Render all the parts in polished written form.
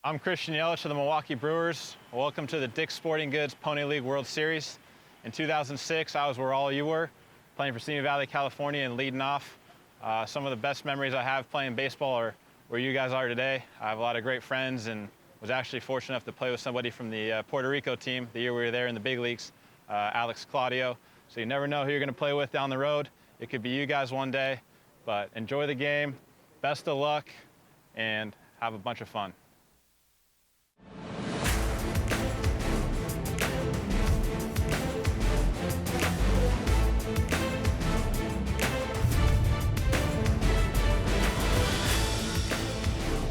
I'm Christian Yelich of the Milwaukee Brewers. Welcome to the Dick's Sporting Goods Pony League World Series. In 2006, I was where all you were, playing for Simi Valley, California, and leading off. Some of the best memories I have playing baseball are where you guys are today. I have a lot of great friends and was actually fortunate enough to play with somebody from the Puerto Rico team the year we were there in the big leagues, Alex Claudio. So you never know who you're going to play with down the road. It could be you guys one day, but enjoy the game, best of luck, and have a bunch of fun.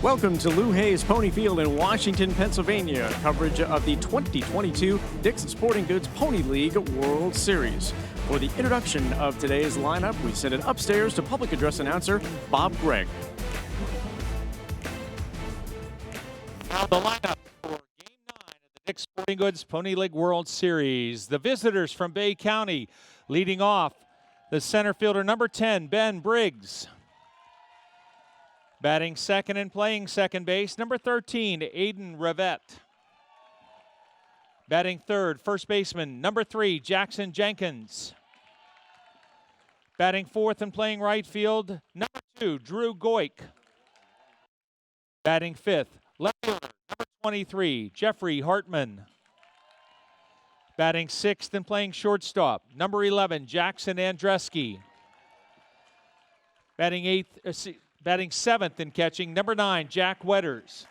Welcome to Lou Hayes Pony Field in Washington, Pennsylvania. Coverage of the 2022 Dick's Sporting Goods Pony League World Series. For the introduction of today's lineup, we send it upstairs to public address announcer Bob Gregg. Now the lineup for Game 9 of the Dick's Sporting Goods Pony League World Series. The visitors from Bay County leading off. The center fielder, number 10, Ben Briggs. Batting second and playing second base, number 13, Aiden Rivette. Batting third, first baseman, number 3, Jackson Jenkins. Batting fourth and playing right field, number 2, Drew Goik. Batting fifth, left fielder, number 23, Jeffrey Hartman. Batting sixth and playing shortstop, number 11, Jackson Andreski. Batting seventh and catching, number 9, Jack Wetters.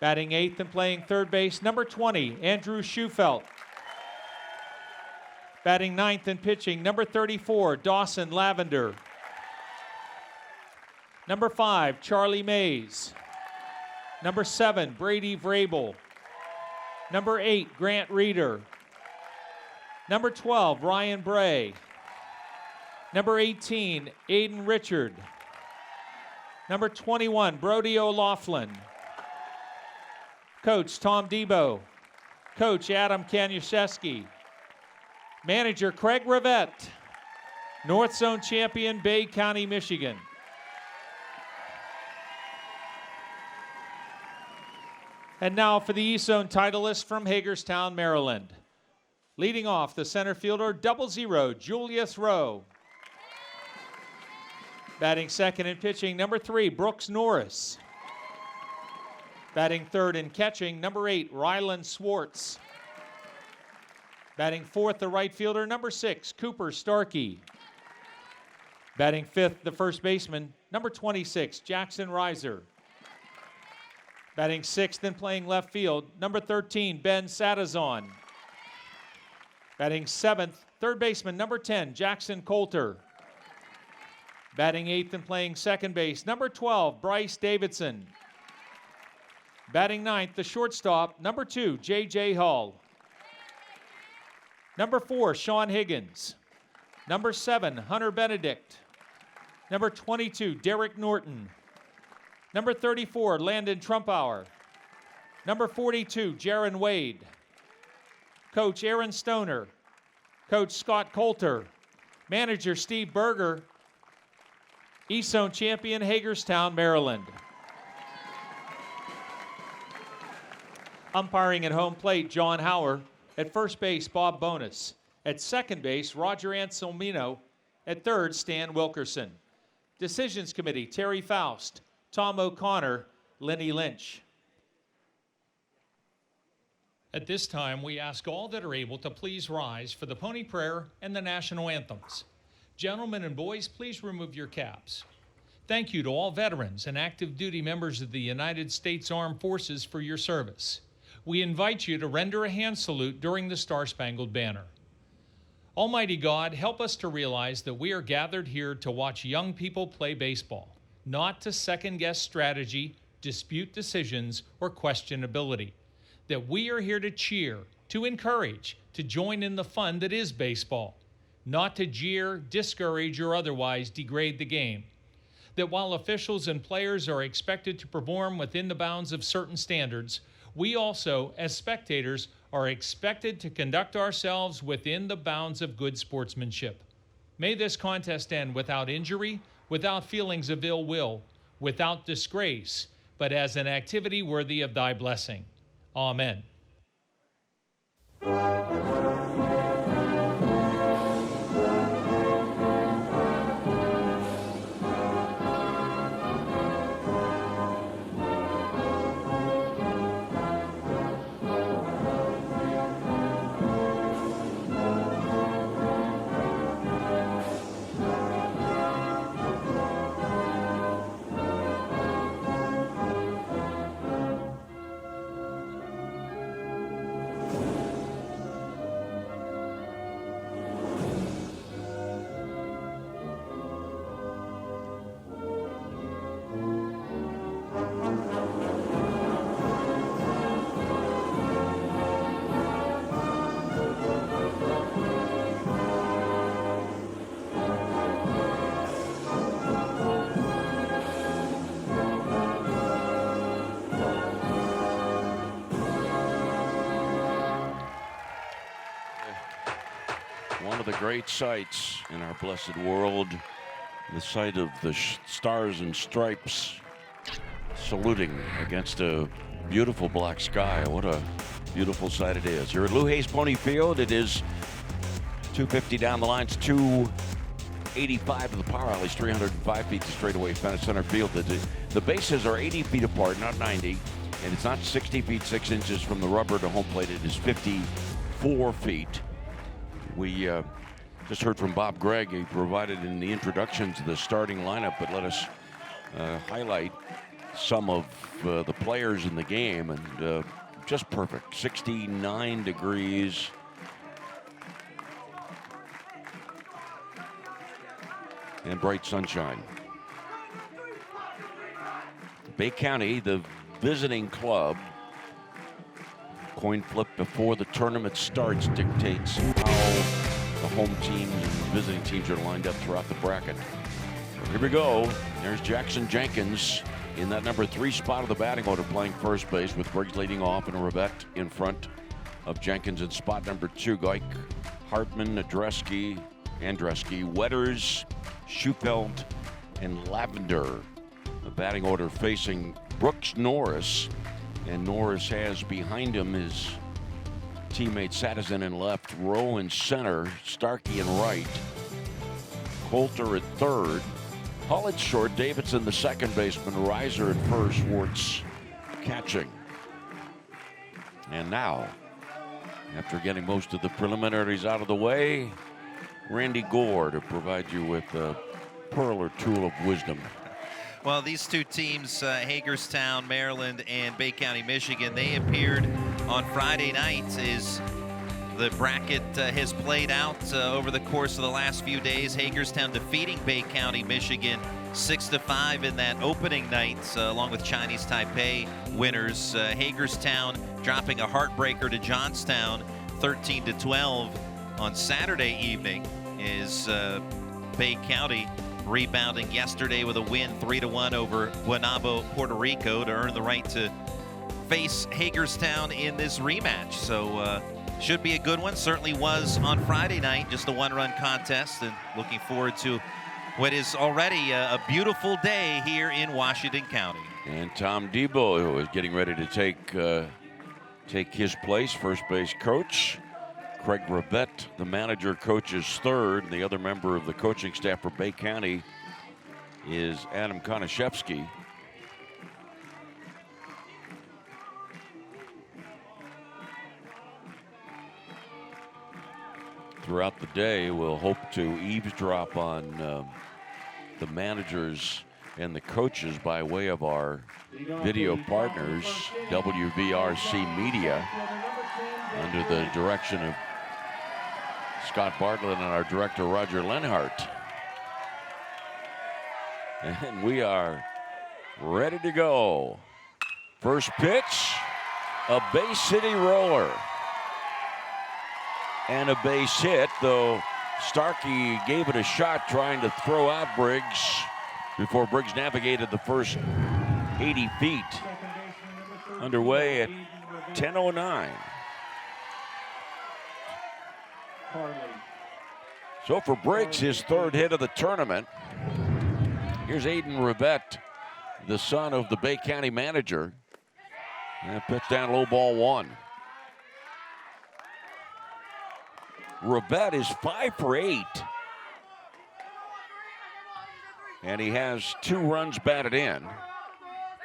Batting eighth and playing third base, number 20, Andrew Schufelt. Batting ninth and pitching, number 34, Dawson Lavender. Number 5, Charlie Mays. Number 7, Brady Vrabel. Number 8, Grant Reeder. Number 12, Ryan Bray. Number 18, Aiden Richard. Number 21, Brody O'Laughlin. Coach, Tom Debo. Coach, Adam Kaniszewski. Manager, Craig Rivette. North Zone champion, Bay County, Michigan. And now for the East Zone titleist from Hagerstown, Maryland. Leading off, the center fielder, 00, Julius Rowe. Batting second and pitching, number 3, Brooks Norris. Batting third and catching, number 8, Rylan Swartz. Batting fourth, the right fielder, number 6, Cooper Starkey. Batting fifth, the first baseman, number 26, Jackson Reiser. Batting sixth and playing left field, number 13, Ben Sadazon. Batting seventh, third baseman, number 10, Jackson Coulter. Batting eighth and playing second base, number 12, Bryce Davidson. Batting ninth, the shortstop, number 2, J.J. Hull. Number 4, Sean Higgins. Number 7, Hunter Benedict. Number 22, Derek Norton. Number 34, Landon Trumpauer. Number 42, Jaron Wade. Coach, Aaron Stoner. Coach, Scott Coulter. Manager, Steve Berger. East Zone champion, Hagerstown, Maryland. Umpiring at home plate, John Hauer. At first base, Bob Bonus. At second base, Roger Anselmino. At third, Stan Wilkerson. Decisions Committee, Terry Faust, Tom O'Connor, Lenny Lynch. At this time, we ask all that are able to please rise for the Pony Prayer and the national anthems. Gentlemen and boys, please remove your caps. Thank you to all veterans and active duty members of the United States Armed Forces for your service. We invite you to render a hand salute during the Star-Spangled Banner. Almighty God, help us to realize that we are gathered here to watch young people play baseball, not to second-guess strategy, dispute decisions, or question ability. That we are here to cheer, to encourage, to join in the fun that is baseball, not to jeer, discourage, or otherwise degrade the game. That while officials and players are expected to perform within the bounds of certain standards, we also, as spectators, are expected to conduct ourselves within the bounds of good sportsmanship. May this contest end without injury, without feelings of ill will, without disgrace, but as an activity worthy of thy blessing. Amen. One of the great sights in our blessed world, the sight of the stars and stripes saluting against a beautiful black sky. What a beautiful sight it is. Here at Lou Hayes Pony Field, it is 250 down the lines, 285 to the power alleys, 305 feet to straightaway fence center field. The bases are 80 feet apart, not 90, and it's not 60 feet 6 inches from the rubber to home plate. It is 54 feet. We just heard from Bob Gregg. He provided in the introduction to the starting lineup, but let us highlight some of the players in the game, and just perfect. 69 degrees. And bright sunshine. Bay County, the visiting club. Coin flip before the tournament starts dictates how the home teams and visiting teams are lined up throughout the bracket. Here we go. There's Jackson Jenkins in that number 3 spot of the batting order, playing first base, with Briggs leading off and Rivette in front of Jenkins in spot number 2. Geik, Hartman, Andreski, Wetters, Schufelt, and Lavender. The batting order facing Brooks Norris. And Norris has behind him his teammate Sadison in left, Rowe in center, Starkey in right, Coulter at third, Hull at short, Davidson the second baseman, Reiser at first, Schwartz catching. And now, after getting most of the preliminaries out of the way, Randy Gore to provide you with a pearl or tool of wisdom. Well, these two teams, Hagerstown, Maryland, and Bay County, Michigan, they appeared on Friday night as the bracket has played out over the course of the last few days. Hagerstown defeating Bay County, Michigan 6-5 in that opening night, along with Chinese Taipei winners. Hagerstown dropping a heartbreaker to Johnstown 13-12 on Saturday evening is Bay County rebounding yesterday with a win 3-1 over Guaynabo, Puerto Rico, to earn the right to face Hagerstown in this rematch. So should be a good one. Certainly was on Friday night, just a one-run contest, and looking forward to what is already a beautiful day here in Washington County. And Tom Debo, who is getting ready to take his place, first base coach. Craig Rivette, the manager, coaches third. And the other member of the coaching staff for Bay County is Adam Konashevsky. Throughout the day, we'll hope to eavesdrop on the managers and the coaches by way of our video partners, WVRC Media, under the direction of Scott Bartlett and our director, Roger Lenhart. And we are ready to go. First pitch, a Bay City roller. And a base hit, though Starkey gave it a shot trying to throw out Briggs before Briggs navigated the first 80 feet. Underway at 10:09. So for Briggs, his third hit of the tournament. Here's Aiden Rivette, the son of the Bay County manager. And pitch down, low ball 1. Rivette is 5 for 8. And he has 2 runs batted in.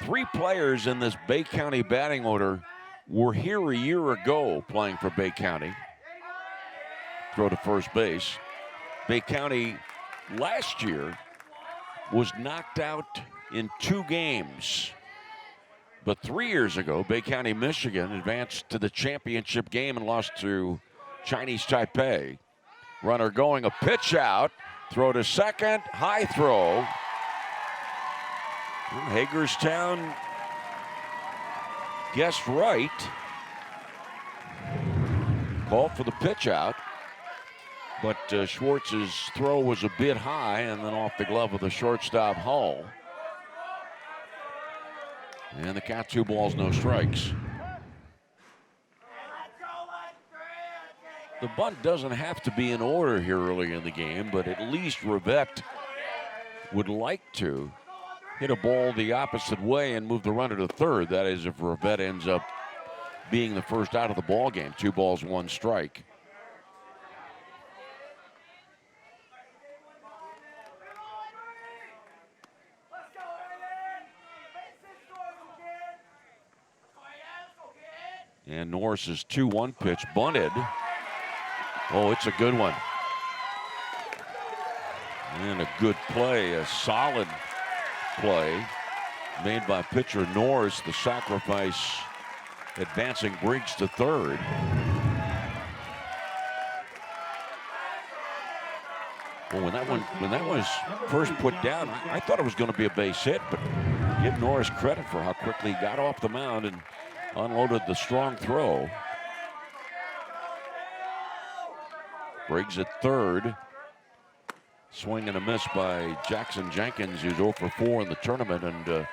3 players in this Bay County batting order were here a year ago playing for Bay County. Throw to first base. Bay County last year was knocked out in 2 games. But 3 years ago, Bay County, Michigan advanced to the championship game and lost to Chinese Taipei. Runner going, a pitch out. Throw to second, high throw. Hagerstown guessed right. Called for the pitch out. But Schwartz's throw was a bit high and then off the glove of the shortstop Hull. And the count 2 balls, no strikes. The bunt doesn't have to be in order here early in the game, but at least Rivette would like to hit a ball the opposite way and move the runner to third. That is, if Rivette ends up being the first out of the ball game. 2 balls, 1 strike. And Norris's 2-1 pitch bunted. Oh, it's a good one. And a good play, a solid play made by pitcher Norris. The sacrifice advancing Briggs to third. Well, when that was first put down, I thought it was going to be a base hit, but give Norris credit for how quickly he got off the mound and unloaded the strong throw. Briggs at third. Swing and a miss by Jackson Jenkins, who's 0 for 4 in the tournament. And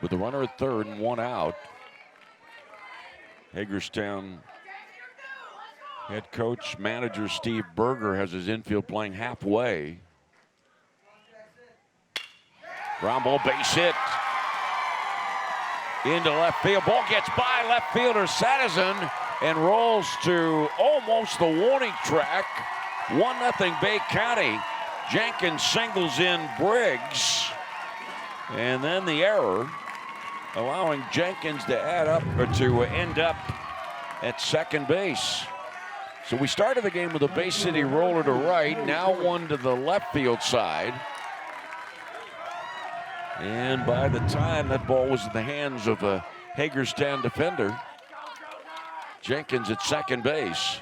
with the runner at third and 1 out, Hagerstown head coach, manager Steve Berger has his infield playing halfway. Ground ball, base hit. Into left field. Ball gets by left fielder Sadison and rolls to almost the warning track. 1-0 Bay County. Jenkins singles in Briggs. And then the error, allowing Jenkins to end up at second base. So we started the game with a Bay City roller to right, now one to the left field side. And by the time that ball was in the hands of a Hagerstown defender, Jenkins at second base.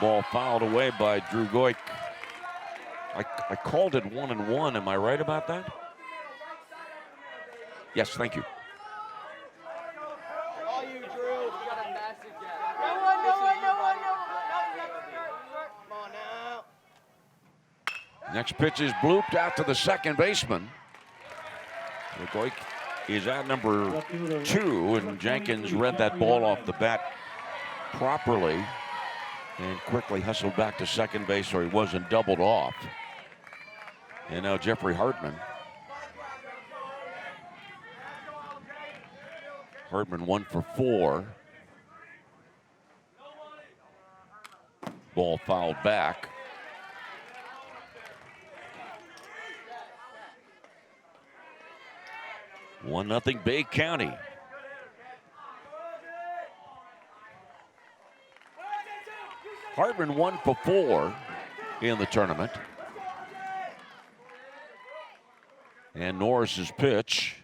Ball fouled away by Drew Goik. I called it 1-1. Am I right about that? Yes, thank you. Next pitch is blooped out to the second baseman. Goik is at number 2, and Jenkins read that ball off the bat properly and quickly hustled back to second base so he wasn't doubled off. And now Jeffrey Hartman. Hartman 1 for 4. Ball fouled back. One nothing Bay County. Hartman 1 for 4 in the tournament. And Norris's pitch.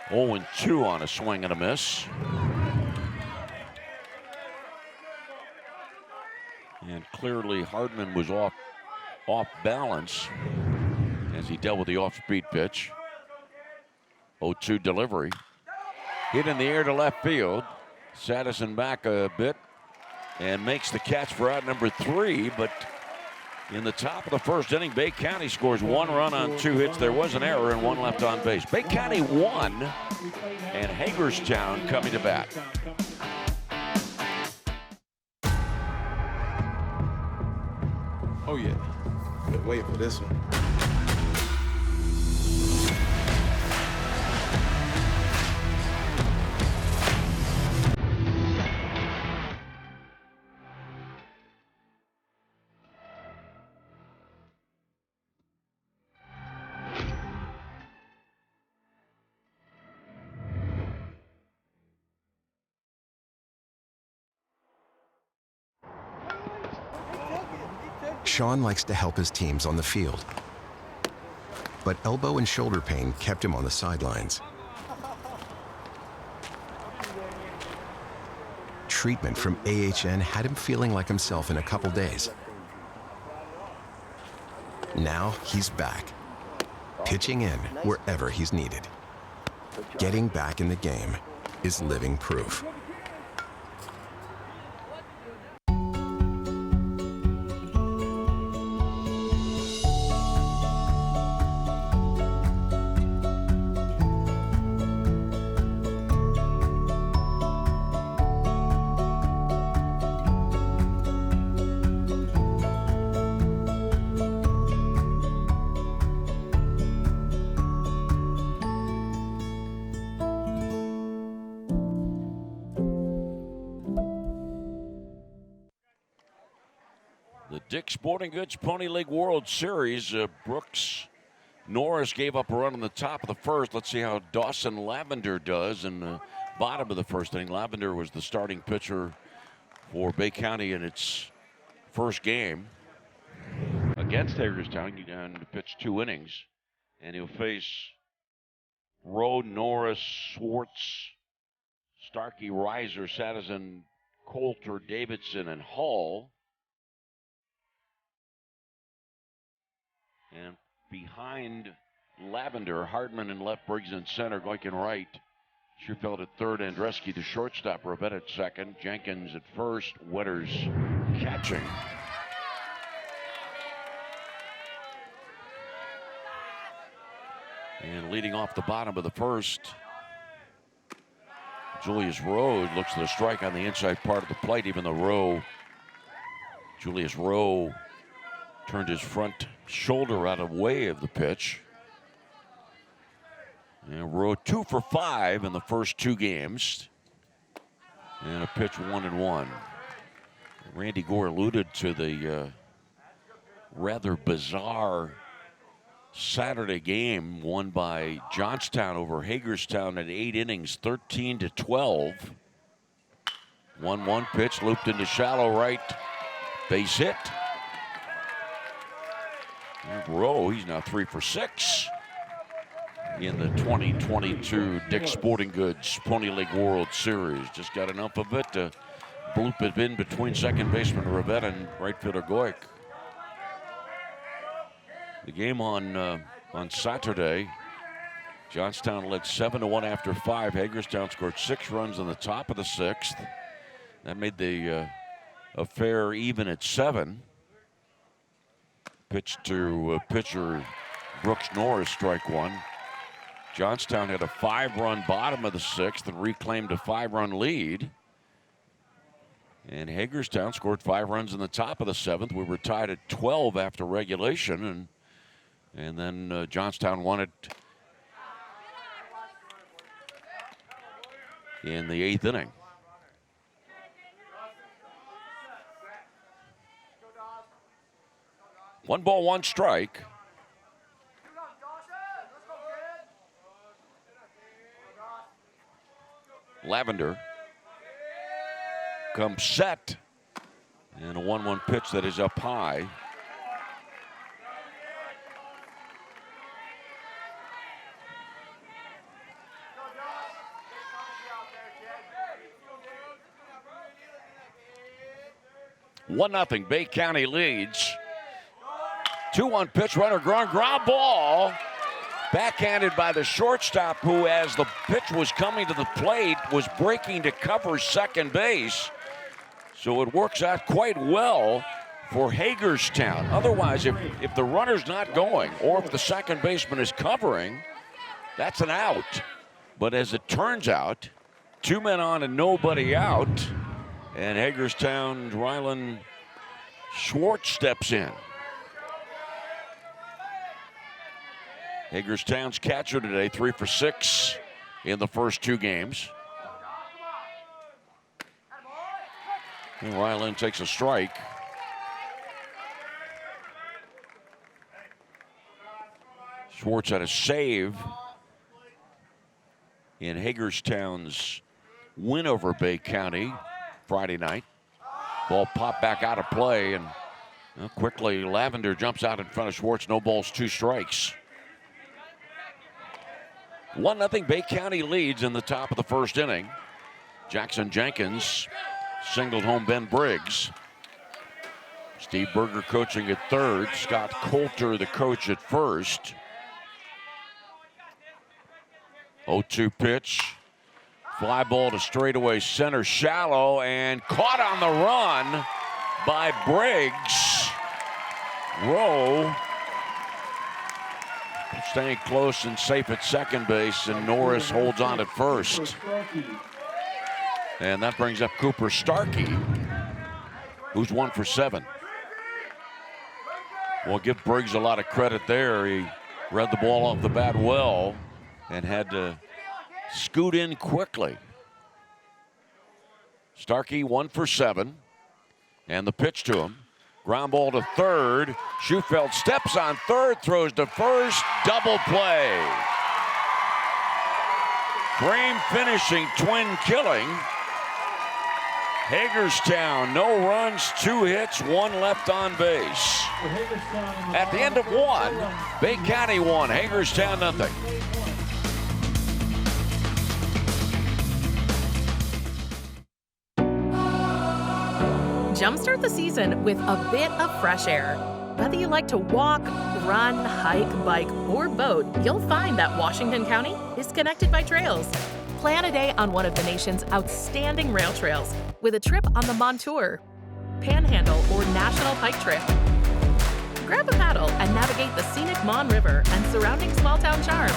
0-2 on a swing and a miss. And clearly Hartman was off balance as he dealt with the off-speed pitch. 0-2 delivery. Hit in the air to left field. Sadison back a bit and makes the catch for out number 3, but in the top of the first inning, Bay County scores 1 run on 2 hits. There was an error and 1 left on base. Bay County 1 and Hagerstown coming to bat. Oh, yeah. waiting for this one. Sean likes to help his teams on the field, but elbow and shoulder pain kept him on the sidelines. Treatment from AHN had him feeling like himself in a couple days. Now he's back, pitching in wherever he's needed. Getting back in the game is living proof. The Dick's Sporting Goods Pony League World Series. Brooks Norris gave up a run on the top of the first. Let's see how Dawson Lavender does in the bottom of the first inning. Lavender was the starting pitcher for Bay County in its first game against Hagerstown, and pitched 2 innings. And he'll face Rowe, Norris, Swartz, Starkey, Reiser, Sadison, Coulter, Davidson, and Hall. And behind Lavender, Hardman in left, Briggs in center, Goikin right, Schufeld at third, Andreski the shortstop, Rivette at second, Jenkins at first, Wetters catching. And leading off the bottom of the first, Julius Rowe looks at a strike on the inside part of the plate, even though Julius Rowe turned his front shoulder out of the way of the pitch. And Rowe 2 for 5 in the first 2 games. And a pitch 1-1. Randy Gore alluded to the rather bizarre Saturday game won by Johnstown over Hagerstown at 8 innings, 13-12. 1-1 pitch looped into shallow right, base hit. And Rowe, he's now 3 for 6 in the 2022 Dick's Sporting Goods Pony League World Series. Just got enough of it to bloop it in between second baseman Rivette and right fielder Goik. The game on Saturday, Johnstown led 7-1 after 5. Hagerstown scored 6 runs in the top of the 6th. That made the affair even at 7. Pitch to pitcher Brooks Norris, strike 1. Johnstown had a 5-run bottom of the 6th and reclaimed a 5-run lead. And Hagerstown scored 5 runs in the top of the 7th. We were tied at 12 after regulation, and then Johnstown won it in the 8th inning. One ball, one strike. Lavender comes set, and a 1-1 pitch that is up high. One nothing. Bay County leads. 2-1 pitch, runner ground ball. Backhanded by the shortstop, who, as the pitch was coming to the plate, was breaking to cover second base. So it works out quite well for Hagerstown. Otherwise, if the runner's not going, or if the second baseman is covering, that's an out. But as it turns out, 2 men on and nobody out, and Hagerstown's Rylan Schwartz steps in. Hagerstown's catcher today, 3 for 6 in the first 2 games. And Ryland takes a strike. Schwartz had a save in Hagerstown's win over Bay County Friday night. Ball popped back out of play, and quickly Lavender jumps out in front of Schwartz. No balls, 2 strikes. 1-0 Bay County leads in the top of the first inning. Jackson Jenkins singled home Ben Briggs. Steve Berger coaching at third. Scott Coulter, the coach, at first. 0-2 pitch. Fly ball to straightaway center, shallow, and caught on the run by Briggs. Rowe staying close and safe at second base, and Norris holds on at first. And that brings up Cooper Starkey, who's 1 for 7. We'll give Briggs a lot of credit there. He read the ball off the bat well and had to scoot in quickly. Starkey 1 for 7. And the pitch to him. Ground ball to third. Schufelt steps on third, throws to first. Double play. Frame finishing, twin killing. Hagerstown, no runs, 2 hits, 1 left on base. At the end of 1, Bay County 1, Hagerstown 0. Jumpstart the season with a bit of fresh air. Whether you like to walk, run, hike, bike, or boat, you'll find that Washington County is connected by trails. Plan a day on one of the nation's outstanding rail trails with a trip on the Montour, Panhandle, or National Pike Trail. Grab a paddle and navigate the scenic Mon River and surrounding small-town charm.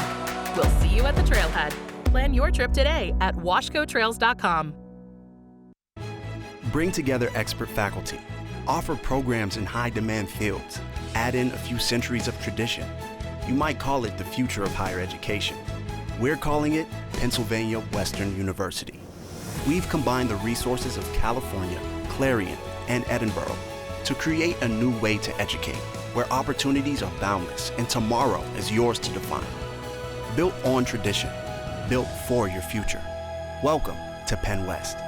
We'll see you at the trailhead. Plan your trip today at washcotrails.com. Bring together expert faculty, offer programs in high-demand fields, add in a few centuries of tradition. You might call it the future of higher education. We're calling it Pennsylvania Western University. We've combined the resources of California, Clarion, and Edinburgh to create a new way to educate, where opportunities are boundless and tomorrow is yours to define. Built on tradition, built for your future. Welcome to Penn West.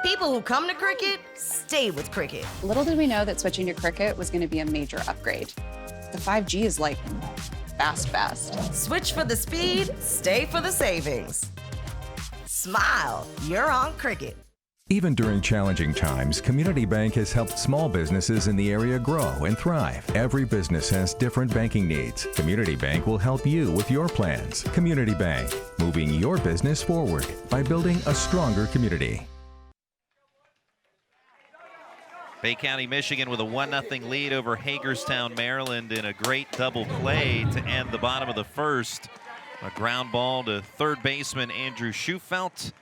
People who come to Cricket stay with Cricket. Little did we know that switching to Cricket was going to be a major upgrade. The 5G is like fast. Switch for the speed, stay for the savings. Smile, you're on Cricket. Even during challenging times, Community Bank has helped small businesses in the area grow and thrive. Every business has different banking needs. Community Bank will help you with your plans. Community Bank, moving your business forward by building a stronger community. Bay County, Michigan with a 1-0 lead over Hagerstown, Maryland in a great double play to end the bottom of the first. A ground ball to third baseman Andrew Schufelt.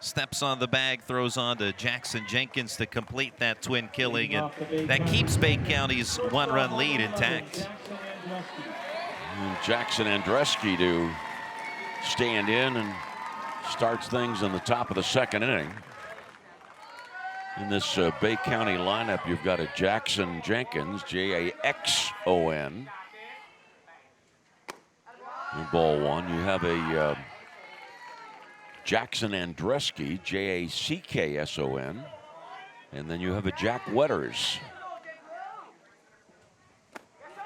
Steps on the bag, throws on to Jackson Jenkins to complete that twin killing, and that keeps Bay County's 1-run lead intact. And Jackson Andreski to stand in and starts things in the top of the second inning. In this Bay County lineup, you've got a Jackson Jenkins, Jackson. In ball 1, you have a Jackson Andreski, Jackson. And then you have a Jack Wetters.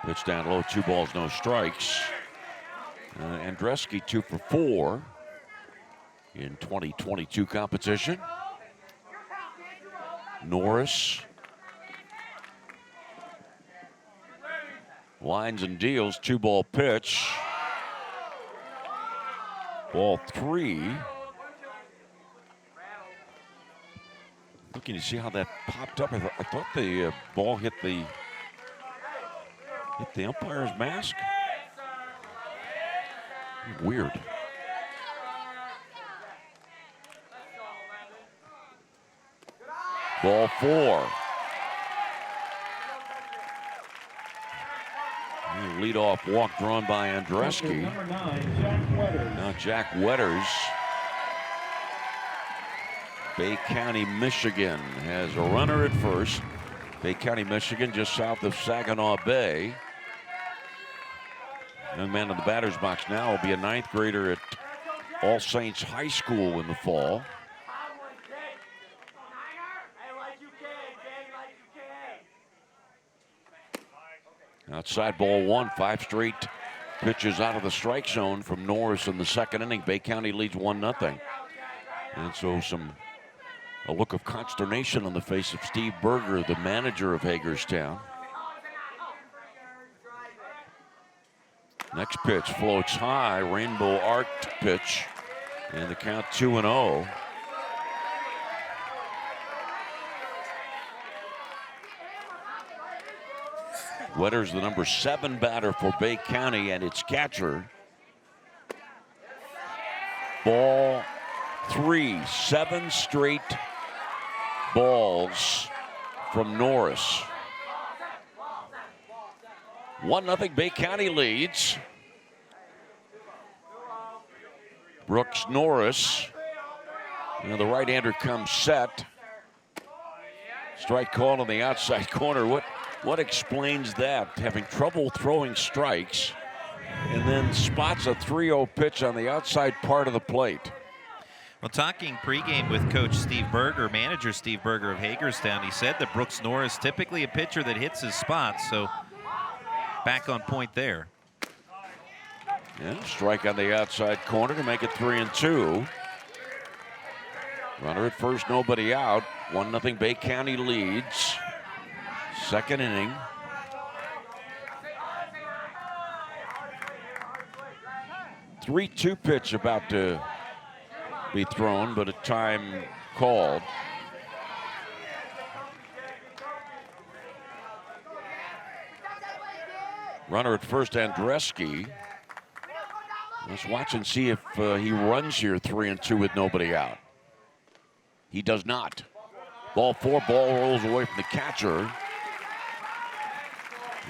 Pitch down low, 2 balls, no strikes. Andreski 2 for 4 in 2022 competition. Norris lines and deals, 2-ball pitch. Ball 3. Looking to see how that popped up. I thought the ball hit the umpire's mask. Weird. Ball 4. Leadoff walk drawn by Andreski. Now Jack Wetters. Bay County, Michigan has a runner at first. Bay County, Michigan, just south of Saginaw Bay. Young man in the batter's box now will be a 9th grader at All Saints High School in the fall. Outside ball 1, 5 straight pitches out of the strike zone from Norris in the second inning. Bay County leads 1-0. And so a look of consternation on the face of Steve Berger, the manager of Hagerstown. Next pitch floats high, rainbow arced pitch, and the count 2-0. Wetters, the number 7 batter for Bay County, and its catcher. Ball 3, 7 straight balls from Norris. 1-0 Bay County leads. Brooks Norris. You know, the right-hander comes set. Strike call on the outside corner. What explains that? Having trouble throwing strikes, and then spots a 3-0 pitch on the outside part of the plate. Well, talking pregame with Coach Steve Berger, manager Steve Berger of Hagerstown, he said that Brooks Norris typically a pitcher that hits his spots, so back on point there. Yeah, strike on the outside corner to make it 3-2. Runner at first, nobody out. 1-0 Bay County leads. Second inning. (3-2) pitch about to be thrown, but a time called. Runner at first, Andreski. Let's watch and see if he runs here 3-2 with nobody out. He does not. Ball 4, ball rolls away from the catcher.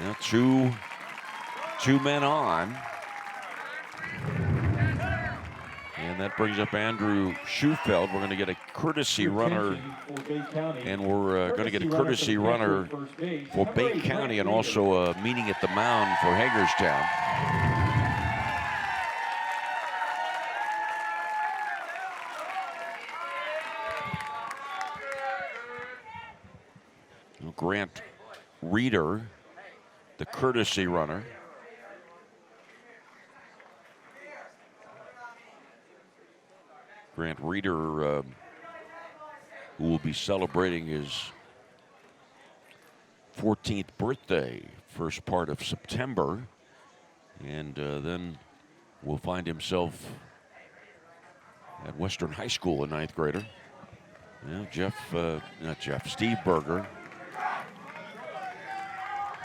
Now two men on. And that brings up Andrew Schufeld. We're going to get a courtesy runner, and we're going to get a courtesy runner for Bay County, and also a meeting at the mound for Hagerstown. Grant Reeder, the courtesy runner. Grant Reeder, who will be celebrating his 14th birthday, first part of September, and then will find himself at Western High School, a 9th grader. Yeah, Steve Berger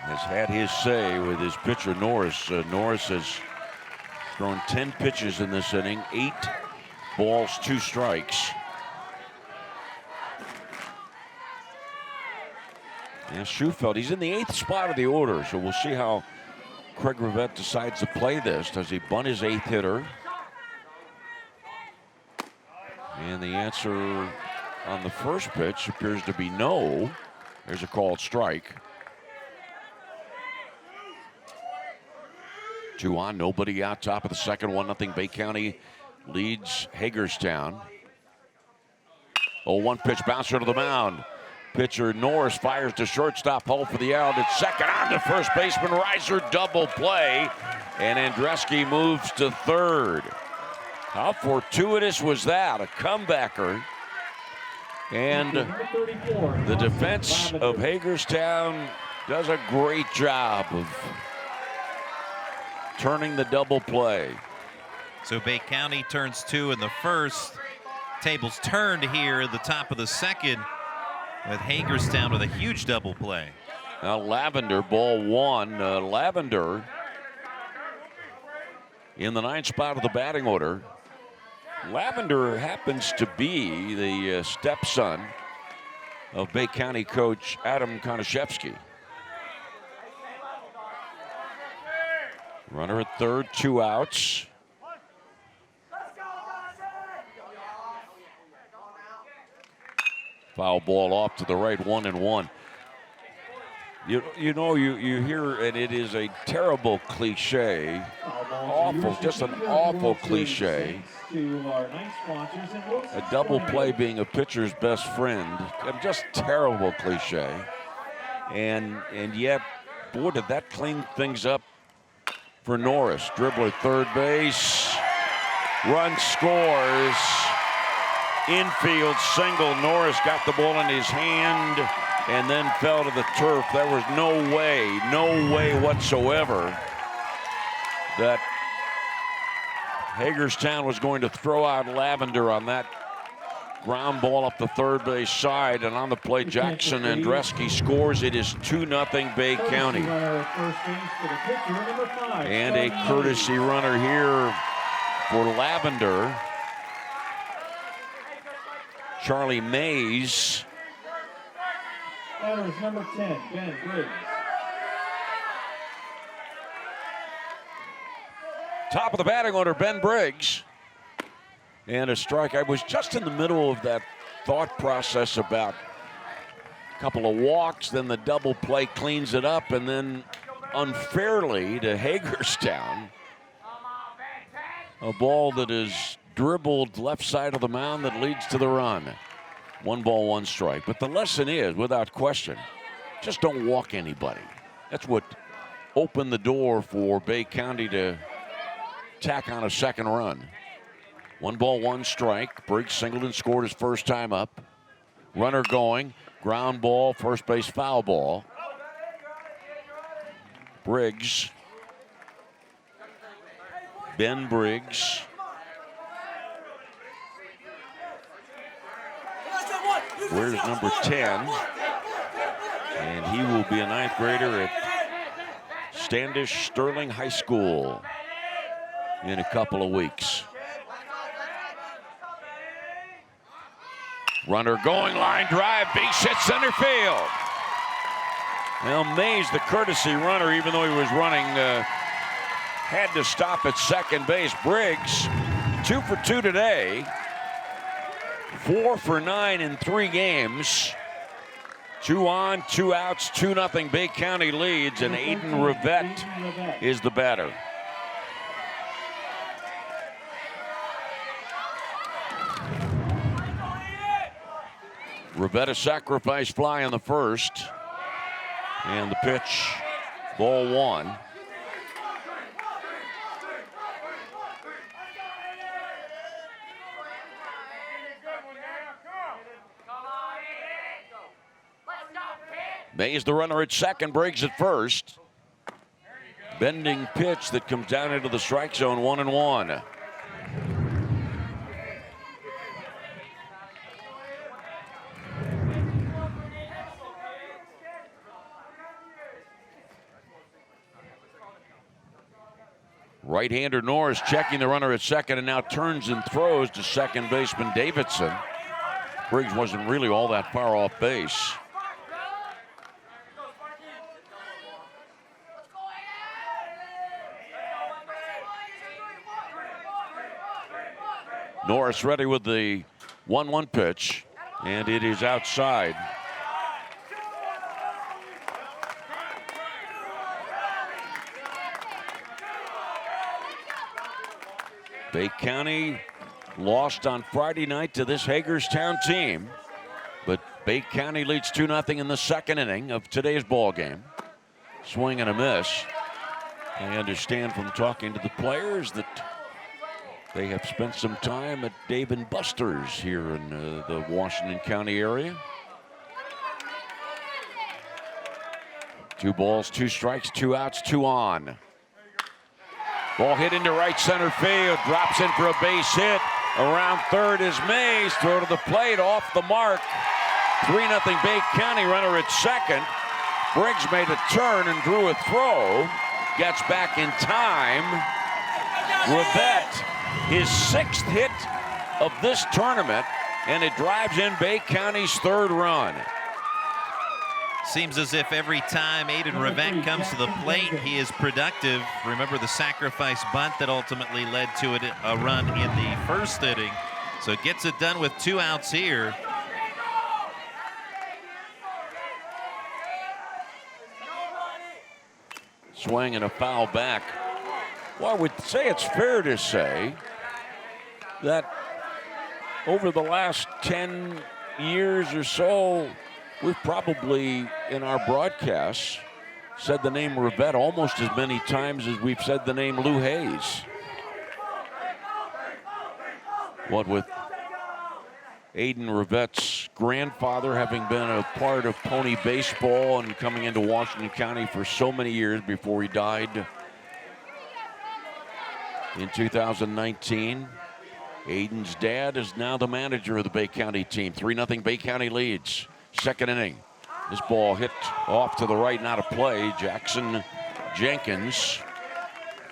has had his say with his pitcher Norris. Norris has thrown 10 pitches in this inning, 8 balls, 2 strikes. Yeah, Schufeld, he's in the 8th spot of the order, so we'll see how Craig Rivette decides to play this. Does he bunt his 8th hitter? And the answer on the first pitch appears to be no. There's a called strike. 2 on, nobody out, top of the second, 1-0 Bay County leads Hagerstown. 0-1 pitch, bouncer to the mound. Pitcher Norris fires to shortstop, hole for the out at second, on to first baseman Reiser, double play, and Andreski moves to third. How fortuitous was that? A comebacker. And the defense of Hagerstown does a great job of turning the double play. So Bay County turns 2 in the first. Tables turned here at the top of the second with Hagerstown with a huge double play. Now Lavender, ball 1. Lavender in the 9th spot of the batting order. Lavender happens to be the stepson of Bay County coach Adam Konashevsky. Runner at third, 2 outs. Foul ball off to the right, 1-1. You know, you hear, and it is a terrible cliche, awful, just an awful cliche. A double play being a pitcher's best friend, just terrible cliche. And yet, boy, did that clean things up for Norris. Dribbler third base, run scores. Infield single. Norris got the ball in his hand and then fell to the turf. There was no way whatsoever that Hagerstown was going to throw out Lavender on that ground ball up the third base side. And on the play, Jackson Andreski scores. It is 2-0 Bay County. And a courtesy runner here for Lavender. Charlie Mays. That was number 10, Ben Briggs. Top of the batting order, Ben Briggs. And a strike. I was just in the middle of that thought process about a couple of walks, then the double play cleans it up, and then unfairly to Hagerstown, a ball that is dribbled left side of the mound that leads to the run. 1 ball, 1 strike. But the lesson is, without question, just don't walk anybody. That's what opened the door for Bay County to tack on a second run. 1 ball, 1 strike. Briggs singled and scored his first time up. Runner going. Ground ball, first base foul ball. Briggs. Ben Briggs. Wears number 10, and he will be a 9th grader at Standish Sterling High School in a couple of weeks. Runner going, line drive, base hit center field. Well, Mays, the courtesy runner, even though he was running, had to stop at second base. Briggs, 2 for 2 today. 4 for 9 in 3 games. 2 on, 2 outs, 2-0 Bay County leads, and Aiden Rivette is the batter. Rivette a sacrifice fly in the first. And the pitch, ball 1. Mays the runner at second, Briggs at first. Bending pitch that comes down into the strike zone, 1-1. Right-hander Norris checking the runner at second and now turns and throws to second baseman Davidson. Briggs wasn't really all that far off base. Norris ready with the 1-1 pitch, and it is outside. Bay County lost on Friday night to this Hagerstown team, but Bay County leads 2-0 in the second inning of today's ball game. Swing and a miss. I understand from talking to the players that they have spent some time at Dave & Buster's here in the Washington County area. 2 balls, 2 strikes, 2 outs, 2 on. Ball hit into right center field, drops in for a base hit. Around third is Mays, throw to the plate, off the mark. 3-0 Bay County, runner at second. Briggs made a turn and drew a throw. Gets back in time. Rivette, his 6th hit of this tournament, and it drives in Bay County's 3rd run. Seems as if every time Aiden Rivette comes to the plate, he is productive. Remember the sacrifice bunt that ultimately led to a run in the first inning. So it gets it done with 2 outs here. Swing and a foul back. Well, I would say it's fair to say that over the last 10 years or so, we've probably, in our broadcasts, said the name Rivette almost as many times as we've said the name Lou Hayes. What with Aiden Rivette's grandfather having been a part of Pony baseball and coming into Washington County for so many years before he died in 2019. Aiden's dad is now the manager of the Bay County team. 3-0 Bay County leads. Second inning. This ball hit off to the right, not a play. Jackson Jenkins.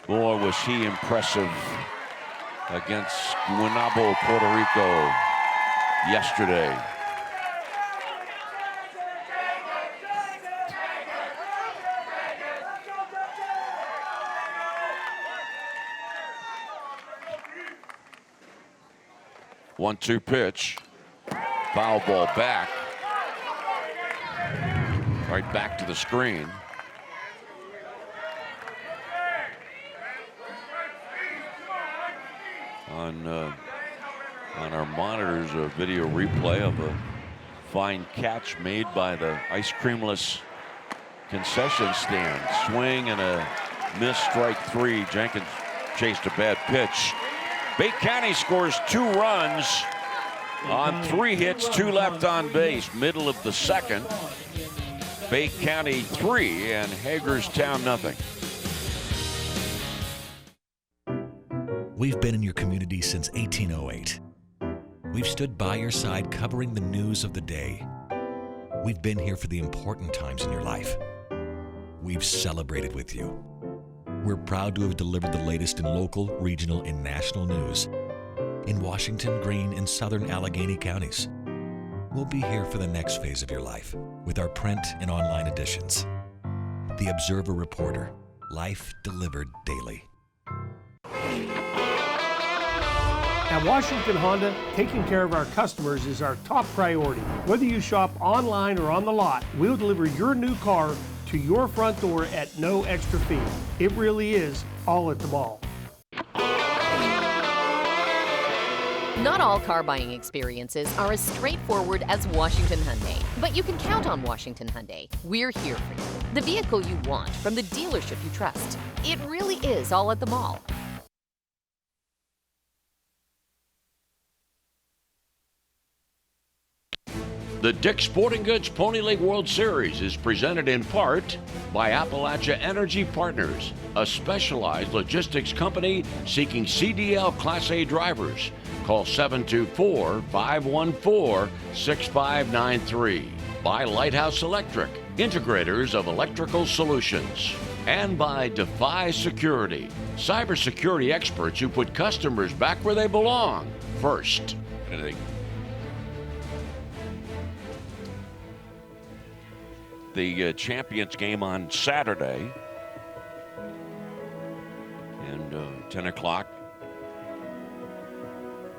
Boy, was he impressive against Guaynabo, Puerto Rico yesterday. One-two pitch. Foul ball back. Right back to the screen. On our monitors, a video replay of a fine catch made by the ice creamless concession stand. Swing and a miss, strike 3. Jenkins chased a bad pitch. Bay County scores 2 runs on 3 hits, 2 left on base. Middle of the second. Bay County 3 and Hagerstown nothing. We've been in your community since 1808. We've stood by your side covering the news of the day. We've been here for the important times in your life. We've celebrated with you. We're proud to have delivered the latest in local, regional, and national news in Washington, Greene, and southern Allegheny counties. We'll be here for the next phase of your life with our print and online editions. The Observer Reporter, life delivered daily. At Washington Honda, taking care of our customers is our top priority. Whether you shop online or on the lot, we'll deliver your new car to your front door at no extra fee. It really is all at the mall. Not all car buying experiences are as straightforward as Washington Hyundai, but you can count on Washington Hyundai. We're here for you. The vehicle you want from the dealership you trust. It really is all at the mall. The Dick's Sporting Goods Pony League World Series is presented in part by Appalachia Energy Partners, a specialized logistics company seeking CDL Class A drivers. Call 724-514-6593. By Lighthouse Electric, integrators of electrical solutions. And by Defy Security, cybersecurity experts who put customers back where they belong. First. The Champions game on Saturday, and 10 o'clock,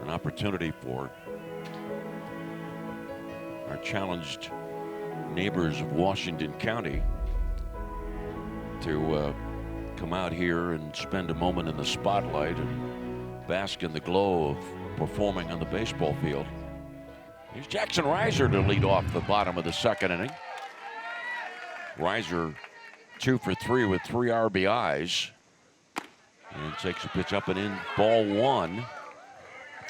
an opportunity for our challenged neighbors of Washington County to come out here and spend a moment in the spotlight and bask in the glow of performing on the baseball field. Here's Jackson Reiser to lead off the bottom of the second inning. Reiser 2 for 3 with 3 RBIs. And takes a pitch up and in, ball 1.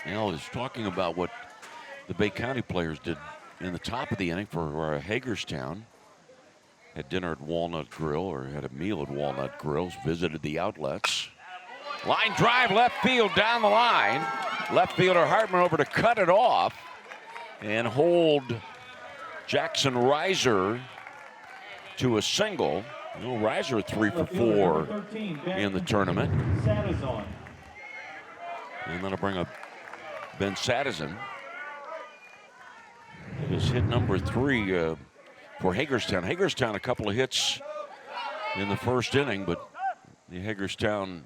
You know, it's talking about what the Bay County players did in the top of the inning for Hagerstown. Had dinner at Walnut Grill, or had a meal at Walnut Grills, visited the outlets. Line drive left field down the line. Left fielder Hartman over to cut it off and hold Jackson Reiser to a single. You know, Reiser 3 for 4 in the tournament. And then I'll bring up Ben Sadison. His hit number 3 for Hagerstown. Hagerstown, a couple of hits in the first inning, but the Hagerstown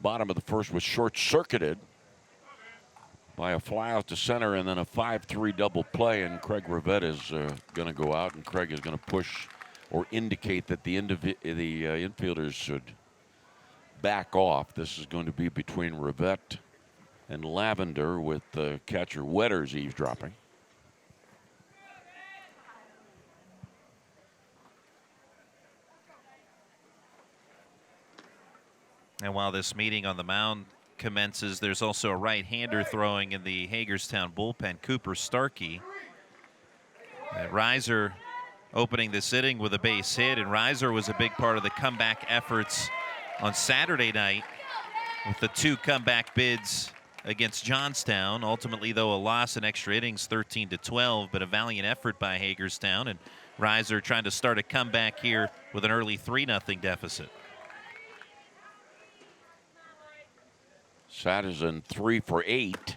bottom of the first was short-circuited by a fly out to center and then a 5-3 double play, and Craig Rivette is going to go out, and Craig is going to push or indicate that the infielders should back off. This is going to be between Rivette and Lavender, with catcher Wetters eavesdropping. And while this meeting on the mound commences, there's also a right-hander throwing in the Hagerstown bullpen, Cooper Starkey. Reiser opening this inning with a base hit, and Reiser was a big part of the comeback efforts on Saturday night with the 2 comeback bids against Johnstown. Ultimately, though, a loss in extra innings, 13-12, but a valiant effort by Hagerstown, and Reiser trying to start a comeback here with an early 3-0 deficit. Sadison 3 for 8.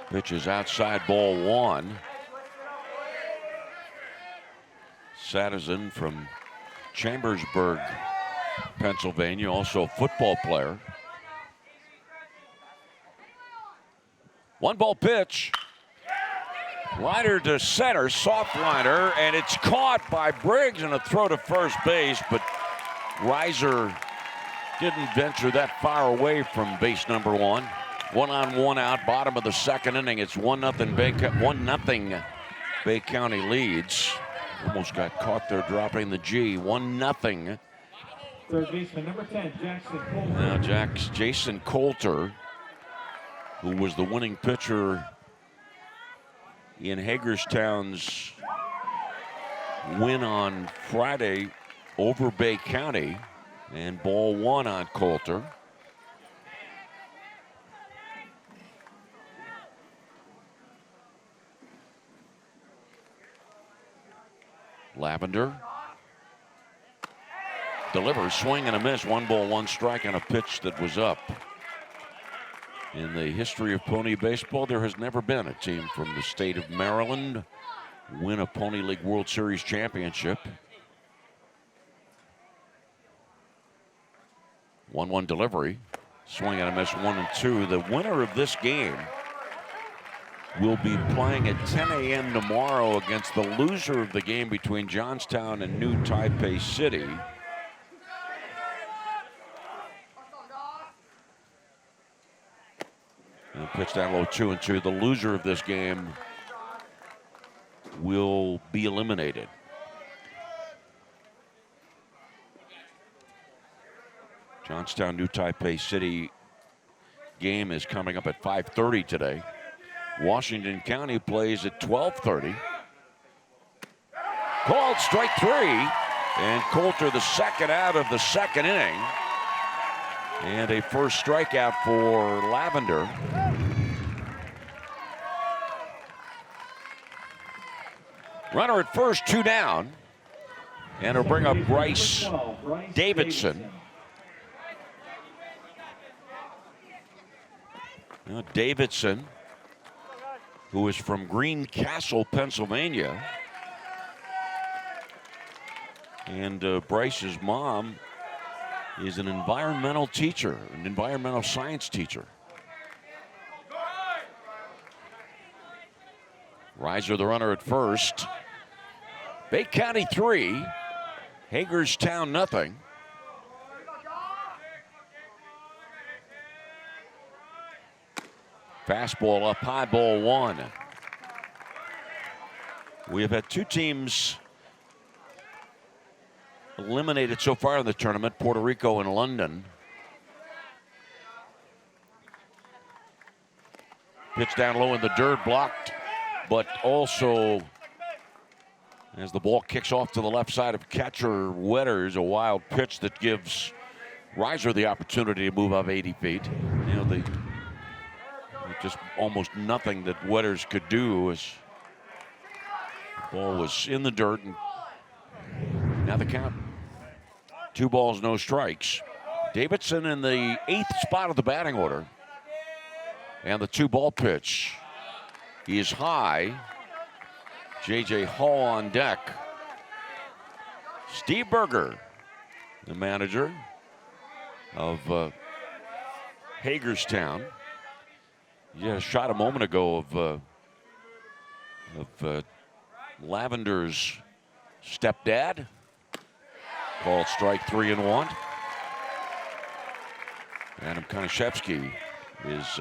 Pitches outside, ball 1. Sadison from Chambersburg, Pennsylvania, also a football player. 1-ball pitch. Liner to center, soft liner, and it's caught by Briggs and a throw to first base, but Reiser didn't venture that far away from base number 1. 1-on-1 out, bottom of the second inning. It's 1-0 Bay County leads. Almost got caught there dropping the G. 1-0. Third baseman number 10, Jackson Coulter. Now Jason Coulter, who was the winning pitcher in Hagerstown's win on Friday over Bay County, and ball 1 on Coulter. Lavender delivers, swing and a miss. 1-ball, 1-strike on a pitch that was up. In the history of Pony baseball, there has never been a team from the state of Maryland win a Pony League World Series championship. 1-1 delivery, swing and a miss, 1-2. The winner of this game will be playing at 10 a.m. tomorrow against the loser of the game between Johnstown and New Taipei City. And pitch down low, 2-2. The loser of this game will be eliminated. Johnstown, New Taipei City game is coming up at 5:30 today. Washington County plays at 12:30. Called strike 3, and Coulter the second out of the second inning. And a first strikeout for Lavender. Runner at first, 2 down. And it'll bring up Bryce Davidson. Now Davidson, who is from Greencastle, Pennsylvania. And Bryce's mom is an environmental teacher, an environmental science teacher. Reiser, the runner at first. Bay County 3, Hagerstown nothing. Fastball up high, ball 1. We have had 2 teams eliminated so far in the tournament, Puerto Rico and London. Pitch down low in the dirt, blocked, but also as the ball kicks off to the left side of catcher Wetters, a wild pitch that gives Reiser the opportunity to move up 80 feet. You know, just almost nothing that Wetters could do as the ball was in the dirt. And now the count, 2 balls, no strikes. Davidson in the 8th spot of the batting order. And the 2-ball pitch. He is high. J.J. Hall on deck. Steve Berger, the manager of Hagerstown. You had a shot a moment ago of Lavender's stepdad. Called strike 3-1. Adam Konashevsky is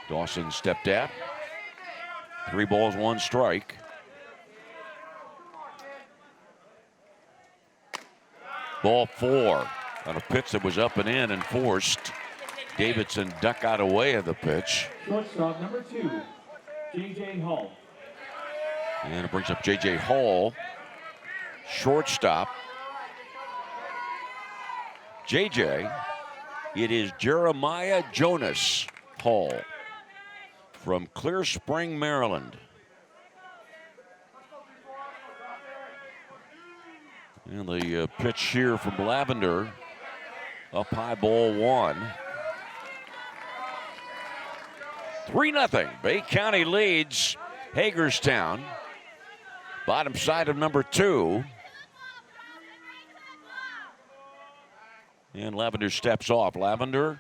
Dawson's stepdad. 3 balls, 1 strike. Ball 4 on a pitch that was up and in and forced. Davidson duck out away of the pitch. Shortstop number 2, J.J. Hall. And it brings up J.J. Hall, shortstop. J.J., it is Jeremiah Jonas Hall from Clear Spring, Maryland. And the pitch here from Lavender, up high, ball 1. 3-0. Bay County leads Hagerstown. Bottom side of number 2. And Lavender steps off. Lavender,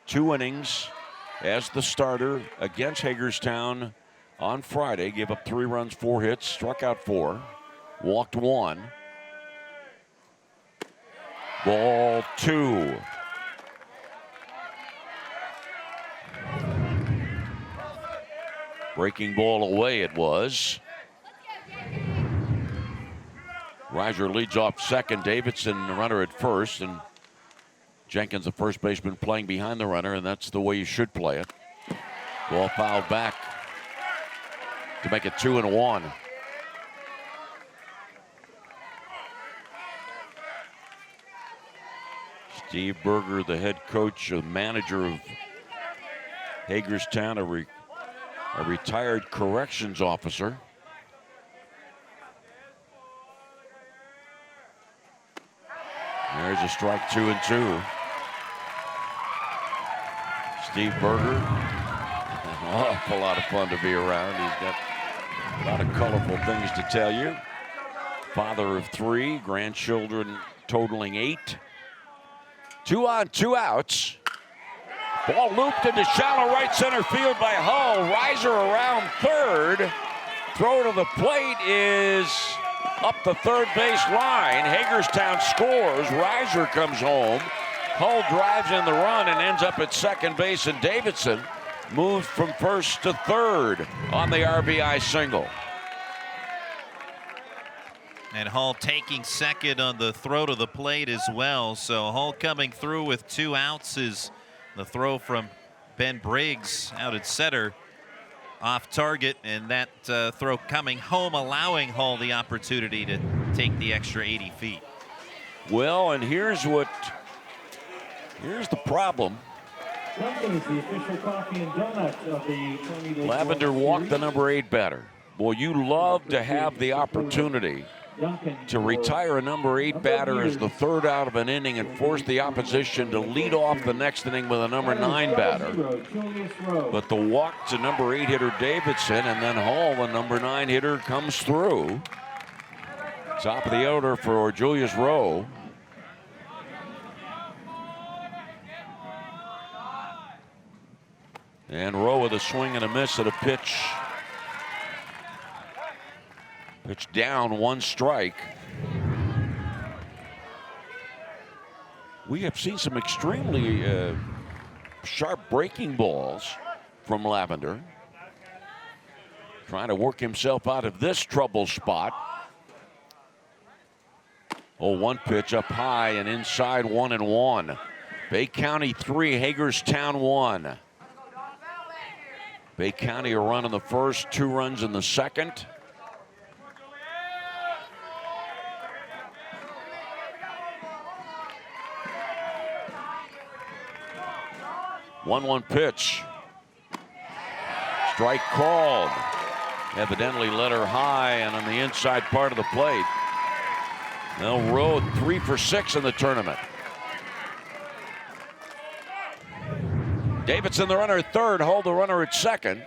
2 innings as the starter against Hagerstown on Friday. Gave up 3 runs, 4 hits, struck out 4, walked 1. Ball 2. Breaking ball away it was. Reiser leads off second. Davidson, the runner at first, and Jenkins, the first baseman, playing behind the runner, and that's the way you should play it. Ball fouled back to make it 2-1. Steve Berger, the head coach, the manager of Hagerstown, a retired corrections officer. There's a strike, 2-2. Steve Berger, an awful lot of fun to be around. He's got a lot of colorful things to tell you. Father of 3, grandchildren totaling 8. 2 on, 2 outs. Ball looped into shallow right center field by Hull. Reiser around third. Throw to the plate is up the third base line. Hagerstown scores. Reiser comes home. Hull drives in the run and ends up at second base, and Davidson moves from first to third on the RBI single. And Hull taking second on the throw to the plate as well. So Hull coming through with 2 outs is the throw from Ben Briggs out at center, off target, and that throw coming home, allowing Hull the opportunity to take the extra 80 feet. Well, and here's the problem. Duncan is the official coffee and donuts of the Pony League Lavender World walked the Series. number 8 batter. Boy, you love to have the opportunity to retire a number 8 batter as the third out of an inning and force the opposition to lead off the next inning with a number 9 batter. But the walk to number 8 hitter Davidson, and then Hall, the number 9 hitter, comes through. Top of the order for Julius Rowe. And Rowe with a swing and a miss at a pitch. Pitch down, 1 strike. We have seen some extremely sharp breaking balls from Lavender. Trying to work himself out of this trouble spot. Oh, 1 pitch up high and inside, 1-1. Bay County 3, Hagerstown 1. Bay County a run in the first, 2 runs in the second. One pitch. Strike called. Evidently led her high and on the inside part of the plate. Now Rowe 3 for 6 in the tournament. Davidson, the runner at third, Hull, the runner at second.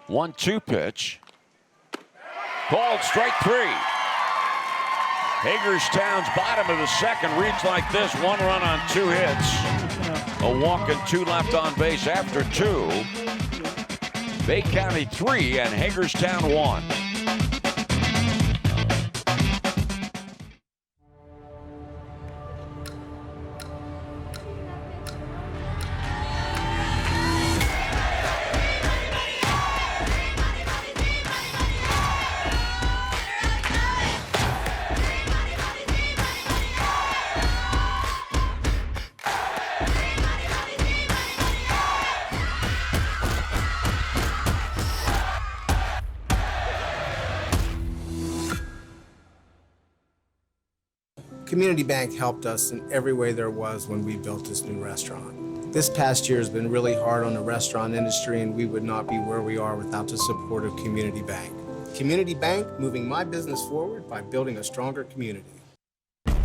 1-2 pitch. Called strike 3. Hagerstown's bottom of the second reads like this. 1 run on 2 hits. A walk and 2 left on base after 2. Bay County 3 and Hagerstown 1. Community Bank helped us in every way there was when we built this new restaurant. This past year has been really hard on the restaurant industry, and we would not be where we are without the support of Community Bank. Community Bank, moving my business forward by building a stronger community.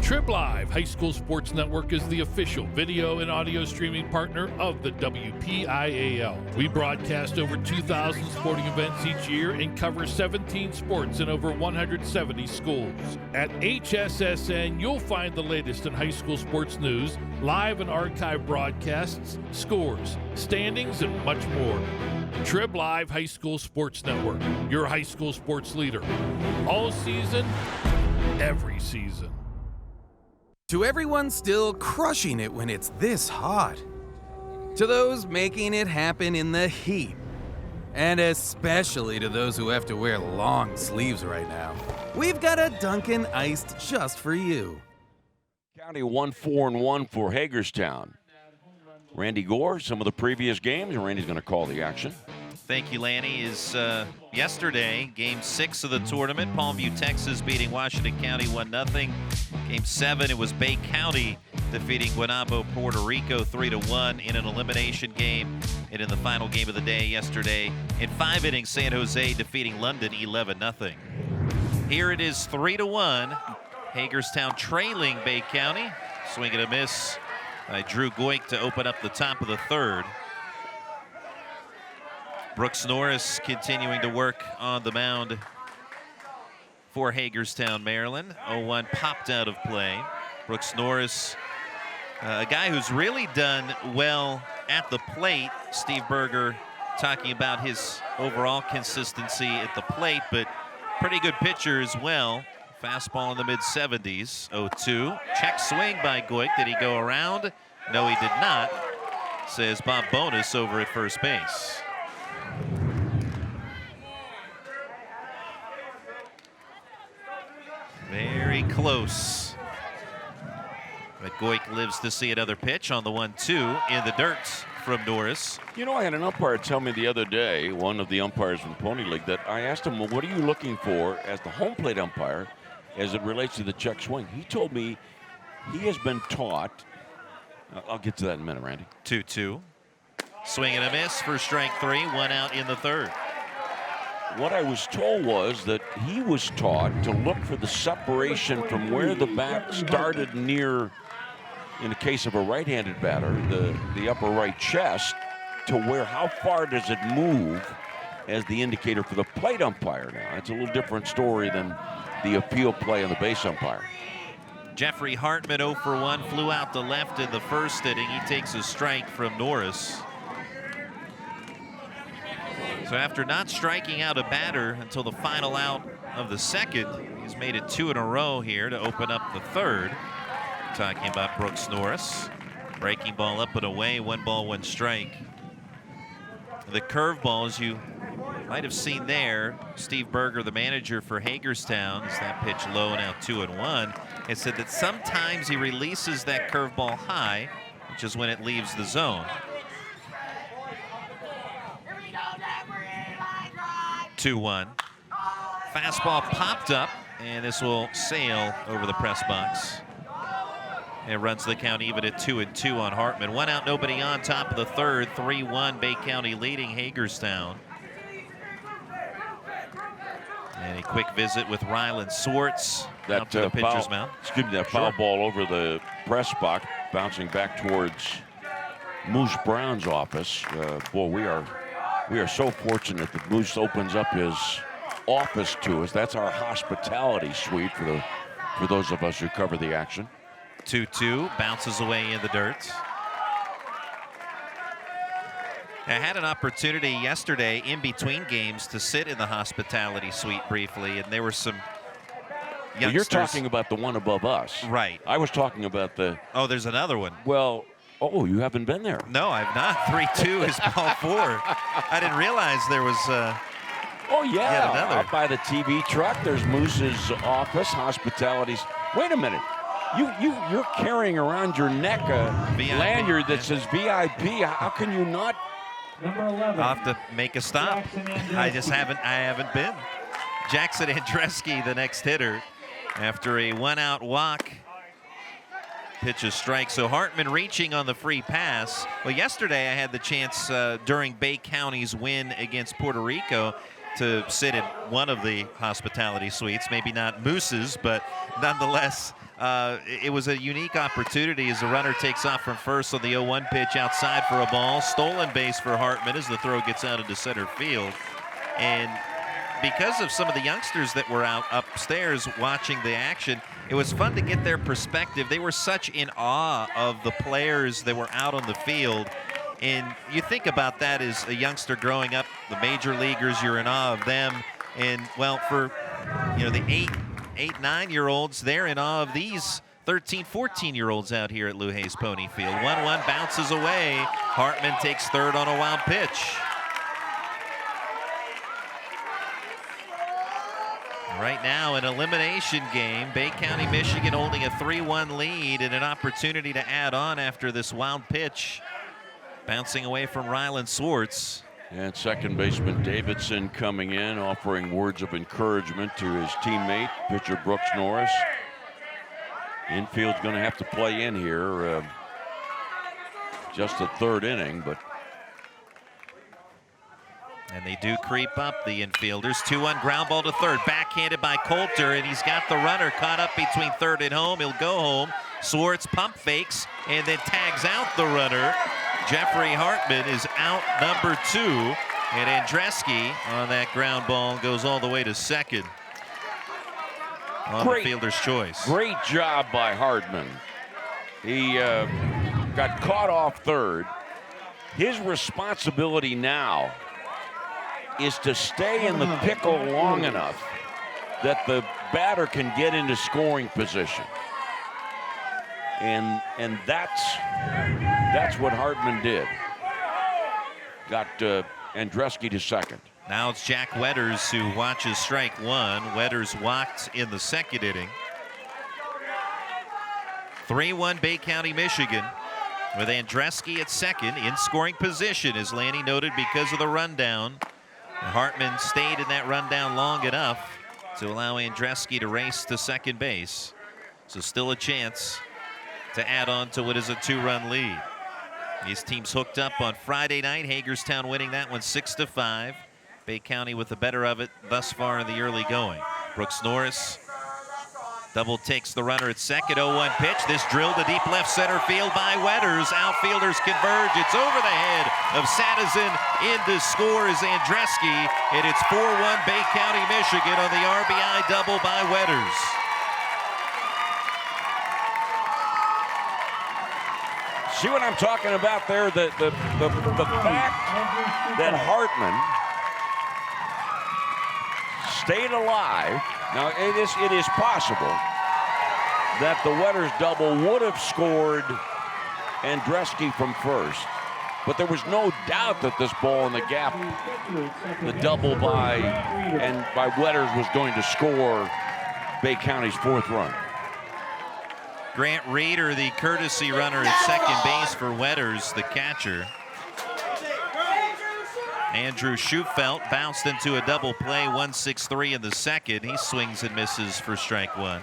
Trib Live High School Sports Network is the official video and audio streaming partner of the WPIAL. We broadcast over 2,000 sporting events each year and cover 17 sports in over 170 schools. At HSSN, you'll find the latest in high school sports news, live and archive broadcasts, scores, standings, and much more. Trib Live High School Sports Network, your high school sports leader. All season, every season. To everyone still crushing it when it's this hot. To those making it happen in the heat. And especially to those who have to wear long sleeves right now. We've got a Dunkin' Iced just for you. County 1-4-1 for Hagerstown. Randy Gore, some of the previous games, and Randy's going to call the action. Thank you, Lanny. Is yesterday, Game 6 of the tournament. Palmview, Texas beating Washington County 1-0. Game 7, it was Bay County defeating Guaynabo, Puerto Rico 3-1 in an elimination game. And in the final game of the day yesterday, in 5 innings, San Jose defeating London 11-0. Here it is 3-1. Hagerstown trailing Bay County. Swing and a miss by Drew Goik to open up the top of the third. Brooks Norris continuing to work on the mound for Hagerstown, Maryland. 0-1 popped out of play. Brooks Norris, a guy who's really done well at the plate. Steve Berger talking about his overall consistency at the plate, but pretty good pitcher as well. Fastball in the mid-70s. 0-2. Check swing by Goik. Did he go around? No, he did not, says Bob Bonus over at first base. Very close. But Goik lives to see another pitch on the 1-2 in the dirt from Norris. You know, I had an umpire tell me the other day, one of the umpires from Pony League, that I asked him, well, what are you looking for as the home plate umpire as it relates to the check swing? He told me he has been taught, I'll get to that in a minute, Randy. 2-2. Swing and a miss for strike 3, 1 out in the third. What I was told was that he was taught to look for the separation from where the bat started near, in the case of a right-handed batter, the upper right chest, to where how far does it move as the indicator for the plate umpire now. It's a little different story than the appeal play on the base umpire. Jeffrey Hartman 0 for 1, flew out to left in the first inning. He takes a strike from Norris. So after not striking out a batter until the final out of the second, he's made it 2 in a row here to open up the third. Talking about Brooks Norris. Breaking ball up and away, 1 ball, 1 strike. The curveball, as you might have seen there, Steve Berger, the manager for Hagerstown, as that pitch low, now 2-1, and said that sometimes he releases that curveball high, which is when it leaves the zone. 2-1. Fastball popped up, and this will sail over the press box. It runs the count even at 2-2 on Hartman. 1 out, nobody on, top of the third. 3-1, Bay County leading Hagerstown. And a quick visit with Ryland Swartz out to the pitcher's mound. Excuse me, that foul ball over the press box, bouncing back towards Moose Brown's office. Boy, we are We are so fortunate that Moose opens up his office to us. That's our hospitality suite for those of us who cover the action. 2-2, bounces away in the dirt. I had an opportunity yesterday in between games to sit in the hospitality suite briefly, and there were some youngsters. Well, you're talking about the one above us. Right. I was talking about the... Oh, there's another one. Well, oh, you haven't been there. No, I've not. 3-2 is ball 4. I didn't realize there was... Oh, yeah. Yet another. Out by the TV truck, there's Moose's office, hospitalities. Wait a minute. You're carrying around your neck a lanyard that says VIP. How can you not? Number 11. I'll have to make a stop. I haven't been. Jackson Andreski, the next hitter, after a one-out walk. Pitches strike. So Hartman reaching on the free pass. Well, yesterday I had the chance during Bay County's win against Puerto Rico to sit in one of the hospitality suites. Maybe not Moose's, but nonetheless, it was a unique opportunity as the runner takes off from first on the 0-1 pitch outside for a ball. Stolen base for Hartman as the throw gets out into center field. And because of some of the youngsters that were out upstairs watching the action, it was fun to get their perspective. They were such in awe of the players that were out on the field. And you think about that as a youngster growing up, the major leaguers, you're in awe of them. And, well, for the 8, 9-year-olds, they're in awe of these 13, 14-year-olds out here at Lou Hayes Pony Field. 1-1 bounces away. Hartman takes third on a wild pitch. Right now, an elimination game. Bay County, Michigan holding a 3-1 lead and an opportunity to add on after this wild pitch. Bouncing away from Rylan Swartz. And second baseman Davidson coming in, offering words of encouragement to his teammate, pitcher Brooks Norris. Infield's going to have to play in here. Just the third inning, but... And they do creep up, the infielders. 2-1 ground ball to third, backhanded by Coulter, and he's got the runner caught up between third and home. He'll go home. Swartz pump fakes and then tags out the runner. Jeffrey Hartman is out number 2, and Andreski on that ground ball goes all the way to second on the fielder's choice. Great job by Hartman. He got caught off third. His responsibility now is to stay in the pickle long enough that the batter can get into scoring position. And that's what Hartman did. Got Andreski to second. Now it's Jack Wetters who watches strike one. Wetters walked in the second inning. 3-1 Bay County, Michigan, with Andreski at second in scoring position, as Lanny noted, because of the rundown. Hartman stayed in that rundown long enough to allow Andreski to race to second base. So still a chance to add on to what is a 2-run lead. These teams hooked up on Friday night. Hagerstown winning that one 6-5. Bay County with the better of it thus far in the early going. Brooks Norris double takes the runner at second. 0-1 pitch. This drilled to deep left center field by Wetters. Outfielders converge. It's over the head of Sadison. In to score is Andreski. And it's 4-1 Bay County, Michigan on the RBI double by Wetters. See what I'm talking about there? The fact that Hartman stayed alive. Now, it is possible that the Wetters double would have scored Andreski from first, but there was no doubt that this ball in the gap, the double by Wetters, was going to score Bay County's fourth run. Grant Reeder, the courtesy runner at second base for Wetters, the catcher. Andrew Schufelt bounced into a double play, 1-6-3 in the second. He swings and misses for strike one.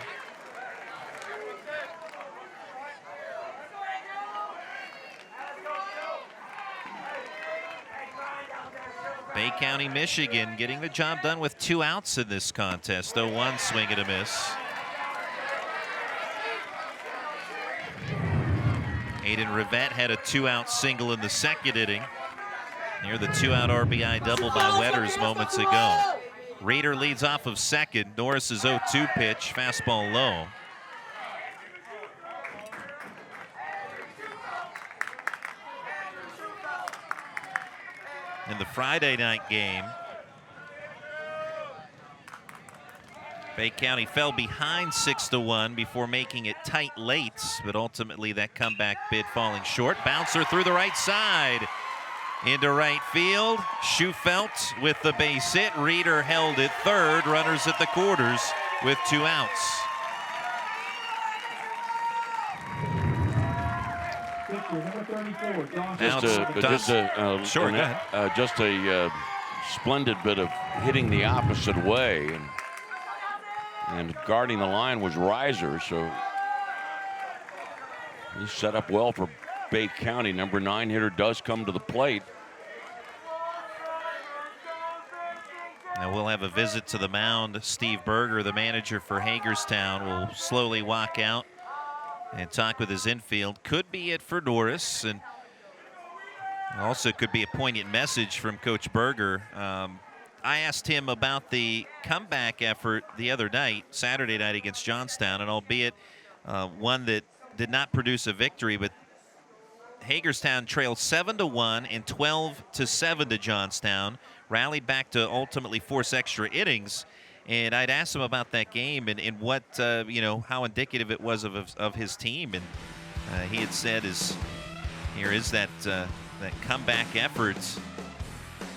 Bay County, Michigan getting the job done with 2 outs in this contest. 0-1 swing and a miss. Aiden Rivette had a 2-out single in the second inning. near the 2-out RBI double by Wetters moments ago. Reeder leads off of second. Norris's 0-2 pitch, fastball low. In the Friday night game, Bay County fell behind 6-1 before making it tight late, but ultimately that comeback bid falling short. Bouncer through the right side into right field. Schufelt with the base hit. Reeder held it third. Runners at the quarters with 2 outs. Just a splendid bit of hitting the opposite way, and guarding the line was Reiser, so he set up well for Bay County. Number 9 hitter does come to the plate. Now we'll have a visit to the mound. Steve Berger, the manager for Hagerstown, will slowly walk out and talk with his infield. Could be it for Norris, and also could be a poignant message from Coach Berger. I asked him about the comeback effort the other night, Saturday night against Johnstown, and albeit one that did not produce a victory, but Hagerstown trailed 7-1 and 12-7 to Johnstown, rallied back to ultimately force extra innings. And I'd asked him about that game and what, how indicative it was of his team. And he had said, here is that comeback effort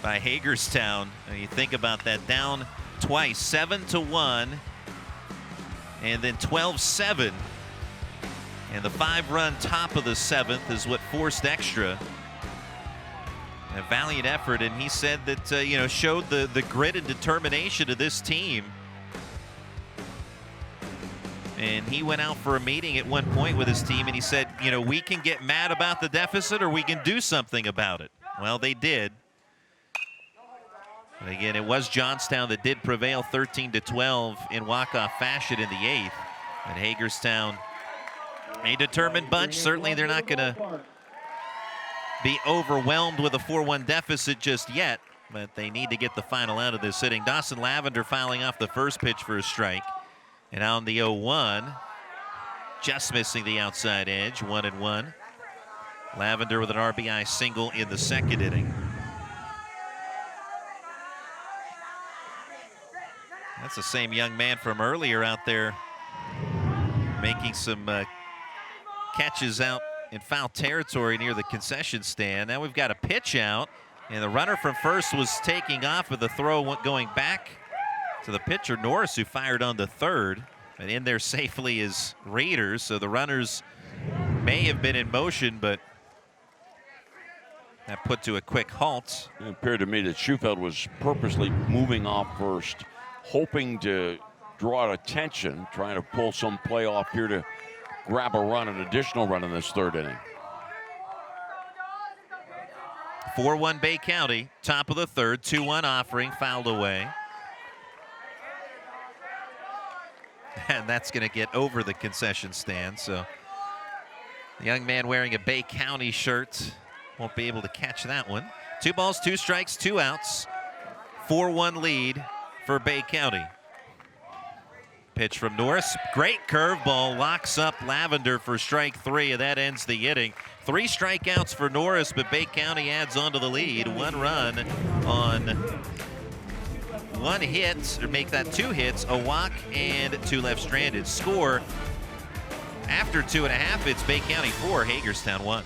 by Hagerstown. And you think about that, down twice, 7-1, and then 12-7. And the 5-run top of the 7th is what forced extra. A valiant effort, and he said that showed the grit and determination of this team. And he went out for a meeting at one point with his team, and he said, we can get mad about the deficit or we can do something about it. Well, they did. But again, it was Johnstown that did prevail 13-12 in walk-off fashion in the 8th. And Hagerstown, a determined bunch. Certainly they're not going to be overwhelmed with a 4-1 deficit just yet, but they need to get the final out of this inning. Dawson Lavender fouling off the first pitch for a strike. And on the 0-1, just missing the outside edge, 1-1. Lavender with an RBI single in the second inning. That's the same young man from earlier out there making some catches out in foul territory near the concession stand. Now we've got a pitch out, and the runner from first was taking off, but the throw going back to the pitcher, Norris, who fired on the third. And in there safely is Reeder, so the runners may have been in motion, but that put to a quick halt. It appeared to me that Schufelt was purposely moving off first, hoping to draw attention, trying to pull some play off here to grab a run, an additional run in this third inning. 4-1 Bay County, top of the third, 2-1 offering, fouled away. And that's going to get over the concession stand, so the young man wearing a Bay County shirt won't be able to catch that one. 2 balls, 2 strikes, 2 outs. 4-1 lead for Bay County. Pitch from Norris, great curveball, locks up Lavender for strike 3, and that ends the inning. 3 strikeouts for Norris, but Bay County adds on to the lead. 1 run on 1 hit, or make that 2 hits, a walk and 2 left stranded. Score after 2.5, it's Bay County 4, Hagerstown 1.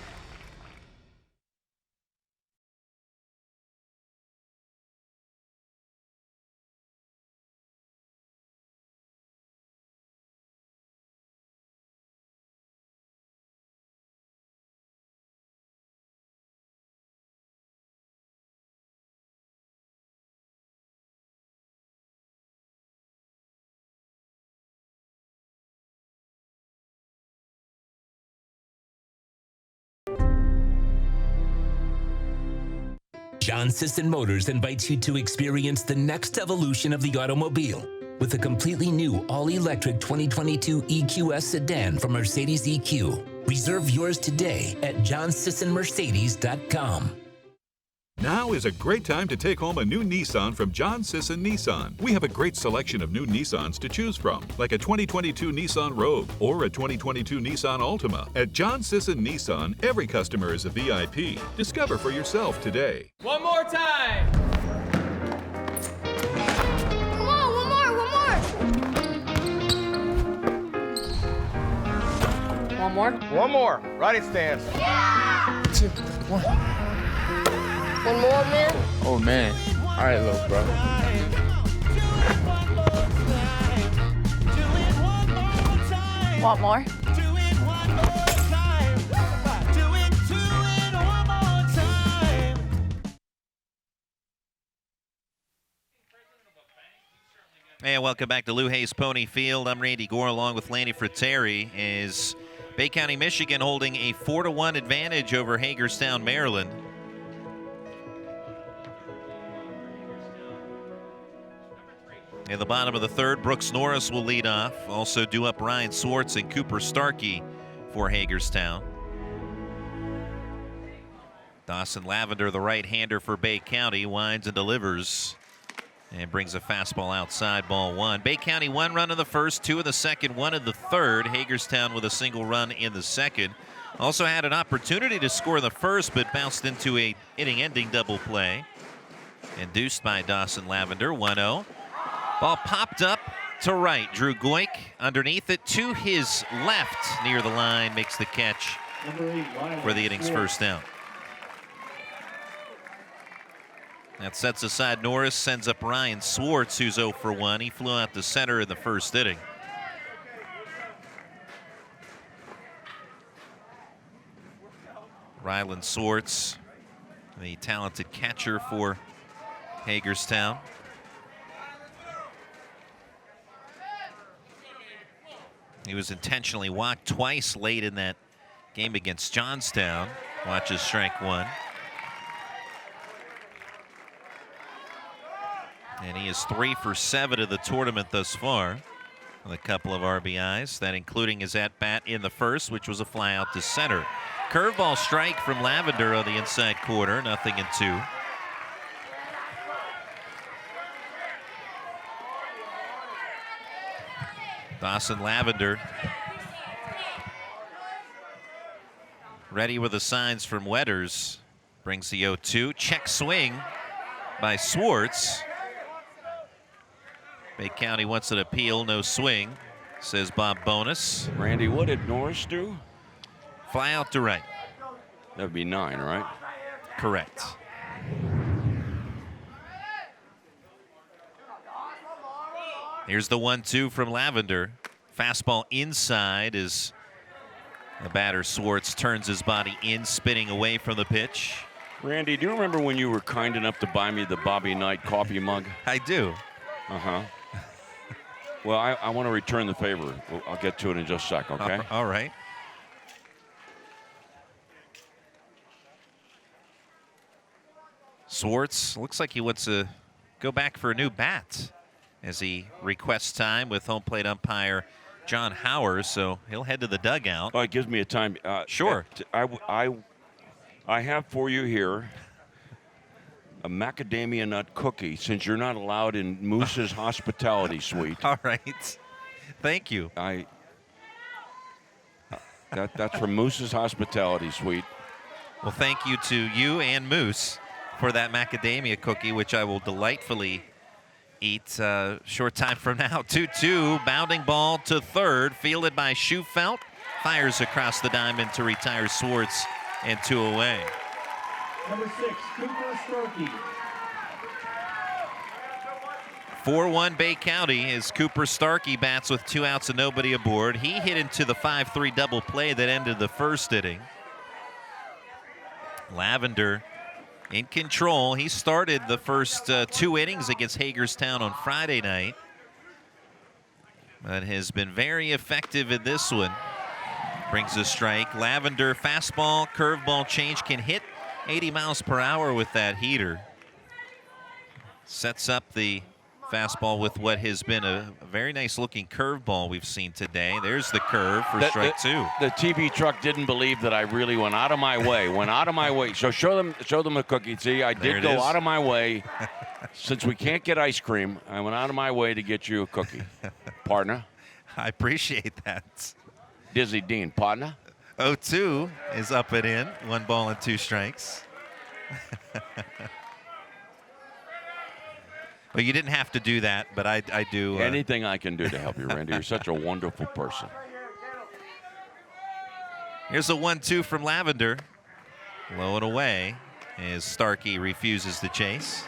John Sisson Motors invites you to experience the next evolution of the automobile with a completely new all-electric 2022 EQS sedan from Mercedes EQ. Reserve yours today at johnsissonmercedes.com. Now is a great time to take home a new Nissan from John Sisson Nissan. We have a great selection of new Nissans to choose from, like a 2022 Nissan Rogue or a 2022 Nissan Altima. At John Sisson Nissan, every customer is a VIP. Discover for yourself today. One more time. Come on, one more. One more. One more. Righty stance. Yeah! 2, 1. One more, man. Oh man. All right, little bro. Want more? And welcome back to Lou Hayes Pony Field. I'm Randy Gore along with Lanny Fratteri. Is Bay County, Michigan holding a 4-1 advantage over Hagerstown, Maryland. In the bottom of the third, Brooks Norris will lead off. Also due up Ryan Swartz and Cooper Starkey for Hagerstown. Dawson Lavender, the right-hander for Bay County, winds and delivers and brings a fastball outside, ball one. Bay County 1 run in the first, 2 in the second, 1 in the third. Hagerstown with a single run in the second. Also had an opportunity to score in the first, but bounced into a inning-ending double play. Induced by Dawson Lavender, 1-0. Ball popped up to right. Drew Goik underneath it to his left near the line, makes the catch for the inning's first down. That sets aside Norris, sends up Ryan Swartz, who's 0 for 1. He flew out to center in the first inning. Rylan Swartz, the talented catcher for Hagerstown. He was intentionally walked twice late in that game against Johnstown. Watches strike one. And he is 3 for 7 of the tournament thus far with a couple of RBIs, that including his at-bat in the first, which was a fly out to center. Curveball strike from Lavender on the inside corner, 0-2. Dawson Lavender ready with the signs from Wetters. Brings the 0-2. Check swing by Swartz. Bay County wants an appeal, no swing, says Bob Bonus. Randy, what did Norris do? Fly out to right. That would be 9, right? Correct. Here's the 1-2 from Lavender. Fastball inside as the batter Swartz turns his body in, spinning away from the pitch. Randy, do you remember when you were kind enough to buy me the Bobby Knight coffee mug? I do. Uh-huh. Well, I want to return the favor. I'll get to it in just a sec, okay? All right. Swartz looks like he wants to go back for a new bat as he requests time with home plate umpire John Howard, so he'll head to the dugout. Oh, it gives me a time. Sure. I have for you here a macadamia nut cookie, since you're not allowed in Moose's hospitality suite. All right. Thank you. That's from Moose's hospitality suite. Well, thank you to you and Moose for that macadamia cookie, which I will delightfully eat short time from now. 2-2, bounding ball to third, fielded by Schufelt. Fires across the diamond to retire Swartz, and 2 away. Number 6, Cooper Starkey. 4-1 Bay County as Cooper Starkey bats with 2 outs and nobody aboard. He hit into the 5-3 double play that ended the first inning. Lavender in control. He started the first 2 innings against Hagerstown on Friday night, but has been very effective in this one. Brings a strike. Lavender fastball, curveball change, can hit 80 miles per hour with that heater. Sets up the Fastball with what has been a very nice looking curveball we've seen today. There's the curve for strike 2. The TV truck didn't believe that I really went out of my way. So show them a cookie. See, I did go out of my way. Since we can't get ice cream, I went out of my way to get you a cookie, partner. I appreciate that. Dizzy Dean, partner. 0-2 is up and in. 1 ball and 2 strikes. Well, you didn't have to do that, but I do. Anything I can do to help you, Randy. You're such a wonderful person. Here's a 1-2 from Lavender. Low and away as Starkey refuses the chase.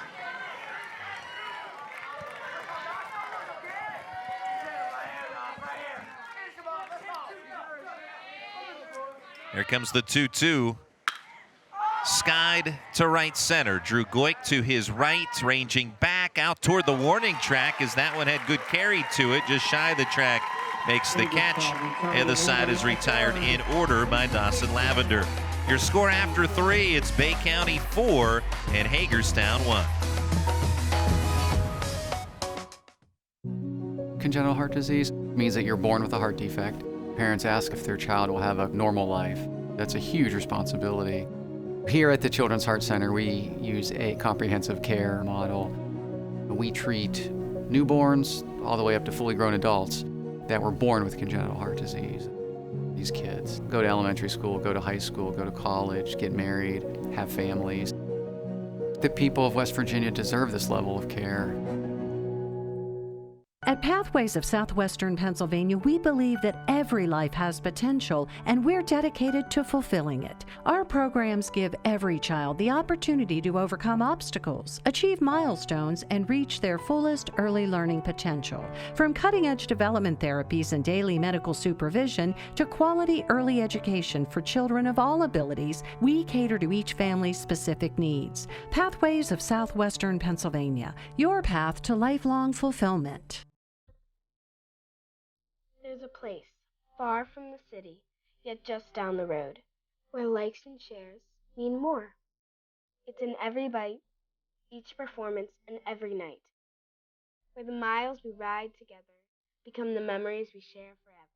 Here comes the 2-2. Skied to right center. Drew Goik to his right, ranging back out toward the warning track as that one had good carry to it. Just shy of the track, makes the catch, and the side is retired in order by Dawson Lavender. Your score after 3, it's Bay County 4 and Hagerstown 1. Congenital heart disease means that you're born with a heart defect. Parents ask if their child will have a normal life. That's a huge responsibility. Here at the Children's Heart Center, we use a comprehensive care model. We treat newborns all the way up to fully grown adults that were born with congenital heart disease. These kids go to elementary school, go to high school, go to college, get married, have families. The people of West Virginia deserve this level of care. At Pathways of Southwestern Pennsylvania, we believe that every life has potential, and we're dedicated to fulfilling it. Our programs give every child the opportunity to overcome obstacles, achieve milestones, and reach their fullest early learning potential. From cutting-edge development therapies and daily medical supervision to quality early education for children of all abilities, we cater to each family's specific needs. Pathways of Southwestern Pennsylvania, your path to lifelong fulfillment. There's a place, far from the city, yet just down the road, where likes and shares mean more. It's in every bite, each performance, and every night, where the miles we ride together become the memories we share forever.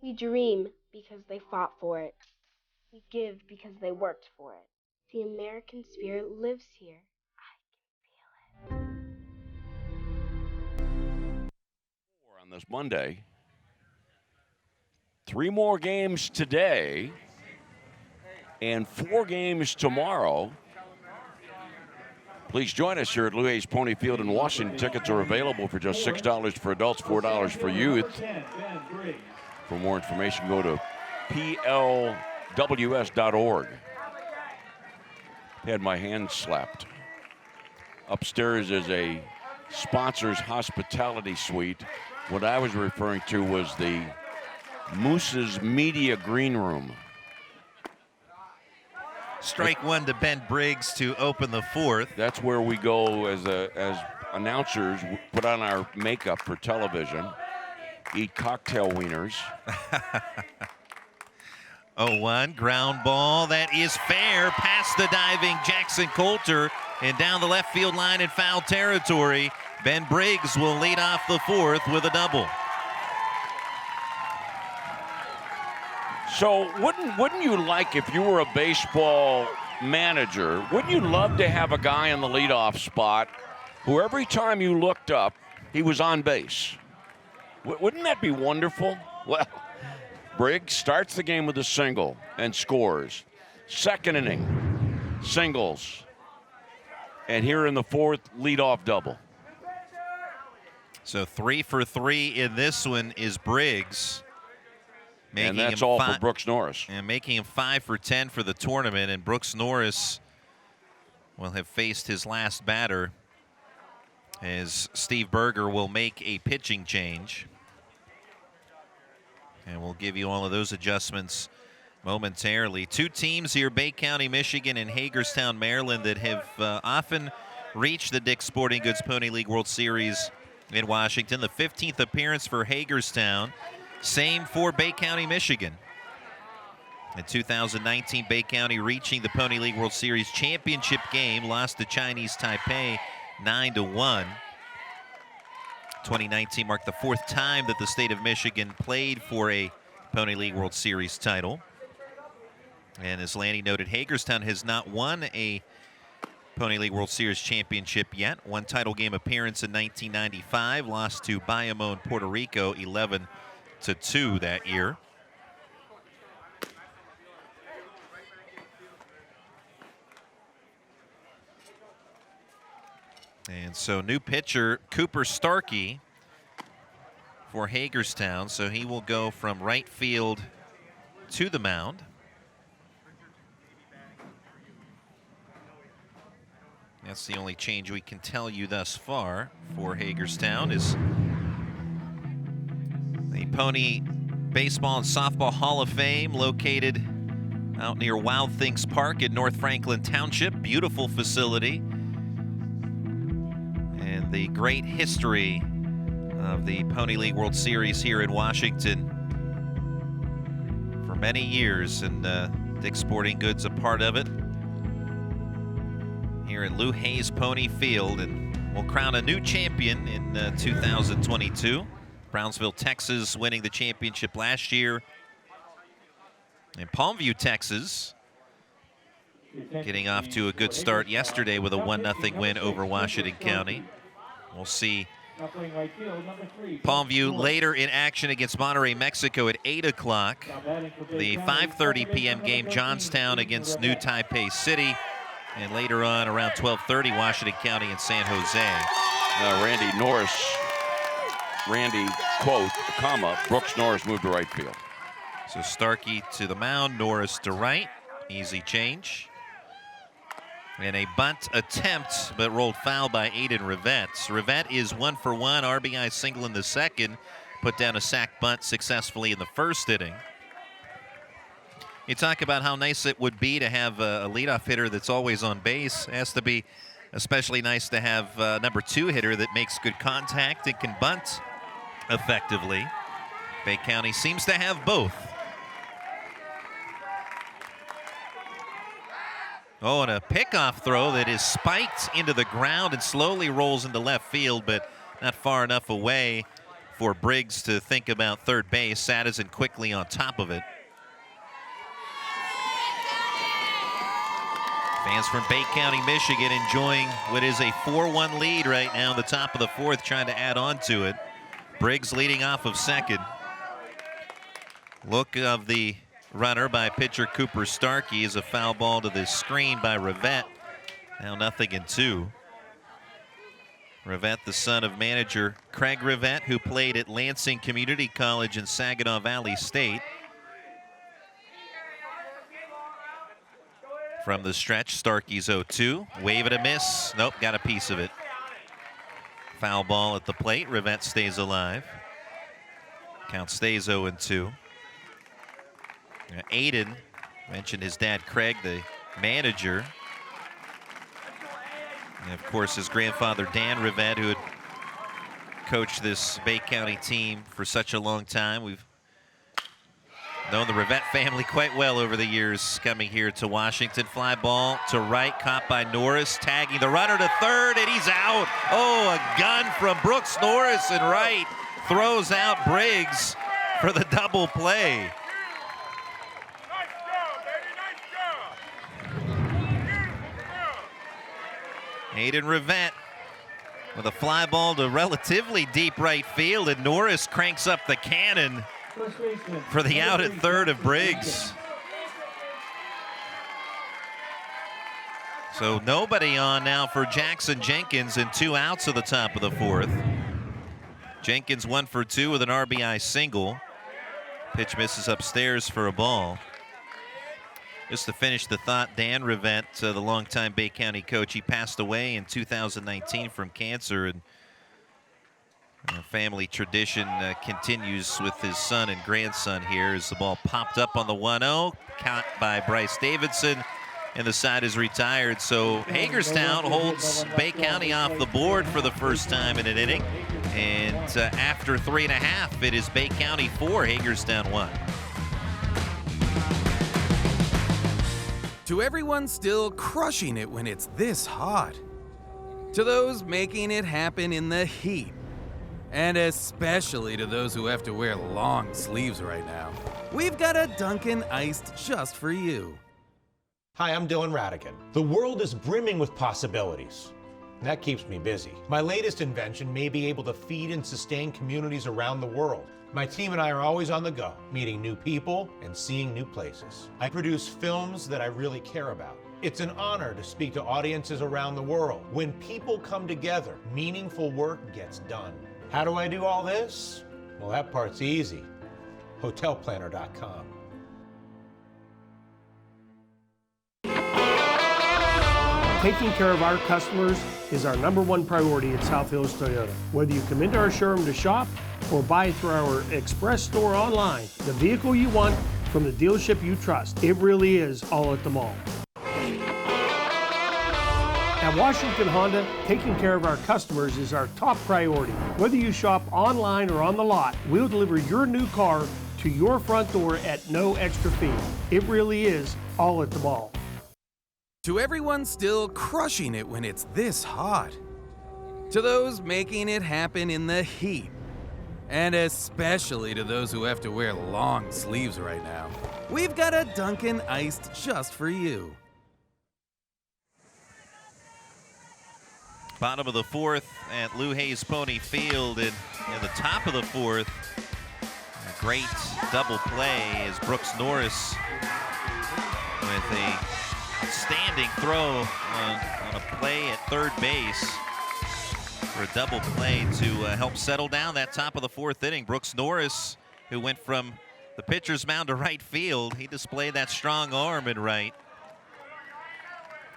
We dream because they fought for it. We give because they worked for it. The American spirit lives here. I can feel it. On this Monday. 3 more games today and 4 games tomorrow. Please join us here at Lou Hayes Pony Field in Washington. Tickets are available for just $6 for adults, $4 for youth. For more information, go to plws.org. Had my hand slapped. Upstairs is a sponsor's hospitality suite. What I was referring to was the Moose's Media Green Room. Strike 1 to Ben Briggs to open the 4th. That's where we go as announcers, put on our makeup for television, eat cocktail wieners. 0-1, ground ball, that is fair, past the diving Jackson Coulter and down the left field line in foul territory. Ben Briggs will lead off the 4th with a double. So wouldn't you like, if you were a baseball manager, wouldn't you love to have a guy in the leadoff spot who every time you looked up, he was on base? Wouldn't that be wonderful? Well, Briggs starts the game with a single and scores. Second inning, singles. And here in the 4th, leadoff double. So 3 for 3 in this one is Briggs. And that's all for Brooks Norris. And making him 5 for 10 for the tournament. And Brooks Norris will have faced his last batter as Steve Berger will make a pitching change. And we'll give you all of those adjustments momentarily. 2 teams here, Bay County, Michigan, and Hagerstown, Maryland, that have often reached the Dick's Sporting Goods Pony League World Series in Washington. The 15th appearance for Hagerstown. Same for Bay County, Michigan. In 2019, Bay County reaching the Pony League World Series championship game, lost to Chinese Taipei 9-1. 2019 marked the 4th time that the state of Michigan played for a Pony League World Series title. And as Lanny noted, Hagerstown has not won a Pony League World Series championship yet. One title game appearance in 1995, lost to Bayamón, Puerto Rico, 11-2 that year. And so new pitcher Cooper Starkey for Hagerstown. So he will go from right field to the mound. That's the only change we can tell you thus far for Hagerstown is the Pony Baseball and Softball Hall of Fame located out near Wild Things Park in North Franklin Township. Beautiful facility. And the great history of the Pony League World Series here in Washington for many years, and Dick's Sporting Goods a part of it here at Lou Hayes Pony Field, and we'll crown a new champion in 2022. Brownsville, Texas winning the championship last year, and Palmview, Texas getting off to a good start yesterday with a 1-0 win over Washington County. We'll see Palmview later in action against Monterrey, Mexico at 8 o'clock. The 5:30 p.m. game, Johnstown against New Taipei City. And later on, around 12:30, Washington County and San Jose. Randy, quote, comma, Brooks Norris moved to right field. So Starkey to the mound, Norris to right. Easy change. And a bunt attempt, but rolled foul by Aiden Rivette. Rivette is 1-for-1, RBI single in the second. Put down a sac bunt successfully in the first inning. You talk about how nice it would be to have a leadoff hitter that's always on base. It has to be especially nice to have a number 2 hitter that makes good contact and can bunt effectively. Bay County seems to have both. Oh, and a pickoff throw that is spiked into the ground and slowly rolls into left field, but not far enough away for Briggs to think about third base. Sadison quickly on top of it. Fans from Bay County, Michigan enjoying what is a 4-1 lead right now in the top of the 4th, trying to add on to it. Briggs leading off of second. Look of the runner by pitcher Cooper Starkey is a foul ball to the screen by Rivette. Now 0-2. Rivette, the son of manager Craig Rivette, who played at Lansing Community College and Saginaw Valley State. From the stretch, Starkey's 0-2. Wave and a miss. Nope, got a piece of it. Foul ball at the plate. Rivette stays alive. Count stays 0-2. Aiden mentioned his dad, Craig, the manager. And of course, his grandfather, Dan Rivette, who had coached this Bay County team for such a long time. We've known the Rivette family quite well over the years coming here to Washington. Fly ball to right, caught by Norris, tagging the runner to third, and he's out. Oh, a gun from Brooks Norris in right. Throws out Briggs for the double play. Aiden Rivette with a fly ball to relatively deep right field, and Norris cranks up the cannon for the out at third of Briggs. So nobody on now for Jackson Jenkins, and 2 outs at the top of the 4th. Jenkins 1 for 2 with an RBI single. Pitch misses upstairs for a ball. Just to finish the thought, Dan Rivette, the longtime Bay County coach, he passed away in 2019 from cancer, and family tradition continues with his son and grandson here as the ball popped up on the 1-0, caught by Bryce Davidson, and the side is retired. So Hagerstown holds Bay County off the board for the first time in an inning, and after 3.5, it is Bay County 4, Hagerstown 1. To everyone still crushing it when it's this hot. To those making it happen in the heat. And especially to those who have to wear long sleeves right now, we've got a Dunkin' Iced just for you. Hi, I'm Dylan Radigan. The world is brimming with possibilities. And that keeps me busy. My latest invention may be able to feed and sustain communities around the world. My team and I are always on the go, meeting new people and seeing new places. I produce films that I really care about. It's an honor to speak to audiences around the world. When people come together, meaningful work gets done. How do I do all this? Well, that part's easy. Hotelplanner.com. Taking care of our customers is our #1 priority at South Hills Toyota. Whether you come into our showroom to shop or buy through our express store online, the vehicle you want from the dealership you trust, it really is all at the mall. At Washington Honda, taking care of our customers is our top priority. Whether you shop online or on the lot, we'll deliver your new car to your front door at no extra fee. It really is all at the mall. To everyone still crushing it when it's this hot. To those making it happen in the heat. And especially to those who have to wear long sleeves right now, we've got a Dunkin' Iced just for you. Bottom of the fourth at Lou Hayes Pony Field, and in the top of the fourth, a great double play is Brooks Norris with a standing throw on a play at third base for a double play to help settle down that top of the fourth inning. Brooks Norris, who went from the pitcher's mound to right field, he displayed that strong arm in right.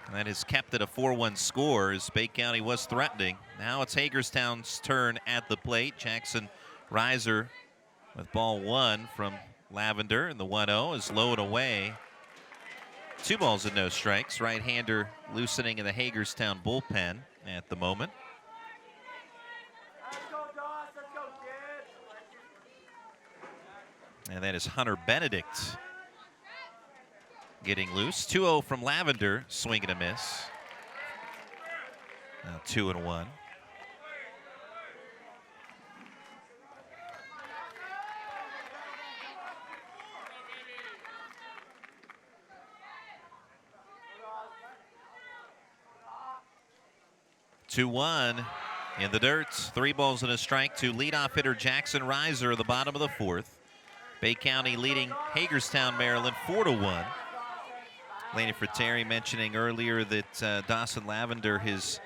And that has kept it a 4-1 score as Bay County was threatening. Now it's Hagerstown's turn at the plate. Jackson Reiser with ball one from Lavender, and the 1-0 is low and away. 2 balls and no strikes. Right-hander loosening in the Hagerstown bullpen at the moment. And that is Hunter Benedict getting loose. 2-0 from Lavender, swing and a miss. Now 2-1. In the dirt. 3 balls and a strike to leadoff hitter Jackson Reiser at the bottom of the fourth. Bay County leading Hagerstown, Maryland 4-1. Laney Fratteri mentioning earlier that Dawson Lavender, his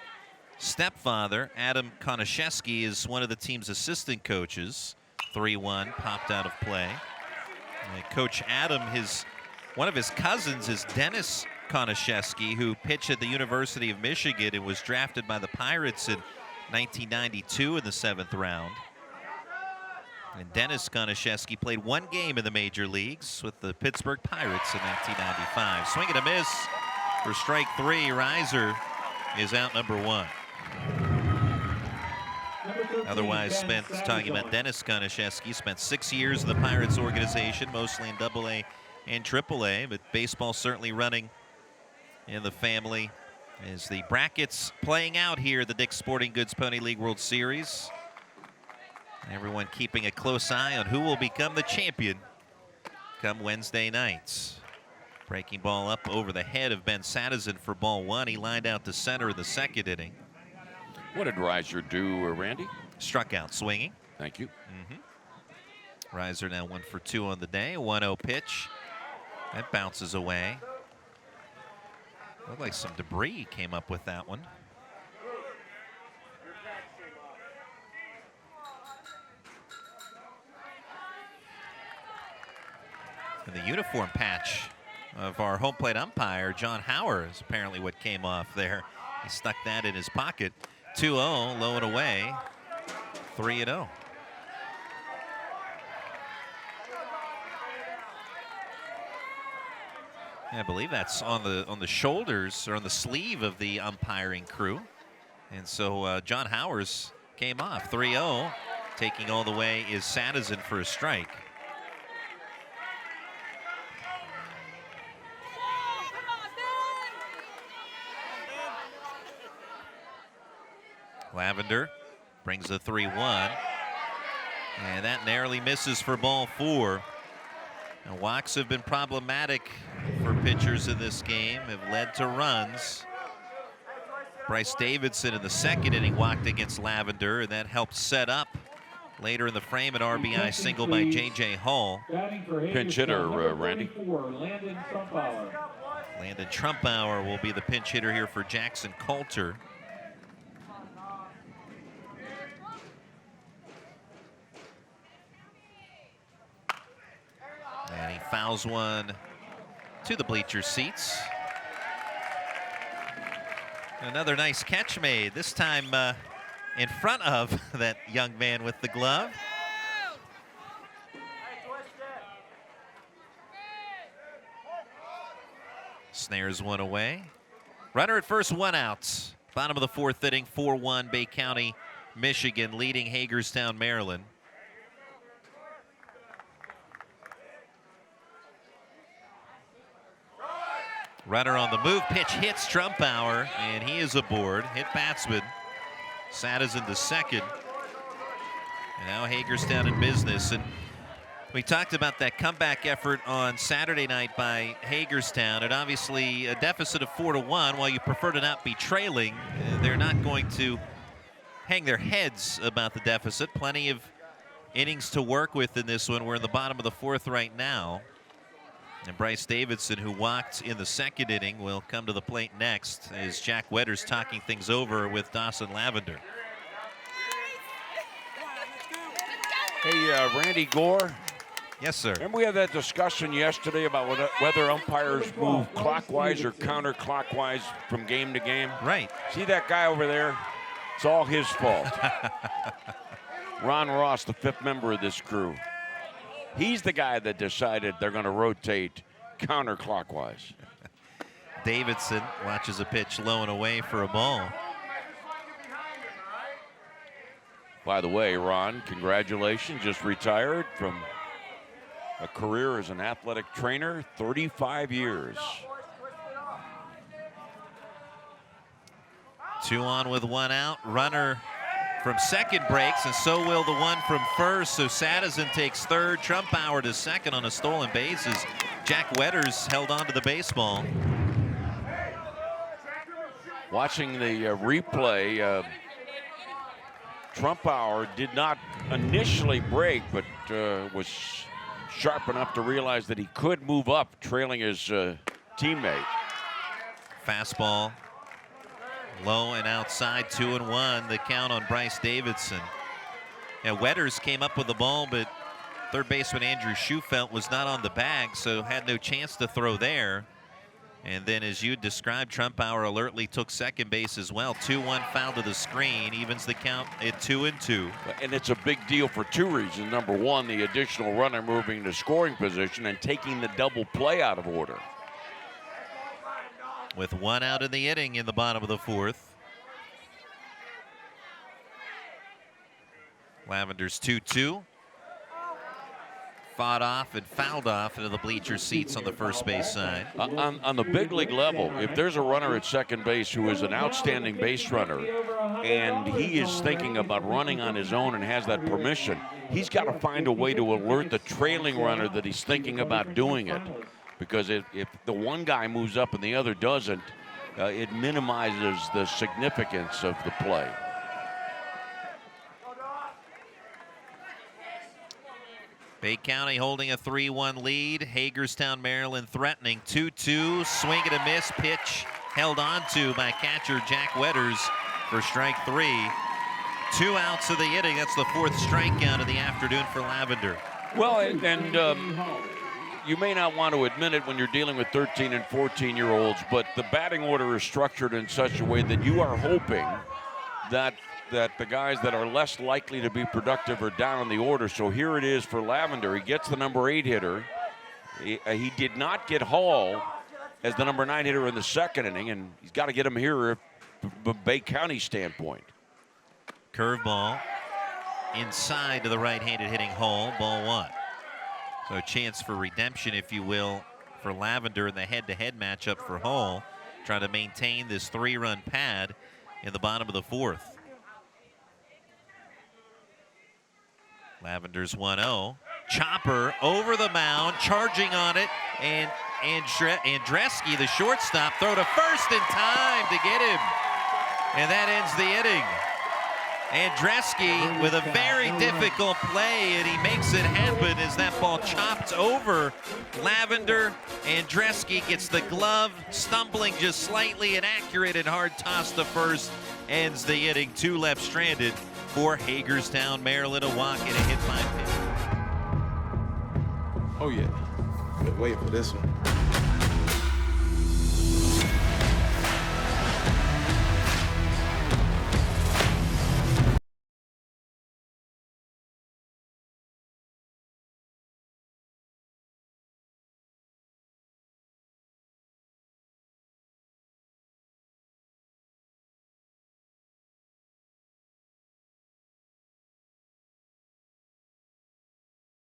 stepfather, Adam Konashevsky, is one of the team's assistant coaches. 3-1 popped out of play. And Coach Adam, one of his cousins is Dennis Konashevsky, who pitched at the University of Michigan and was drafted by the Pirates in 1992 in the 7th round. And Dennis Konashevsky played 1 game in the major leagues with the Pittsburgh Pirates in 1995. Swing and a miss for strike 3. Reiser is out number 1. Otherwise, talking about Dennis Konashevsky, spent 6 years in the Pirates organization, mostly in AA and AAA, but baseball certainly running in the family. As the brackets playing out here at the Dick's Sporting Goods Pony League World Series. Everyone keeping a close eye on who will become the champion come Wednesday nights. Breaking ball up over the head of Ben Sadizin for ball 1. He lined out to center in the 2nd inning. What did Reiser do, Randy? Struck out swinging. Thank you. Reiser now 1 for 2 on the day. 1-0 pitch. That bounces away. Looked like some debris came up with that one. And the uniform patch of our home plate umpire, John Hauer, is apparently what came off there. He stuck that in his pocket. 2-0, low and away. 3-0. I believe that's on the shoulders or on the sleeve of the umpiring crew. And so John Howers came off. 3-0. Taking all the way is Sadizin for a strike. Lavender brings the 3-1. And that narrowly misses for ball 4. Now, walks have been problematic for pitchers in this game, have led to runs. Bryce Davidson in the second inning walked against Lavender, and that helped set up later in the frame an RBI single by J.J. Hall. Pinch hitter, Randy. Landon Trumpauer will be the pinch hitter here for Jackson Coulter. And he fouls one to the bleacher seats. Another nice catch made, this time in front of that young man with the glove. Snares one away. Runner at first, 1 out. Bottom of the 4th inning, 4-1 Bay County, Michigan, leading Hagerstown, Maryland. Runner on the move, pitch hits Trumpauer, and he is aboard. Hit batsman. Sadas into second. And now Hagerstown in business. And we talked about that comeback effort on Saturday night by Hagerstown. And obviously a deficit of 4-1. While you prefer to not be trailing, they're not going to hang their heads about the deficit. Plenty of innings to work with in this one. We're in the bottom of the 4th right now. And Bryce Davidson, who walked in the second inning, will come to the plate next as Jack Wetters talking things over with Dawson Lavender. Hey, Randy Gore. Yes, sir. Remember we had that discussion yesterday about whether umpires move clockwise or counterclockwise from game to game? Right. See that guy over there? It's all his fault. Ron Ross, the 5th member of this crew. He's the guy that decided they're going to rotate counterclockwise. Davidson watches a pitch low and away for a ball. By the way, Ron, congratulations, just retired from a career as an athletic trainer, 35 years. 2 on with 1 out. Runner from second breaks, and so will the one from first. So Sadison takes third. Trumpauer to second on a stolen base as Jack Wetters held on to the baseball. Watching the replay, Trumpauer did not initially break, but was sharp enough to realize that he could move up, trailing his teammate. Fastball low and outside, 2-1. The count on Bryce Davidson. And Wetters came up with the ball, but third baseman Andrew Schufelt was not on the bag, so had no chance to throw there. And then, as you described, Trumpauer alertly took second base as well. 2-1 foul to the screen, evens the count at 2-2. And it's a big deal for 2 reasons. Number 1, the additional runner moving to scoring position and taking the double play out of order. With 1 out in the inning in the bottom of the 4th. Lavender's 2-2. Fought off and fouled off into the bleacher seats on the first base side. On the big league level, if there's a runner at second base who is an outstanding base runner and he is thinking about running on his own and has that permission, he's got to find a way to alert the trailing runner that he's thinking about doing it. Because if the one guy moves up and the other doesn't, it minimizes the significance of the play. Bay County holding a 3-1 lead. Hagerstown, Maryland threatening. 2-2, swing and a miss, pitch held on to by catcher Jack Wetters for strike 3. 2 outs of the inning. That's the 4th strikeout of the afternoon for Lavender. Well, and you may not want to admit it when you're dealing with 13 and 14-year-olds, but the batting order is structured in such a way that you are hoping that the guys that are less likely to be productive are down on the order. So here it is for Lavender. He gets the number 8 hitter. He did not get Hall as the number 9 hitter in the second inning, and he's got to get him here from a Bay County standpoint. Curveball inside to the right-handed hitting Hall, ball 1. So a chance for redemption, if you will, for Lavender in the head-to-head matchup for Hall, trying to maintain this 3-run pad in the bottom of the 4th. Lavender's 1-0. Chopper over the mound, charging on it, and Andreski, the shortstop, throw to first in time to get him. And that ends the inning. Andreski with a very difficult play, and he makes it happen as that ball chopped over Lavender. Andreski gets the glove, stumbling just slightly, inaccurate and hard toss to first, ends the inning. 2 left stranded for Hagerstown, Maryland. A walk and a hit by pitch. Oh, yeah. Good wait for this one.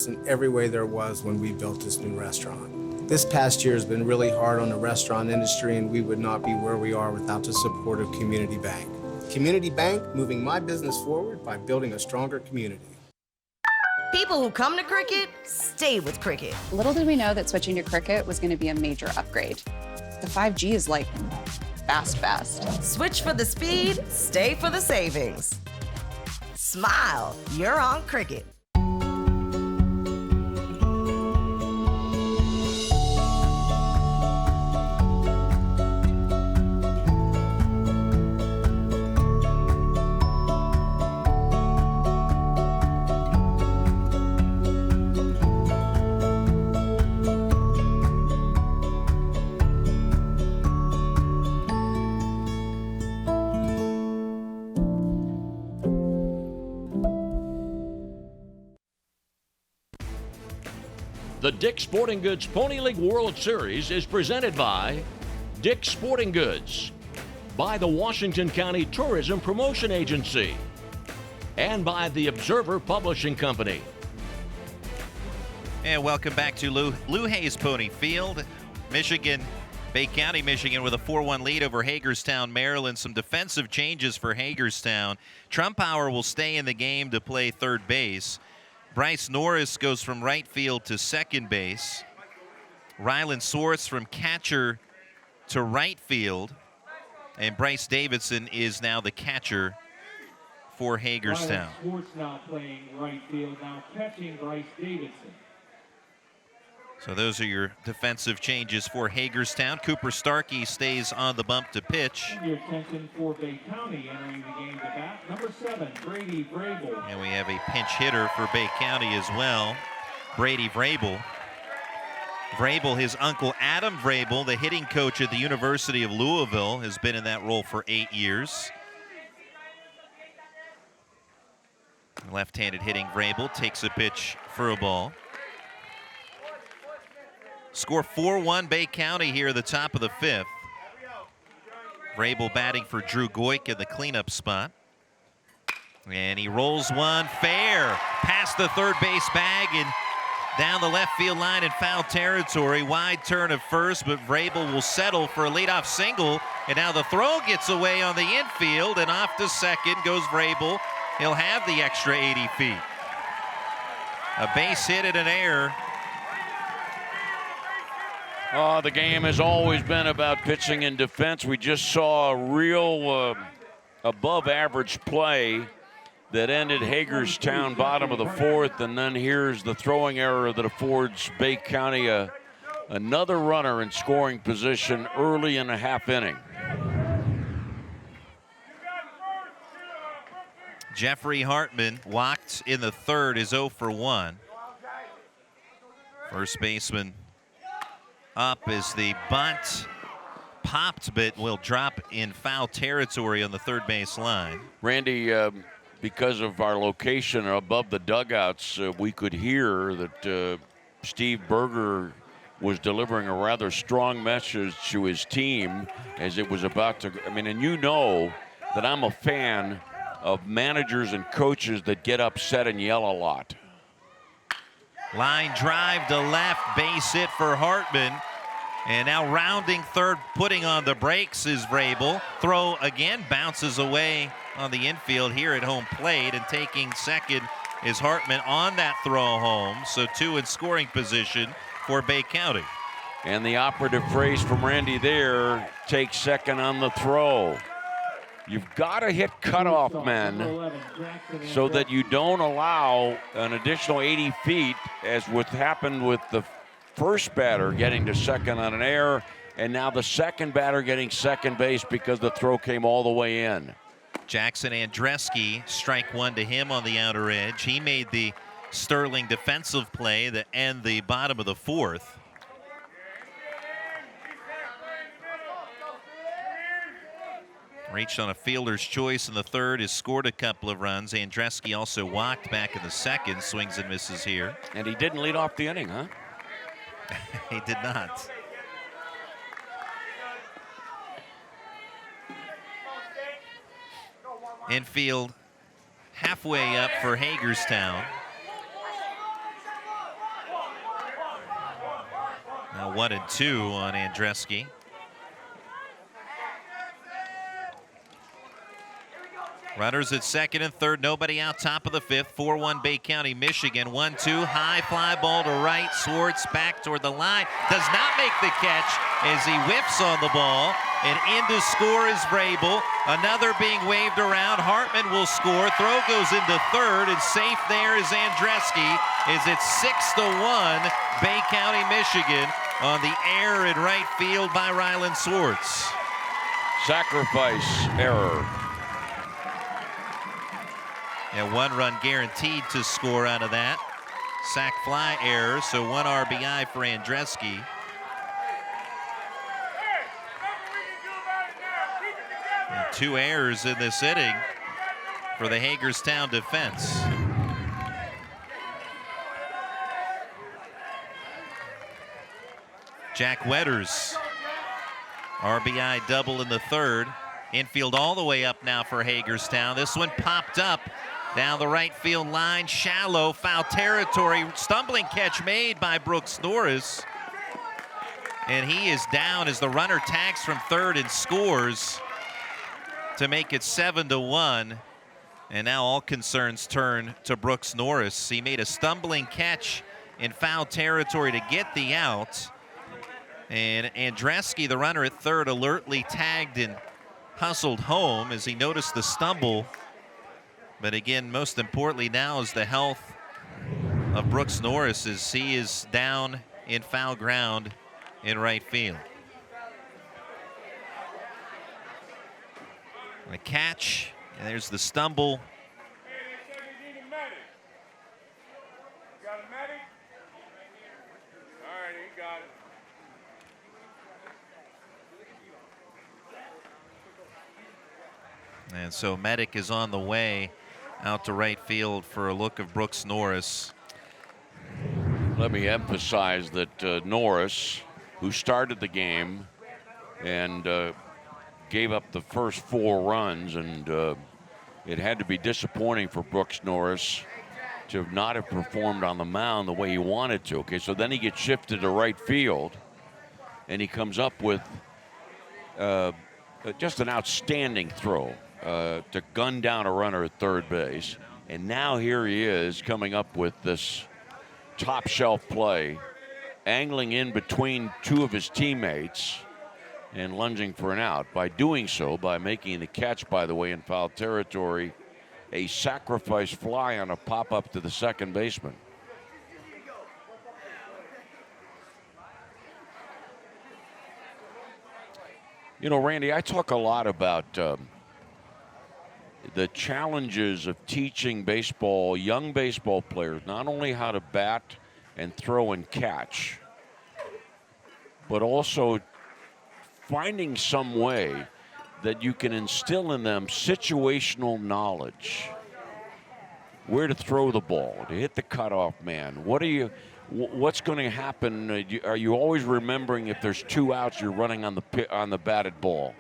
In every way there was when we built this new restaurant. This past year has been really hard on the restaurant industry, and we would not be where we are without the support of Community Bank. Community Bank, moving my business forward by building a stronger community. People who come to Cricket, stay with Cricket. Little did we know that switching to Cricket was going to be a major upgrade. The 5G is like fast. Switch for the speed, stay for the savings. Smile, you're on Cricket. The Dick's Sporting Goods Pony League World Series is presented by Dick's Sporting Goods, by the Washington County Tourism Promotion Agency, and by the Observer Publishing Company. And welcome back to Lou Hayes Pony Field, Michigan. Bay County, Michigan with a 4-1 lead over Hagerstown, Maryland. Some defensive changes for Hagerstown. Trumpauer will stay in the game to play third base. Bryce Norris goes from right field to second base. Rylan Source from catcher to right field. And Bryce Davidson is now the catcher for Hagerstown. Rylan Source now playing right field, now catching Bryce Davidson. So those are your defensive changes for Hagerstown. Cooper Starkey stays on the bump to pitch. Your attention for Bay County entering the game to bat, number 7, Brady Vrabel. And we have a pinch hitter for Bay County as well, Brady Vrabel. Vrabel, his uncle Adam Vrabel, the hitting coach at the University of Louisville, has been in that role for 8 years. Left-handed hitting Vrabel takes a pitch for a ball. Score 4-1 Bay County here at the top of the 5th. Vrabel batting for Drew Goik in the cleanup spot. And he rolls one fair past the third base bag and down the left field line in foul territory. Wide turn of first, but Vrabel will settle for a leadoff single. And now the throw gets away on the infield, and off to second goes Vrabel. He'll have the extra 80 feet. A base hit and an error. The game has always been about pitching and defense. We just saw a real above-average play that ended Hagerstown bottom of the 4th, and then here's the throwing error that affords Bay County another runner in scoring position early in a half inning. Jeffrey Hartman walked in the 3rd, is 0 for 1. First baseman up as the bunt popped, but will drop in foul territory on the third base line. Randy, because of our location above the dugouts, we could hear that Steve Berger was delivering a rather strong message to his team as it was about to. I mean, and you know that I'm a fan of managers and coaches that get upset and yell a lot. Line drive to left, base hit for Hartman. And now rounding third, putting on the brakes is Vrabel. Throw again, bounces away on the infield here at home plate, and taking second is Hartman on that throw home. So 2 in scoring position for Bay County. And the operative phrase from Randy there, take second on the throw. You've got to hit cutoff men so that you don't allow an additional 80 feet, as what happened with the first batter getting to second on an error, and now the second batter getting second base because the throw came all the way in. Jackson Andreski, strike 1 to him on the outer edge. He made the sterling defensive play that end the bottom of the 4th. Reached on a fielder's choice in the 3rd, has scored a couple of runs. Andreski also walked back in the 2nd, swings and misses here. And he didn't lead off the inning, huh? He did not. Infield halfway up for Hagerstown. Now 1 and 2 on Andreski. Runners at 2nd and 3rd, nobody out, top of the 5th. 4-1 Bay County, Michigan. 1-2, high fly ball to right. Swartz back toward the line. Does not make the catch as he whiffs on the ball. And in to score is Vrabel. Another being waved around. Hartman will score. Throw goes into 3rd, and safe there is Andreski. Is it 6-1 Bay County, Michigan on the air in right field by Rylan Swartz. Sacrifice error. And 1 run guaranteed to score out of that. Sac fly error, so 1 RBI for Andreski. And 2 errors in this inning for the Hagerstown defense. Jack Wetters, RBI double in the 3rd. Infield all the way up now for Hagerstown. This one popped up down the right field line, shallow, foul territory. Stumbling catch made by Brooks Norris. And he is down as the runner tags from 3rd and scores to make it 7-1. And now all concerns turn to Brooks Norris. He made a stumbling catch in foul territory to get the out. And Andreski, the runner at 3rd, alertly tagged and hustled home as he noticed the stumble. But again, most importantly now is the health of Brooks Norris as he is down in foul ground in right field. The catch, and there's the stumble. And so Medic is on the way out to right field for a look of Brooks Norris. Let me emphasize that Norris, who started the game and gave up the first 4 runs, and it had to be disappointing for Brooks Norris to not have performed on the mound the way he wanted to. Okay, so then he gets shifted to right field, and he comes up with just an outstanding throw. To gun down a runner at 3rd base. And now here he is coming up with this top shelf play, angling in between 2 of his teammates and lunging for an out. By doing so, by making the catch, by the way, in foul territory, a sacrifice fly on a pop-up to the second baseman. You know, Randy, I talk a lot about the challenges of teaching baseball, young baseball players, not only how to bat and throw and catch, but also finding some way that you can instill in them situational knowledge. Where to throw the ball, to hit the cutoff man. What's going to happen? Are you always remembering if there's 2 outs, you're running on the batted ball?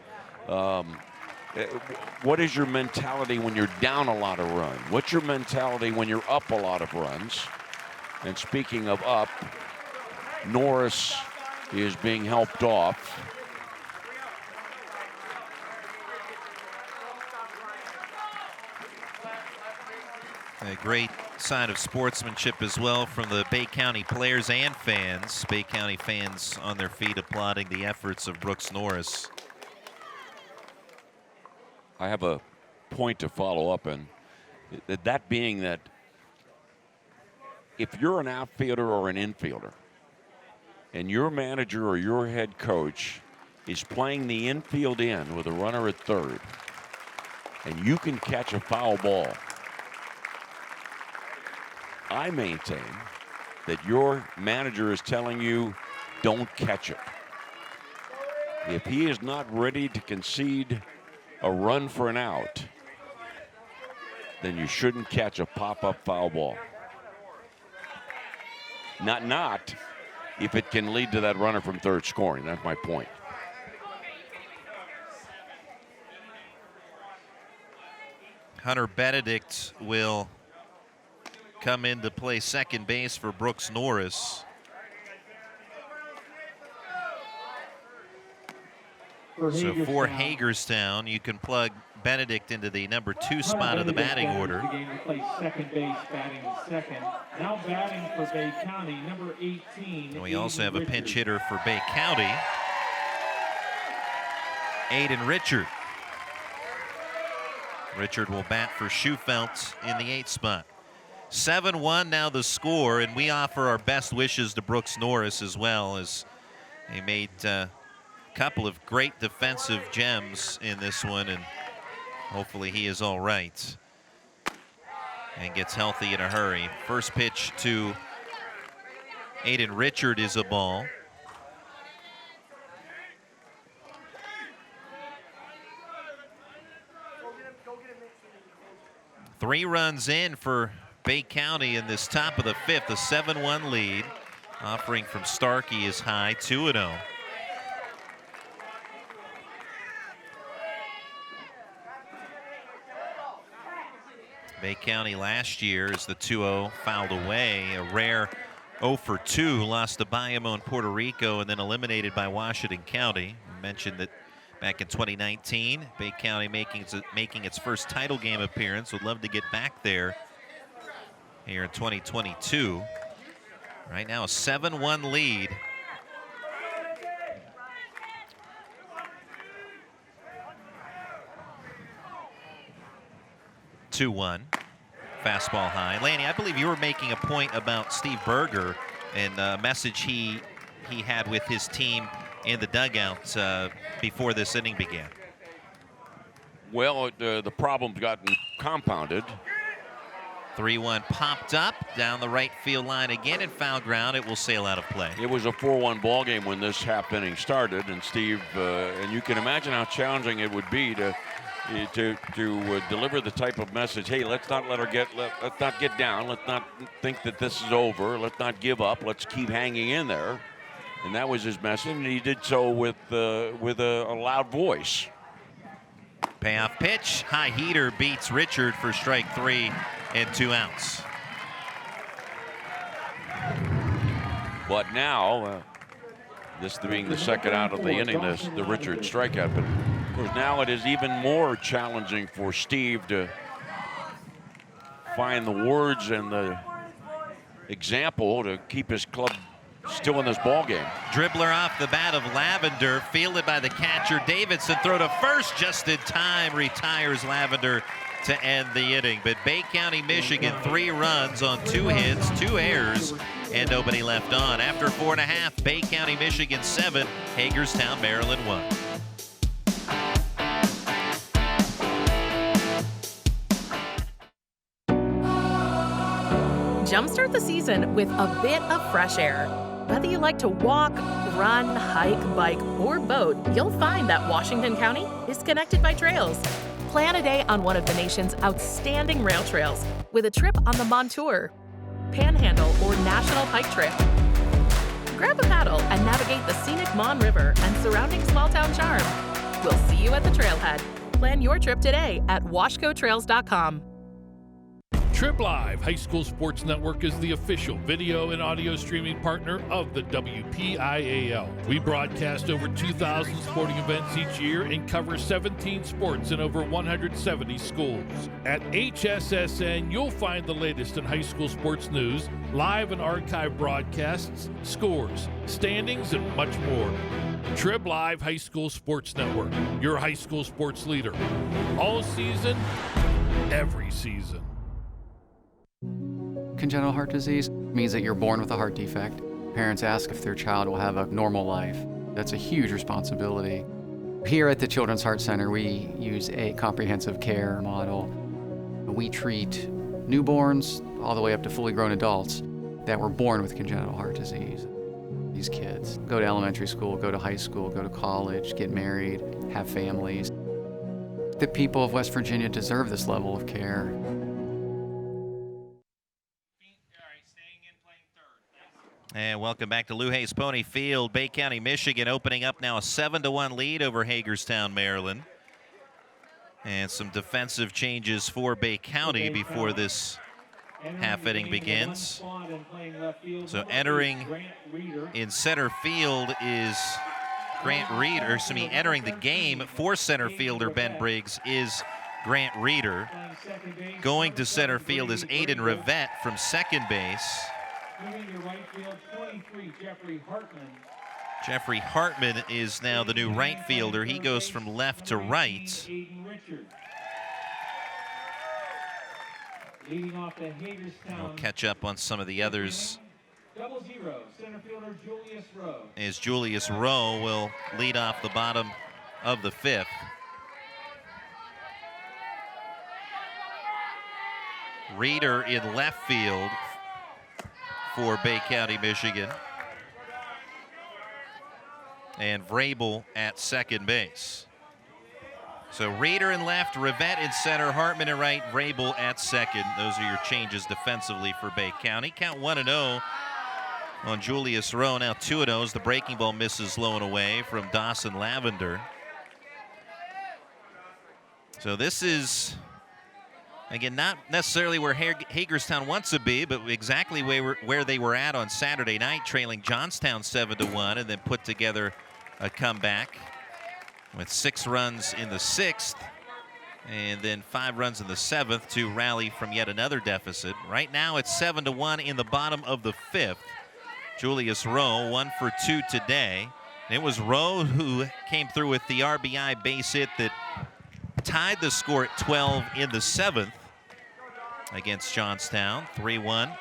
What is your mentality when you're down a lot of runs? What's your mentality when you're up a lot of runs? And speaking of up, Norris is being helped off. A great side of sportsmanship as well from the Bay County players and fans. Bay County fans on their feet applauding the efforts of Brooks Norris. I have a point to follow up, and that being that if you're an outfielder or an infielder and your manager or your head coach is playing the infield in with a runner at third and you can catch a foul ball, I maintain that your manager is telling you don't catch it. If he is not ready to concede a run for an out, then you shouldn't catch a pop-up foul ball. Not if it can lead to that runner from third scoring. That's my point. Hunter Benedict will come in to play second base for Brooks Norris. So for Hagerstown, you can plug Benedict into the number 2 spot of the batting order. Second base, batting second. Now batting for Bay County, number 18. And we also have a pinch hitter for Bay County, Aiden Richard. Richard will bat for Schufelt in the 8th spot. 7-1 now the score, and we offer our best wishes to Brooks Norris as well, as he made a couple of great defensive gems in this one, and hopefully he is all right and gets healthy in a hurry. First pitch to Aiden Richard is a ball. Three runs in for Bay County in this top of the 5th, a 7-1 lead. Offering from Starkey is high, 2-0. Bay County last year, as the 2-0 fouled away, a rare 0 for 2, lost to Bayamon, Puerto Rico, and then eliminated by Washington County. We mentioned that back in 2019, Bay County making its first title game appearance. Would love to get back there here in 2022. Right now, a 7-1 lead. Two-1, fastball high. Lanny, I believe you were making a point about Steve Berger and a message he had with his team in the dugout before this inning began. Well, the problem's gotten compounded. 3-1 popped up down the right field line again in foul ground. It will sail out of play. It was a 4-1 ball game when this half inning started, and Steve, and you can imagine how challenging it would be to deliver the type of message. Hey, let's not let's not get down. Let's not think that this is over. Let's not give up. Let's keep hanging in there. And that was his message, and he did so with a loud voice. Payoff pitch, high heater beats Richard for strike 3 and 2 outs. But now, this being the second out of the inning, the Richard strikeout. But of course, now it is even more challenging for Steve to find the words and the example to keep his club still in this ball game. Dribbler off the bat of Lavender, fielded by the catcher Davidson. Throw to first just in time, retires Lavender to end the inning. But Bay County, Michigan, 3 runs on 2 hits, 2 errors, and nobody left on. After 4.5, Bay County, Michigan 7, Hagerstown, Maryland 1. Jumpstart the season with a bit of fresh air. Whether you like to walk, run, hike, bike, or boat, you'll find that Washington County is connected by trails. Plan a day on one of the nation's outstanding rail trails with a trip on the Montour, Panhandle, or National Pike Trail. Grab a paddle and navigate the scenic Mon River and surrounding small-town charm. We'll see you at the trailhead. Plan your trip today at washcotrails.com. Trib Live High School Sports Network is the official video and audio streaming partner of the WPIAL. We broadcast over 2,000 sporting events each year and cover 17 sports in over 170 schools. At HSSN, you'll find the latest in high school sports news, live and archive broadcasts, scores, standings, and much more. Trib Live High School Sports Network, your high school sports leader. All season, every season. Congenital heart disease means that you're born with a heart defect. Parents ask if their child will have a normal life. That's a huge responsibility. Here at the Children's Heart Center, we use a comprehensive care model. We treat newborns all the way up to fully grown adults that were born with congenital heart disease. These kids go to elementary school, go to high school, go to college, get married, have families. The people of West Virginia deserve this level of care. And welcome back to Lou Hayes Pony Field. Bay County, Michigan opening up now a 7-1 lead over Hagerstown, Maryland. And some defensive changes for Bay County before this half inning begins. So entering in center field is Grant Reeder. Entering the game for center fielder Ben Briggs is Grant Reeder. Going to center field is Aiden Rivette from second base. Moving to right field, 23, Jeffrey Hartman. Jeffrey Hartman is now the new right fielder. He goes from left to right. Leading off the Hagerstown. We'll catch up on some of the others. 0-0, center fielder Julius Rowe. As Julius Rowe will lead off the bottom of the fifth. Reeder in left field for Bay County, Michigan. And Vrabel at second base. So Reeder in left, Rivette in center, Hartman in right, Vrabel at second. Those are your changes defensively for Bay County. Count 1-0 on Julius Rowe. Now 2-0 as the breaking ball misses low and away from Dawson Lavender. So this is, again, not necessarily where Hagerstown wants to be, but exactly where they were at on Saturday night, trailing Johnstown 7-1, and then put together a comeback with 6 runs in the 6th and then 5 runs in the 7th to rally from yet another deficit. Right now it's 7-1 in the bottom of the 5th. Julius Rowe 1 for 2 today. And it was Rowe who came through with the RBI base hit that tied the score at 12 in the 7th against Johnstown, 3-1.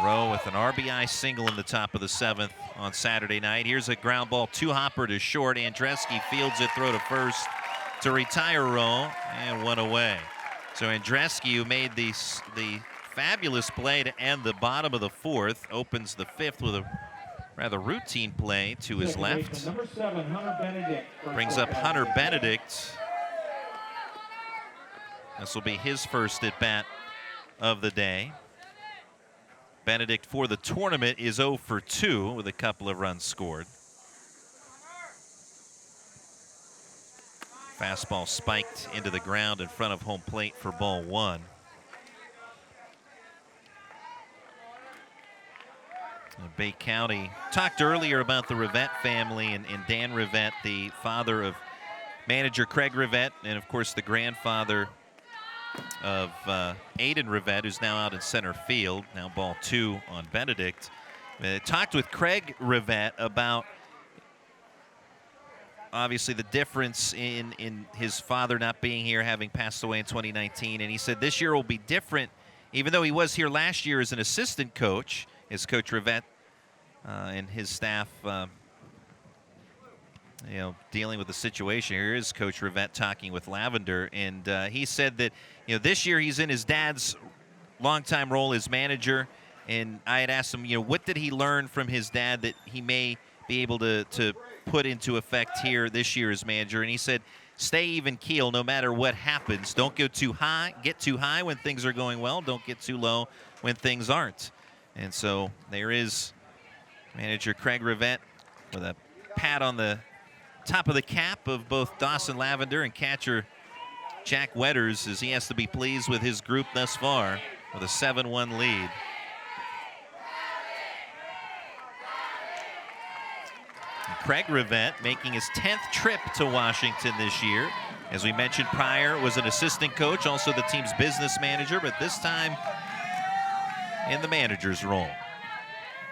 Rowe with an RBI single in the top of the 7th on Saturday night. Here's a ground ball, 2-hopper to short. Andreski fields it, throw to first to retire Rowe, and 1 away. So Andreski, who made the fabulous play to end the bottom of the 4th, opens the 5th with a rather routine play to his left. Number 7, Hunter Benedict. Brings up Hunter Benedict. This will be his first at bat of the day. Benedict for the tournament is 0 for 2 with a couple of runs scored. Fastball spiked into the ground in front of home plate for ball 1. Bay County talked earlier about the Rivette family and Dan Rivette, the father of manager Craig Rivette, and of course the grandfather of Aiden Rivette, who's now out in center field. Now ball 2 on Benedict. Talked with Craig Rivette about obviously the difference in his father not being here, having passed away in 2019, and he said this year will be different, even though he was here last year as an assistant coach. His coach Rivette and his staff, dealing with the situation. Here is Coach Rivette talking with Lavender, and he said that this year he's in his dad's longtime role as manager, and I had asked him, what did he learn from his dad that he may be able to put into effect here this year as manager, and he said, stay even keel no matter what happens. Don't go too high, get too high when things are going well. Don't get too low when things aren't. And so there is manager Craig Rivette with a pat on the top of the cap of both Dawson Lavender and catcher Jack Wetters, as he has to be pleased with his group thus far with a 7-1 lead. And Craig Rivette making his 10th trip to Washington this year. As we mentioned prior, was an assistant coach, also the team's business manager, but this time in the manager's role.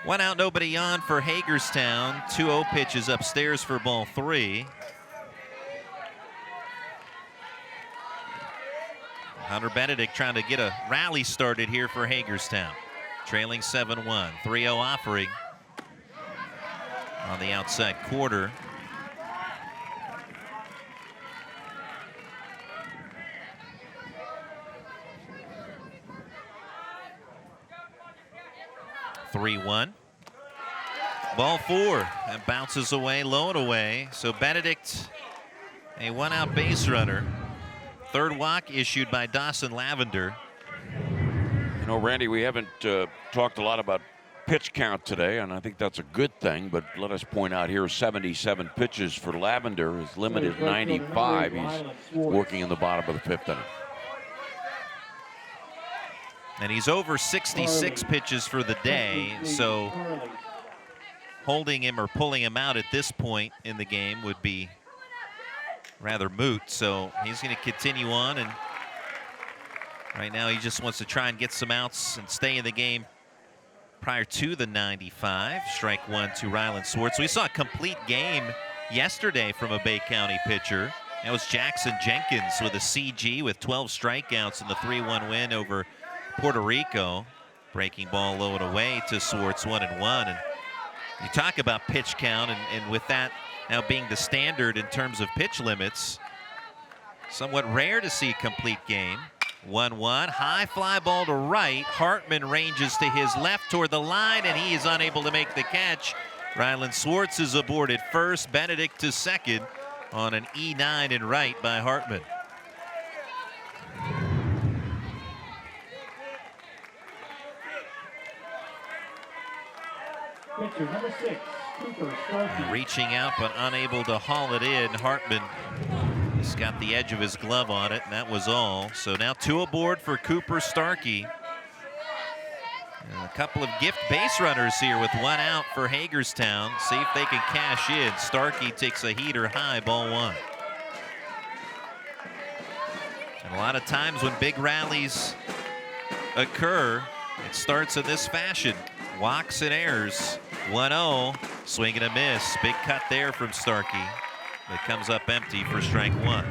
1 out, nobody on for Hagerstown. 2-0 pitches upstairs for ball 3. Hunter Benedict trying to get a rally started here for Hagerstown. Trailing 7-1. 3-0 offering on the outside quarter. (3-1). Ball 4 and bounces away, low and away. So Benedict, a 1-out base runner. Third walk issued by Dawson Lavender. You know, Randy, we haven't talked a lot about pitch count today, and I think that's a good thing, but let us point out here 77 pitches for Lavender. His limit is 95. He's working in the bottom of the 5th inning. And he's over 66 pitches for the day, so holding him or pulling him out at this point in the game would be rather moot. So he's going to continue on, and right now he just wants to try and get some outs and stay in the game prior to the 95. Strike 1 to Ryland Swartz. We saw a complete game yesterday from a Bay County pitcher. That was Jackson Jenkins with a CG with 12 strikeouts in the 3-1 win over Puerto Rico. Breaking ball low and away to Swartz, 1-1. And you talk about pitch count, and with that now being the standard in terms of pitch limits, somewhat rare to see a complete game. 1-1, high fly ball to right. Hartman ranges to his left toward the line, and he is unable to make the catch. Ryland Swartz is aboard at first. Benedict to second on an E9 in right by Hartman. Pitcher number 6, Cooper Starkey. Reaching out but unable to haul it in. Hartman just got the edge of his glove on it, and that was all. So now 2 aboard for Cooper Starkey. And a couple of gift base runners here with 1 out for Hagerstown. See if they can cash in. Starkey takes a heater high, ball 1. And a lot of times when big rallies occur, it starts in this fashion. Walks and errors. 1-0, swing and a miss. Big cut there from Starkey. It comes up empty for strike 1.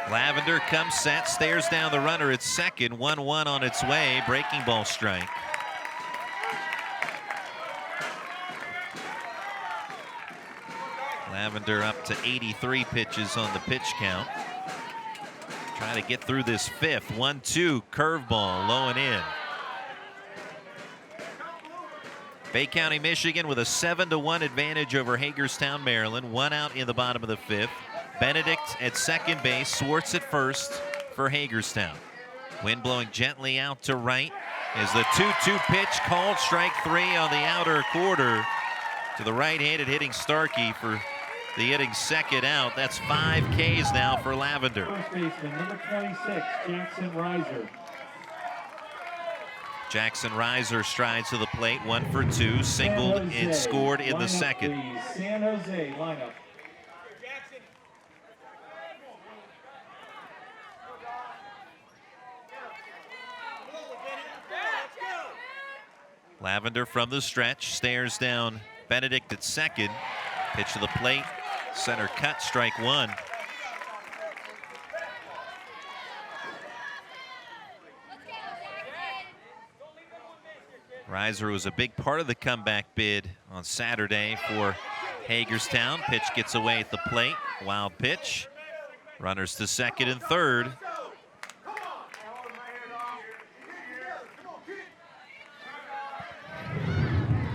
Lavender comes set, stares down the runner at second. 1-1 on its way. Breaking ball strike. Lavender up to 83 pitches on the pitch count. Trying to get through this 5th. 1-2, curveball, low and in. Bay County, Michigan with a 7-1 advantage over Hagerstown, Maryland. 1 out in the bottom of the 5th. Benedict at second base, Swartz at first for Hagerstown. Wind blowing gently out to right as the 2-2 pitch called, strike 3 on the outer quarter to the right-handed hitting Starkey for the hitting second out. That's 5 Ks now for Lavender. First baseman number 26, Jackson Reiser. Jackson Reiser strides to the plate, 1 for 2, singled and scored in the second. Please. San Jose lineup. Lavender from the stretch, stares down Benedict at second. Pitch to the plate, center cut, strike 1. Reiser was a big part of the comeback bid on Saturday for Hagerstown. Pitch gets away at the plate, wild pitch. Runners to second and third.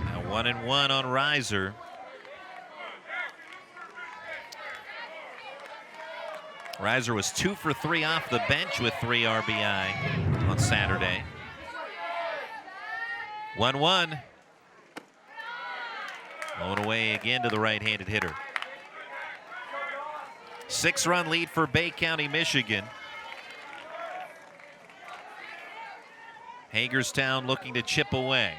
Now 1-1 on Reiser. Reiser was 2 for 3 off the bench with 3 RBI on Saturday. 1-1. Blown away again to the right-handed hitter. 6-run lead for Bay County, Michigan. Hagerstown looking to chip away.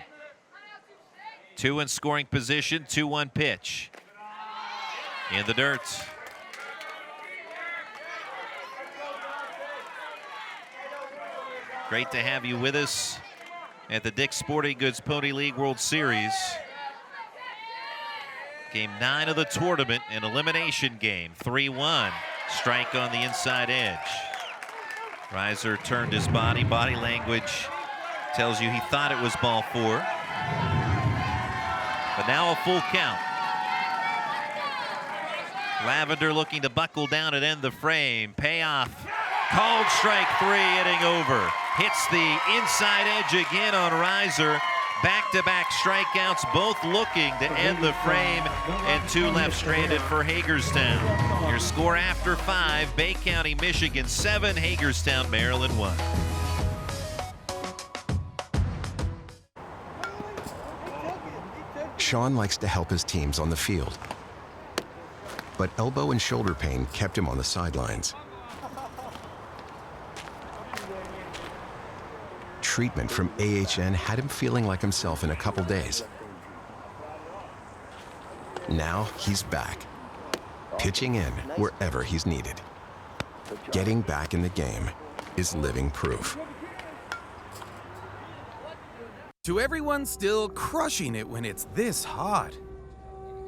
2 in scoring position, 2-1 pitch. In the dirt. Great to have you with us at the Dick's Sporting Goods Pony League World Series. Game 9 of the tournament, an elimination game, 3-1. Strike on the inside edge. Reiser turned his body language tells you he thought it was ball 4. But now a full count. Lavender looking to buckle down and end the frame. Payoff. Called strike 3, inning over. Hits the inside edge again on Reiser. Back-to-back strikeouts, both looking to end the frame, and 2 left stranded for Hagerstown. Your score after 5, Bay County, Michigan 7, Hagerstown, Maryland 1. Sean likes to help his teams on the field, but elbow and shoulder pain kept him on the sidelines. Treatment from AHN had him feeling like himself in a couple days. Now he's back, pitching in wherever he's needed. Getting back in the game is living proof. To everyone still crushing it when it's this hot.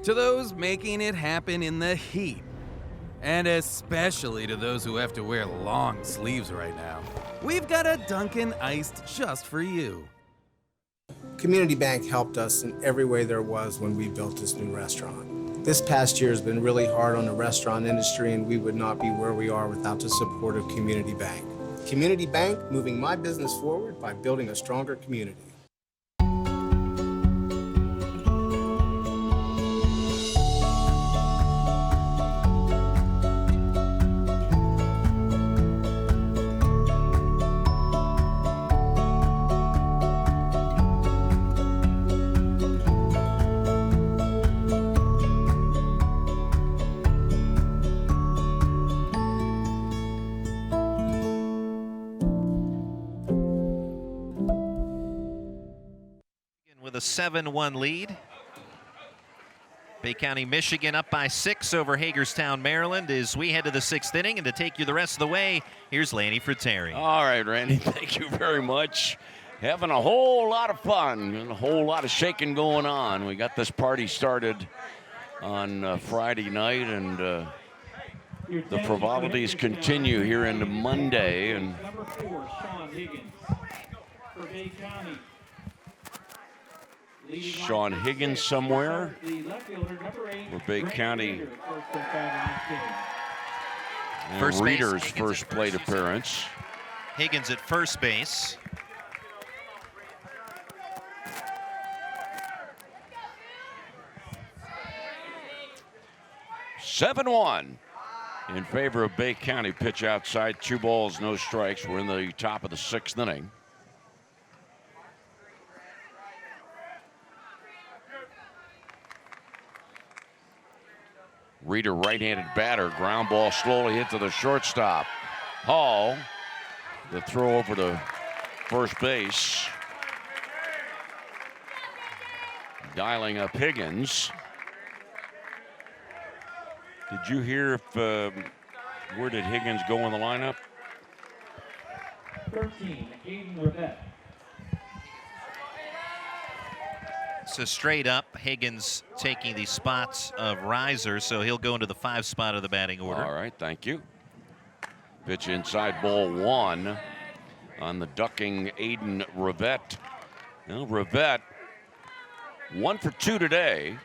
To those making it happen in the heat. And especially to those who have to wear long sleeves right now. We've got a Dunkin' Iced just for you. Community Bank helped us in every way there was when we built this new restaurant. This past year has been really hard on the restaurant industry, and we would not be where we are without the support of Community Bank. Community Bank, moving my business forward by building a stronger community. With a 7-1 lead. Bay County, Michigan up by 6 over Hagerstown, Maryland as we head to the 6th inning. And to take you the rest of the way, here's Lanny Fratteri. All right, Randy, thank you very much. Having a whole lot of fun and a whole lot of shaking going on. We got this party started on Friday night, and the frivolities continue here into Monday. And Number 4, Sean Higgins for Bay County. Sean Higgins somewhere for Bay County. First Reader's base, first plate appearance. Higgins at first base. (7-1) in favor of Bay County. Pitch outside, 2 balls, no strikes. We're in the top of the 6th inning. Reader, right-handed batter, ground ball slowly hit to the shortstop. Hall, the throw over to first base. Dialing up Higgins. Did you hear if where did Higgins go in the lineup? 13, Aiden Rivette. So straight up, Higgins taking the spots of Reiser, so he'll go into the 5 spot of the batting order. All right, thank you. Pitch inside, ball 1 on the ducking Aiden Rivette. Now Rivette, 1 for 2 today,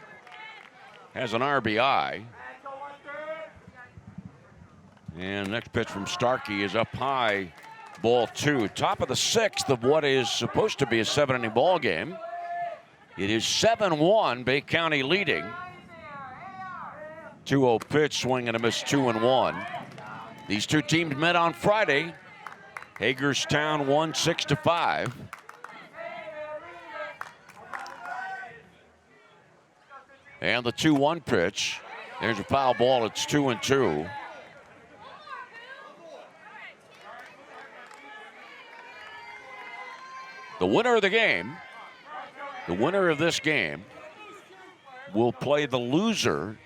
has an RBI. And next pitch from Starkey is up high, ball 2. Top of the 6th of what is supposed to be a 7-inning ball game. It is 7-1, Bay County leading. 2-0 pitch, swing and a miss, 2-1. These two teams met on Friday. Hagerstown won 6-5. And the 2-1 pitch. There's a foul ball. It's 2-2. The winner of the game, the winner of this game, will play the loser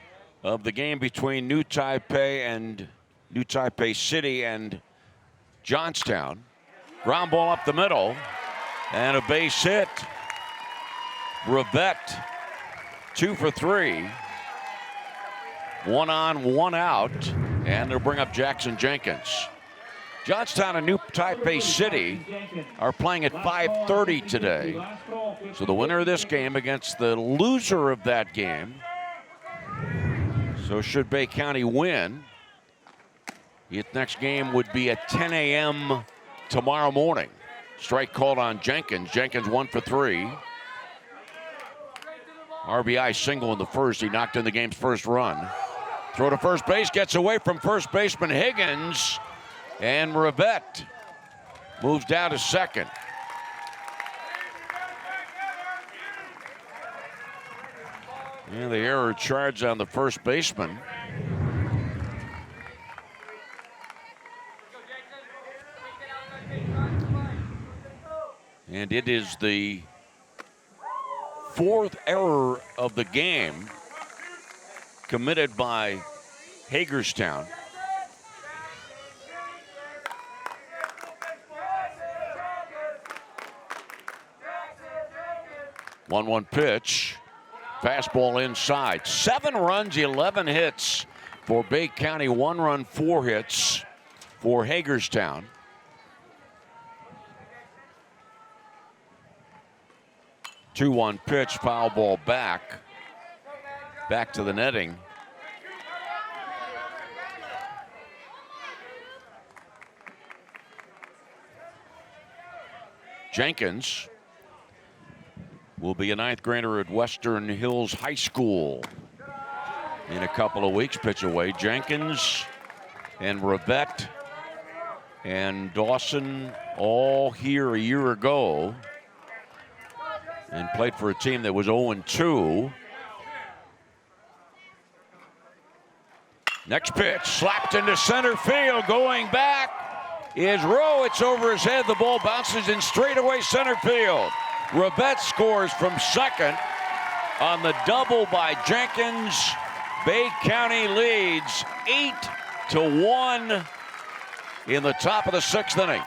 of the game between New Taipei City and Johnstown. Ground ball up the middle and a base hit. Rivette 2 for 3. 1 on, 1 out, and they'll bring up Jackson Jenkins. Johnstown and New Taipei City are playing at 5:30 today. So the winner of this game against the loser of that game. So should Bay County win, its next game would be at 10 a.m. tomorrow morning. Strike called on Jenkins. Jenkins 1 for 3. RBI single in the first. He knocked in the game's first run. Throw to first base, gets away from first baseman Higgins. And Rivette moves down to second. And the error charged on the first baseman. And it is the 4th error of the game committed by Hagerstown. One pitch. Fastball inside. 7 runs, 11 hits for Bay County. 1 run, 4 hits for Hagerstown. Two-one pitch, foul ball back to the netting. Jenkins will be a 9th grader at Western Hills High School in a couple of weeks. Pitch away. Jenkins and Rivette and Dawson all here a year ago and played for a team that was 0-2. Next pitch, slapped into center field. Going back is Rowe. It's over his head. The ball bounces in straightaway center field. Rivette scores from second on the double by Jenkins. Bay County leads 8-1 in the top of the 6th inning.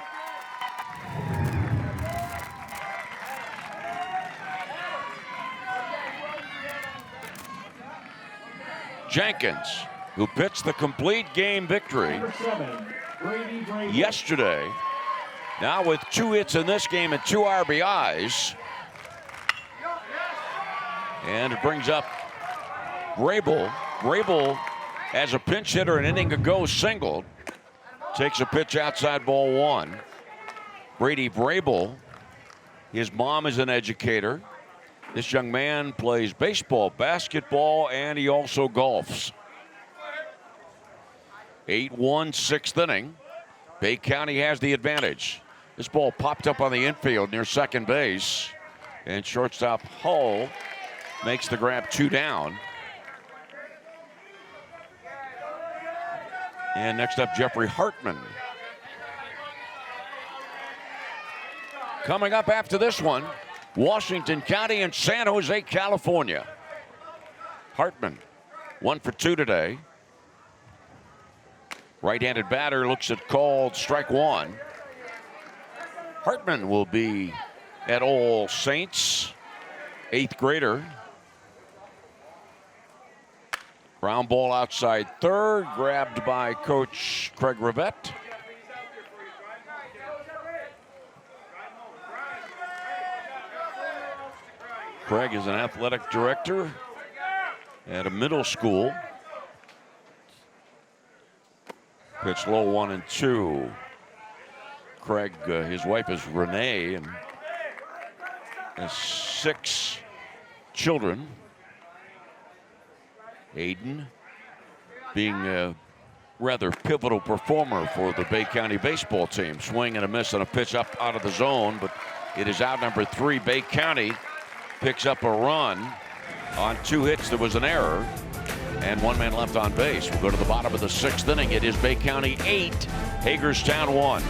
Jenkins, who pitched the complete game victory yesterday, now with 2 hits in this game and 2 RBIs. And it brings up Grable. Grable, as a pinch hitter an inning ago, singled. Takes a pitch outside, ball 1. Brady Grable, his mom is an educator. This young man plays baseball, basketball, and he also golfs. 8-1, 6th inning. Bay County has the advantage. This ball popped up on the infield near second base, and shortstop Hull makes the grab, 2 down. And next up, Jeffrey Hartman. Coming up after this one, Washington County and San Jose, California. Hartman, 1 for 2 today. Right-handed batter looks at called strike 1. Hartman will be at All Saints, 8th grader. Ground ball outside third, grabbed by Coach Craig Rivette. Craig is an athletic director at a middle school. Pitch low, 1-2. Craig, his wife is Renee, and has 6 children. Aiden being rather pivotal performer for the Bay County baseball team. Swing and a miss on a pitch up out of the zone, but it is out number 3. Bay County picks up a run on 2 hits. There was an error and 1 man left on base. We'll go to the bottom of the 6th inning. It is Bay County 8, Hagerstown 1.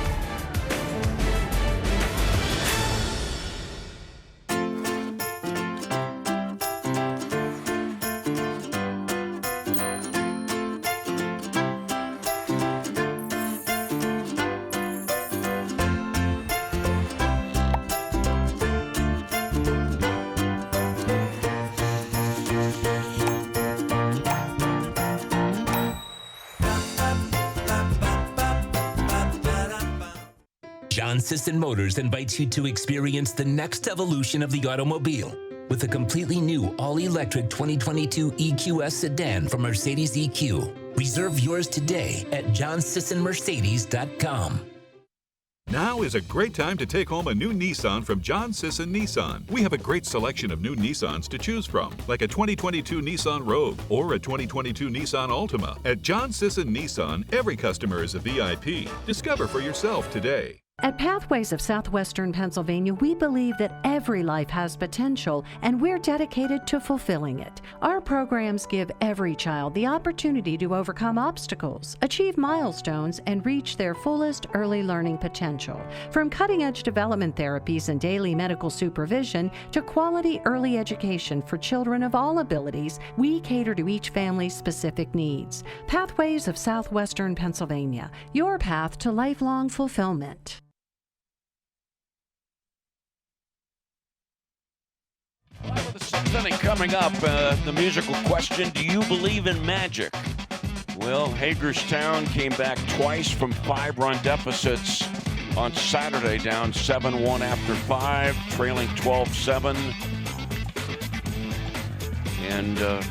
John Sisson Motors invites you to experience the next evolution of the automobile with a completely new all-electric 2022 EQS sedan from Mercedes EQ. Reserve yours today at johnsissonmercedes.com. Now is a great time to take home a new Nissan from John Sisson Nissan. We have a great selection of new Nissans to choose from, like a 2022 Nissan Rogue or a 2022 Nissan Altima. At John Sisson Nissan, every customer is a VIP. Discover for yourself today. At Pathways of Southwestern Pennsylvania, we believe that every life has potential, and we're dedicated to fulfilling it. Our programs give every child the opportunity to overcome obstacles, achieve milestones, and reach their fullest early learning potential. From cutting-edge development therapies and daily medical supervision to quality early education for children of all abilities, we cater to each family's specific needs. Pathways of Southwestern Pennsylvania, your path to lifelong fulfillment. The 6th inning coming up. The musical question, do you believe in magic? Well, Hagerstown came back twice from 5-run deficits on Saturday, down 7-1 after 5, trailing 12-7. And a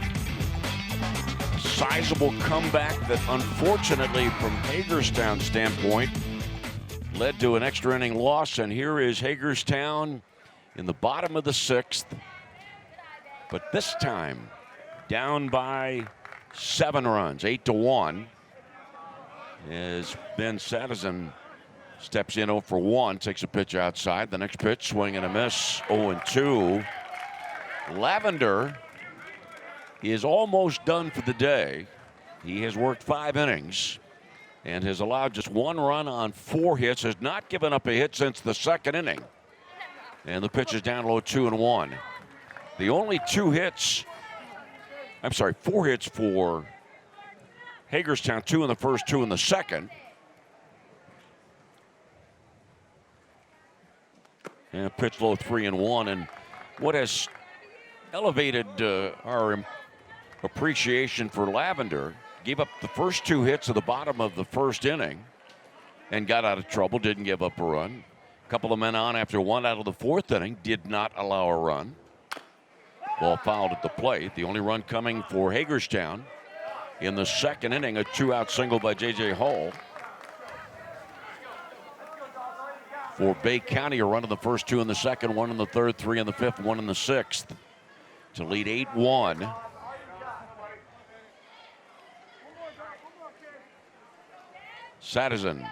sizable comeback that, unfortunately, from Hagerstown's standpoint, led to an extra inning loss. And here is Hagerstown in the bottom of the 6th. But this time, down by 7 runs, 8-1. As Ben Sadison steps in 0 for 1, takes a pitch outside. The next pitch, swing and a miss, 0-2. Lavender is almost done for the day. He has worked 5 innings and has allowed just 1 run on 4 hits, has not given up a hit since the 2nd inning. And the pitch is down low, 2-1. The only 4 hits for Hagerstown, 2 in the first, 2 in the second. And pitch low, 3-1. And what has elevated our appreciation for Lavender, gave up the first 2 hits at the bottom of the 1st inning and got out of trouble, didn't give up a run. A couple of men on after 1 out of the 4th inning, did not allow a run. Ball fouled at the plate. The only run coming for Hagerstown in the 2nd inning, a 2-out single by J.J. Hall. For Bay County, a run in the first, 2 in the 2nd, 1 in the 3rd, 3 in the 5th, 1 in the 6th to lead 8-1. Sadison.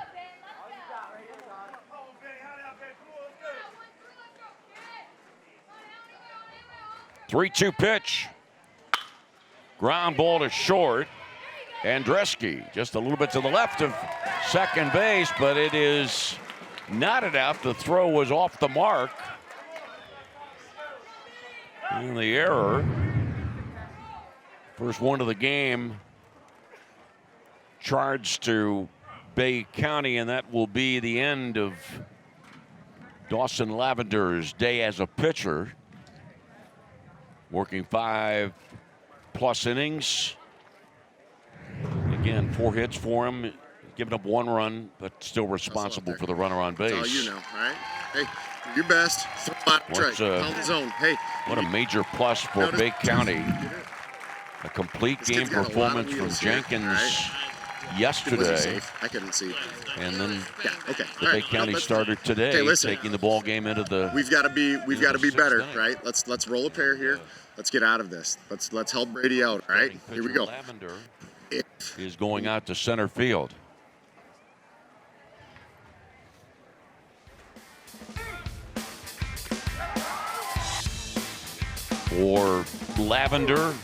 3-2 pitch. Ground ball to short. Andreski just a little bit to the left of second base, but it is knotted out. The throw was off the mark. And the error. First one of the game charged to Bay County, and that will be the end of Dawson Lavender's day as a pitcher. Working 5+ innings. Again, 4 hits for him, giving up 1 run, but still responsible for the runner on base. That's all you know, all right? Hey, your best. Pound zone. Hey. What a major plus for Bay County. A complete game performance from Jenkins yesterday. I couldn't see. And then okay. the Bay County starter today, taking the ball game into the. We've got to be better, right? Let's roll a pair here. Let's get out of this. Let's help Brady out, all right? Here we go. is going out to center field. For Lavender,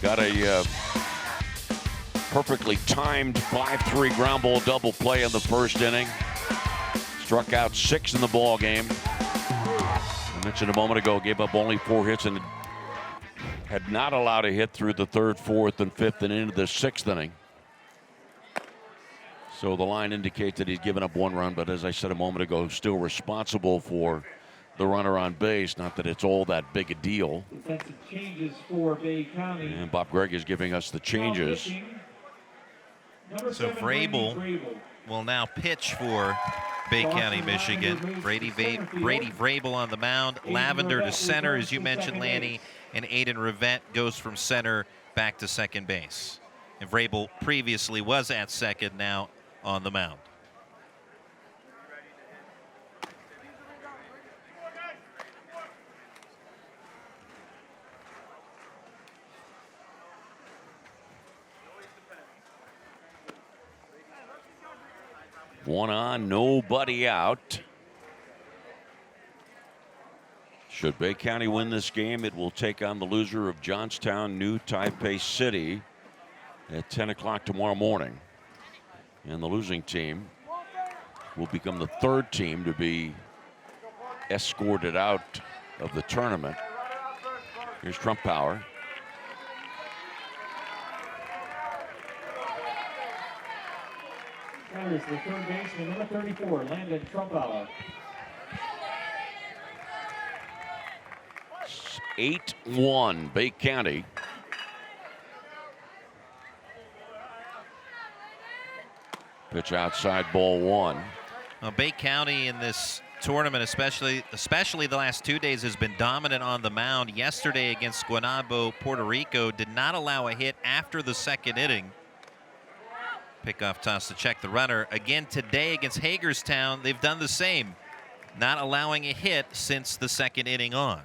got a perfectly timed 5-3 ground ball double play in the first inning. Struck out 6 in the ball game. I mentioned a moment ago, gave up only 4 hits and had not allowed a hit through the 3rd, 4th, and 5th and into the 6th inning. So the line indicates that he's given up 1 run, but as I said a moment ago, still responsible for the runner on base. Not that it's all that big a deal. Defensive changes for Bay County. And Bob Gregg is giving us the changes. So Vrabel will now pitch for Bay County, Michigan. Brady Vrabel on the mound. Lavender to center, as you mentioned, Lanny. And Aiden Rivette goes from center back to second base. And Vrabel previously was at second, now on the mound. One on, nobody out. Should Bay County win this game, it will take on the loser of Johnstown, New Taipei City at 10 o'clock tomorrow morning. And the losing team will become the 3rd team to be escorted out of the tournament. Here's Trump Power. That is the third baseman, number 34, Landon Trumpauer. 8-1 Bay County. Pitch outside, ball 1. Well, Bay County in this tournament, especially the last 2 days, has been dominant on the mound. Yesterday against Guaynabo, Puerto Rico, did not allow a hit after the 2nd inning. Pickoff toss to check the runner. Again today against Hagerstown, they've done the same, not allowing a hit since the 2nd inning on.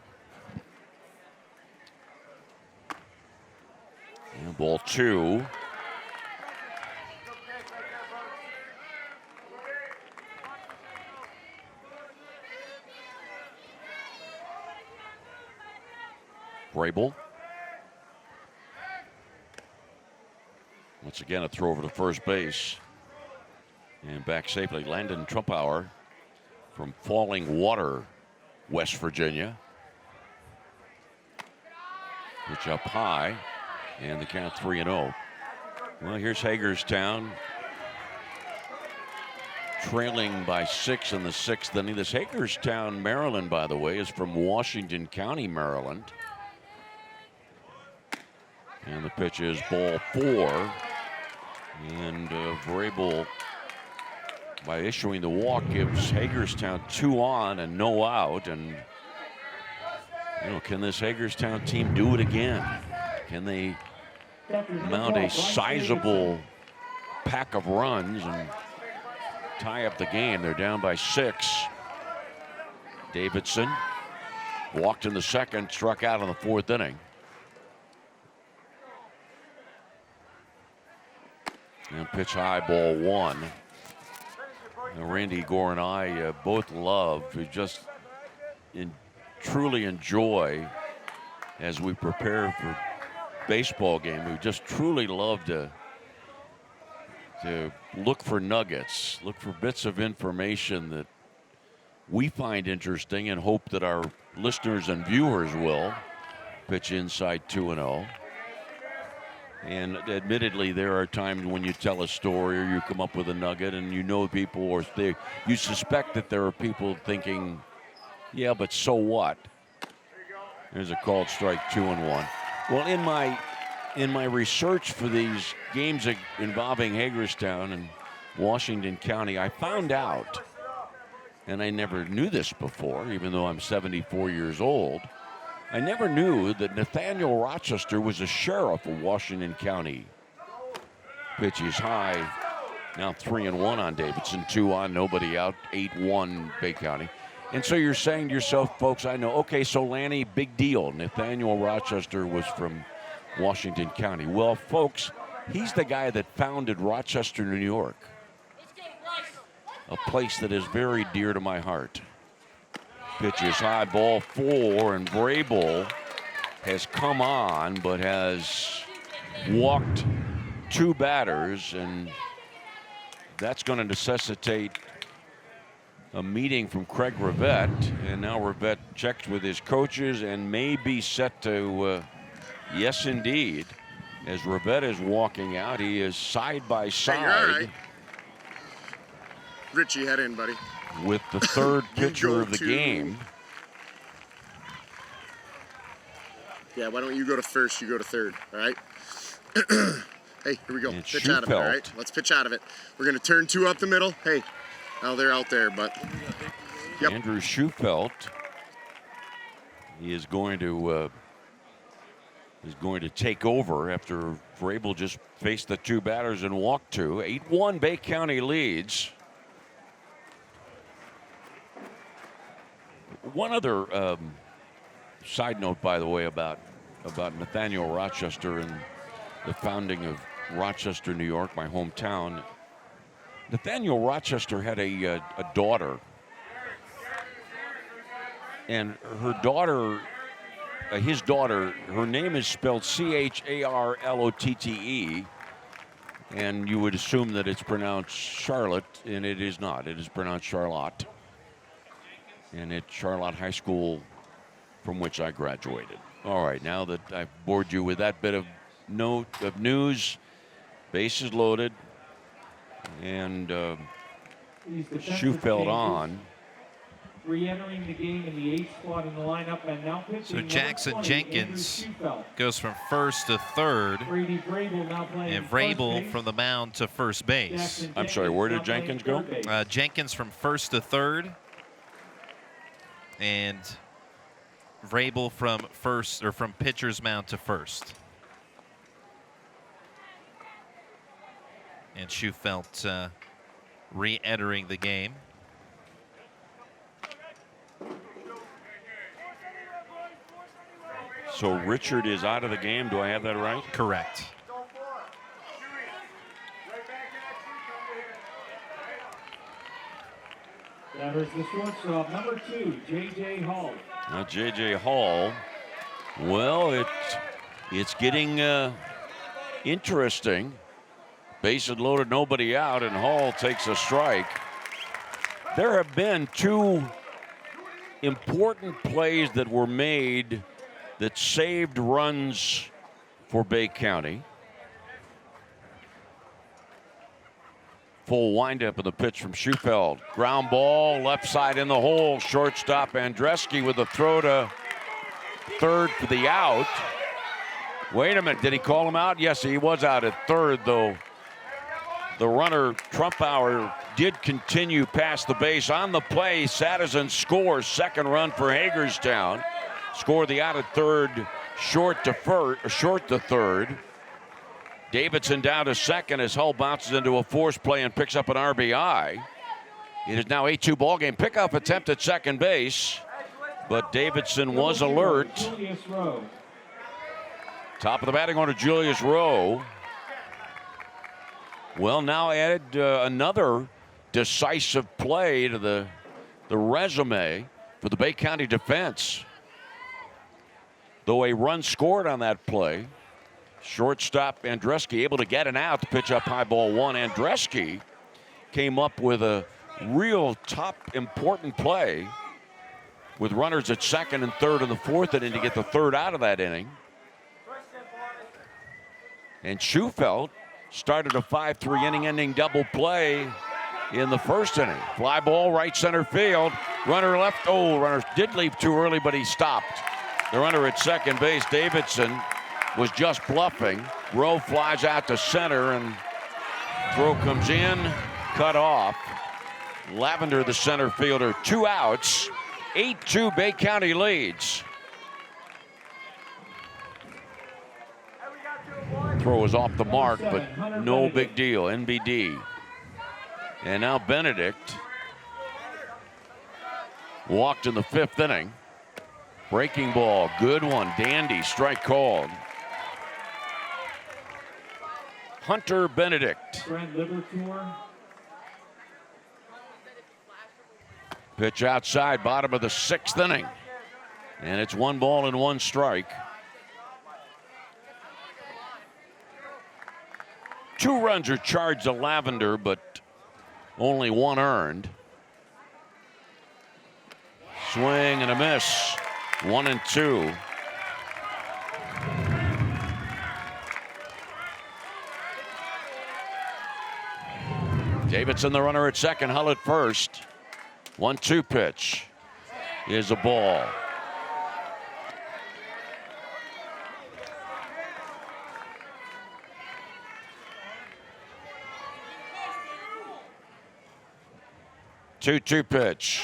And ball 2. Vrabel. Once again, a throw over to first base. And back safely, Landon Trumpauer from Falling Water, West Virginia. Pitch up high, and the count 3-0. Well, here's Hagerstown trailing by 6 in the 6th inning. This Hagerstown, Maryland, by the way, is from Washington County, Maryland. And the pitch is ball 4. And Vrabel, by issuing the walk, gives Hagerstown 2 on and no out. And, you know, can this Hagerstown team do it again? Can they mount a sizable pack of runs and tie up the game? They're down by 6. Davidson walked in the 2nd, struck out in the 4th inning. And pitch high, ball 1. Now, Randy Gore and I both love, we just truly enjoy as we prepare for baseball game. We just truly love to look for nuggets, look for bits of information that we find interesting and hope that our listeners and viewers will. Pitch inside, 2-0. And admittedly, there are times when you tell a story or you come up with a nugget and you know people, or you suspect that there are people thinking, yeah, but so what? There's a called strike, 2-1. Well, in my research for these games involving Hagerstown and Washington County, I found out, and I never knew this before, even though I'm 74 years old, I never knew that Nathaniel Rochester was a sheriff of Washington County. Pitch is high. Now 3-1 on Davidson, 2 on, nobody out, 8-1 Bay County. And so you're saying to yourself, folks, I know, okay, so Lanny, big deal. Nathaniel Rochester was from Washington County. Well, folks, He's the guy that founded Rochester, New York, a place that is very dear to my heart. Pitches high, ball 4, and Vrabel has come on, but has walked 2 batters, and that's going to necessitate a meeting from Craig Rivette. And now Rivette checks with his coaches and may be set to, yes, indeed. As Rivette is walking out, he is side by side. Hey, you're all right. Richie, head in, buddy. With the third pitcher of the game. Yeah, why don't you go to first, you go to third, all right? Hey, here we go. And pitch out of it, all right? Let's pitch out of it. We're going to turn 2 up the middle. Hey, oh, they're out there, but. Yep. Andrew Schufelt. He is going to take over after Vrabel just faced the 2 batters and walked 2. 8-1 Bay County leads. One other side note, by the way, about Nathaniel Rochester and the founding of Rochester, New York, my hometown. Nathaniel Rochester had a daughter, and her daughter, his daughter, her name is spelled Charlotte, and you would assume that it's pronounced Charlotte, and it is not. It is pronounced Charlotte, and it's Charlotte High School, from which I graduated. All right, now that I've bored you with that bit of news, bases loaded, and Schufelt on. Re-entering the game in the 8th spot in the lineup, and now pitching. So Jackson Jenkins goes from first to third, and Vrabel from the mound to first base. I'm sorry, where did Jenkins go? Jenkins from first to third, and Vrabel from pitcher's mound to first. And Schufelt re-entering the game. So Richard is out of the game. Do I have that right? Correct. That is the shortstop, number 2, J.J. Hall. Now J.J. Hall, well, it's getting interesting. Bases loaded, nobody out, and Hall takes a strike. There have been 2 important plays that were made that saved runs for Bay County. Full windup of the pitch from Schufelt. Ground ball, left side in the hole. Shortstop Andreski with a throw to third for the out. Wait a minute, did he call him out? Yes, he was out at third, though. The runner, Trumpauer, did continue past the base. On the play, Sadison scores. Second run for Hagerstown. Score the out at third, short to third. Davidson down to second as Hull bounces into a force play and picks up an RBI. It is now 8-2 ball game. Pickoff attempt at second base, but Davidson was alert. Top of the batting order, Julius Rowe. Well, now added another decisive play to the resume for the Bay County defense. Though a run scored on that play, shortstop Andreski able to get an out to pitch up high ball 1. Andreski came up with a real top important play with runners at second and third in the 4th inning to get the third out of that inning. And Schufelt started a 5-3 inning ending double play in the 1st inning. Fly ball right center field. Runner left. Oh, runner did leap too early, but he stopped. The runner at second base, Davidson, was just bluffing. Rowe flies out to center and throw comes in, cut off. Lavender, the center fielder, 2 outs. 8-2 Bay County leads. Throw was off the mark, but no big deal. NBD. And now Benedict walked in the 5th inning. Breaking ball, good one. Dandy, strike called. Hunter Benedict. Brent Libertor. Pitch outside, bottom of the 6th inning. And it's 1 ball and 1 strike. 2 runs are charged to Lavender, but only 1 earned. Swing and a miss. 1-2. Davidson, the runner at second, Hull at first. 1-2 pitch is a ball. Two pitch.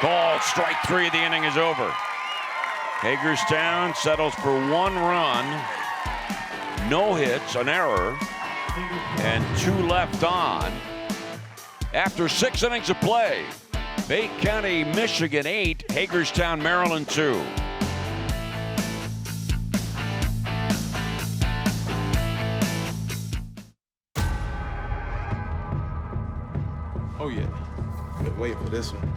Called. Strike 3. The inning is over. Hagerstown settles for 1 run, no hits, an error, and 2 left on. After 6 innings of play, Bay County, Michigan 8, Hagerstown, Maryland 2. Oh yeah. Been waiting for this one.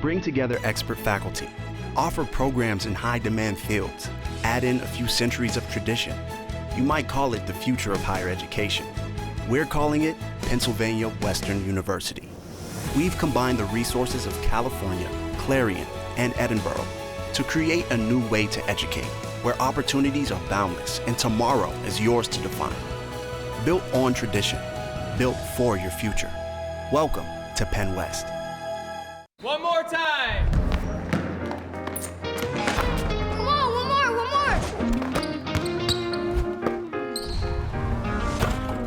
Bring together expert faculty, offer programs in high-demand fields, add in a few centuries of tradition. You might call it the future of higher education. We're calling it Pennsylvania Western University. We've combined the resources of California, Clarion, and Edinburgh to create a new way to educate, where opportunities are boundless and tomorrow is yours to define. Built on tradition, built for your future. Welcome to Penn West. One more time.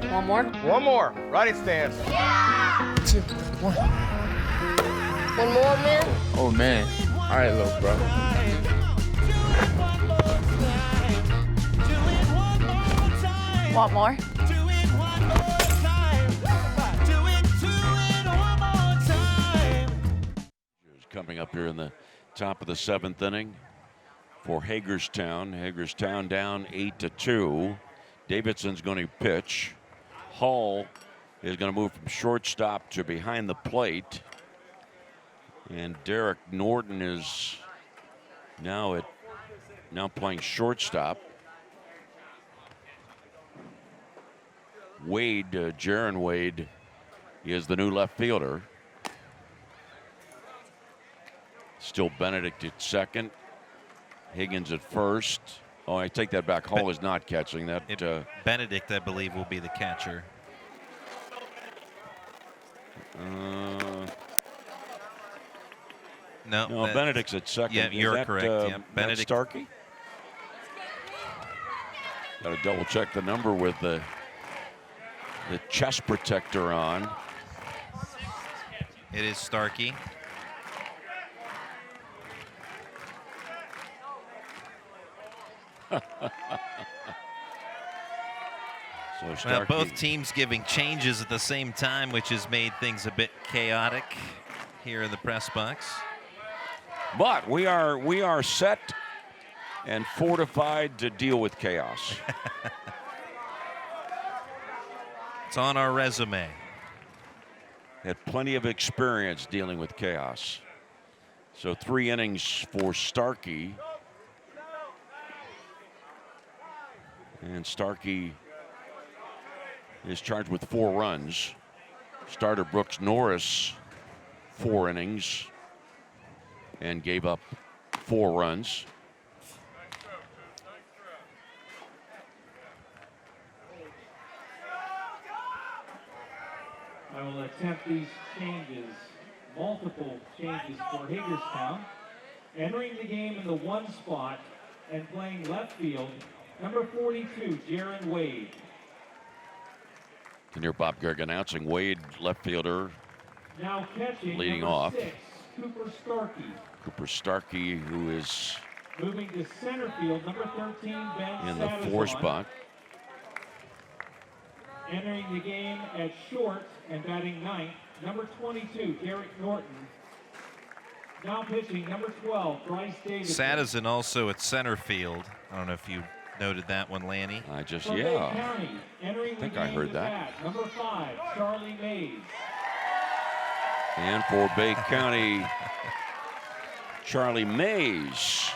Come on, one more. One more. Righty stance. Yeah! 2, 1. One more, man. Oh man. All right, little bro. Want more? Coming up here in the top of the 7th inning for Hagerstown. Hagerstown down 8-2. Davidson's going to pitch. Hull is going to move from shortstop to behind the plate. And Derek Norton is now playing shortstop. Wade, Jaron Wade, is the new left fielder. Still Benedict at second. Higgins at first. Oh, I take that back. Hull is not catching that. Benedict, I believe, will be the catcher. No, Benedict's at second. Yeah, you're correct. Yeah, Benedict Starkey. Got to double check the number with the chest protector on. It is Starkey. Well, both teams giving changes at the same time, which has made things a bit chaotic here in the press box. But we are set and fortified to deal with chaos. It's on our resume. Had plenty of experience dealing with chaos. So 3 innings for Starkey. And Starkey is charged with 4 runs. Starter Brooks Norris, 4 innings, and gave up 4 runs. I will attempt these changes, multiple changes for Hagerstown. Entering the game in the 1 spot and playing left field, number 42, Jaron Wade. And hear Bob Gregg announcing Wade, left fielder, Now catching leading number off. 6, Cooper Starkey. Cooper Starkey, who is Moving to center field, number 13, Ben in the Sadazon. 4 spot. Entering the game at short and batting ninth, number 22, Derek Norton. Now pitching, number 12, Bryce Davis. Sadazon also at center field. I don't know if you noted that one, Lanny. I just, From Bay yeah. County, entering I think the I game heard to that. bat, number 5, Charlie Mays. And for Bay County, Charlie Mays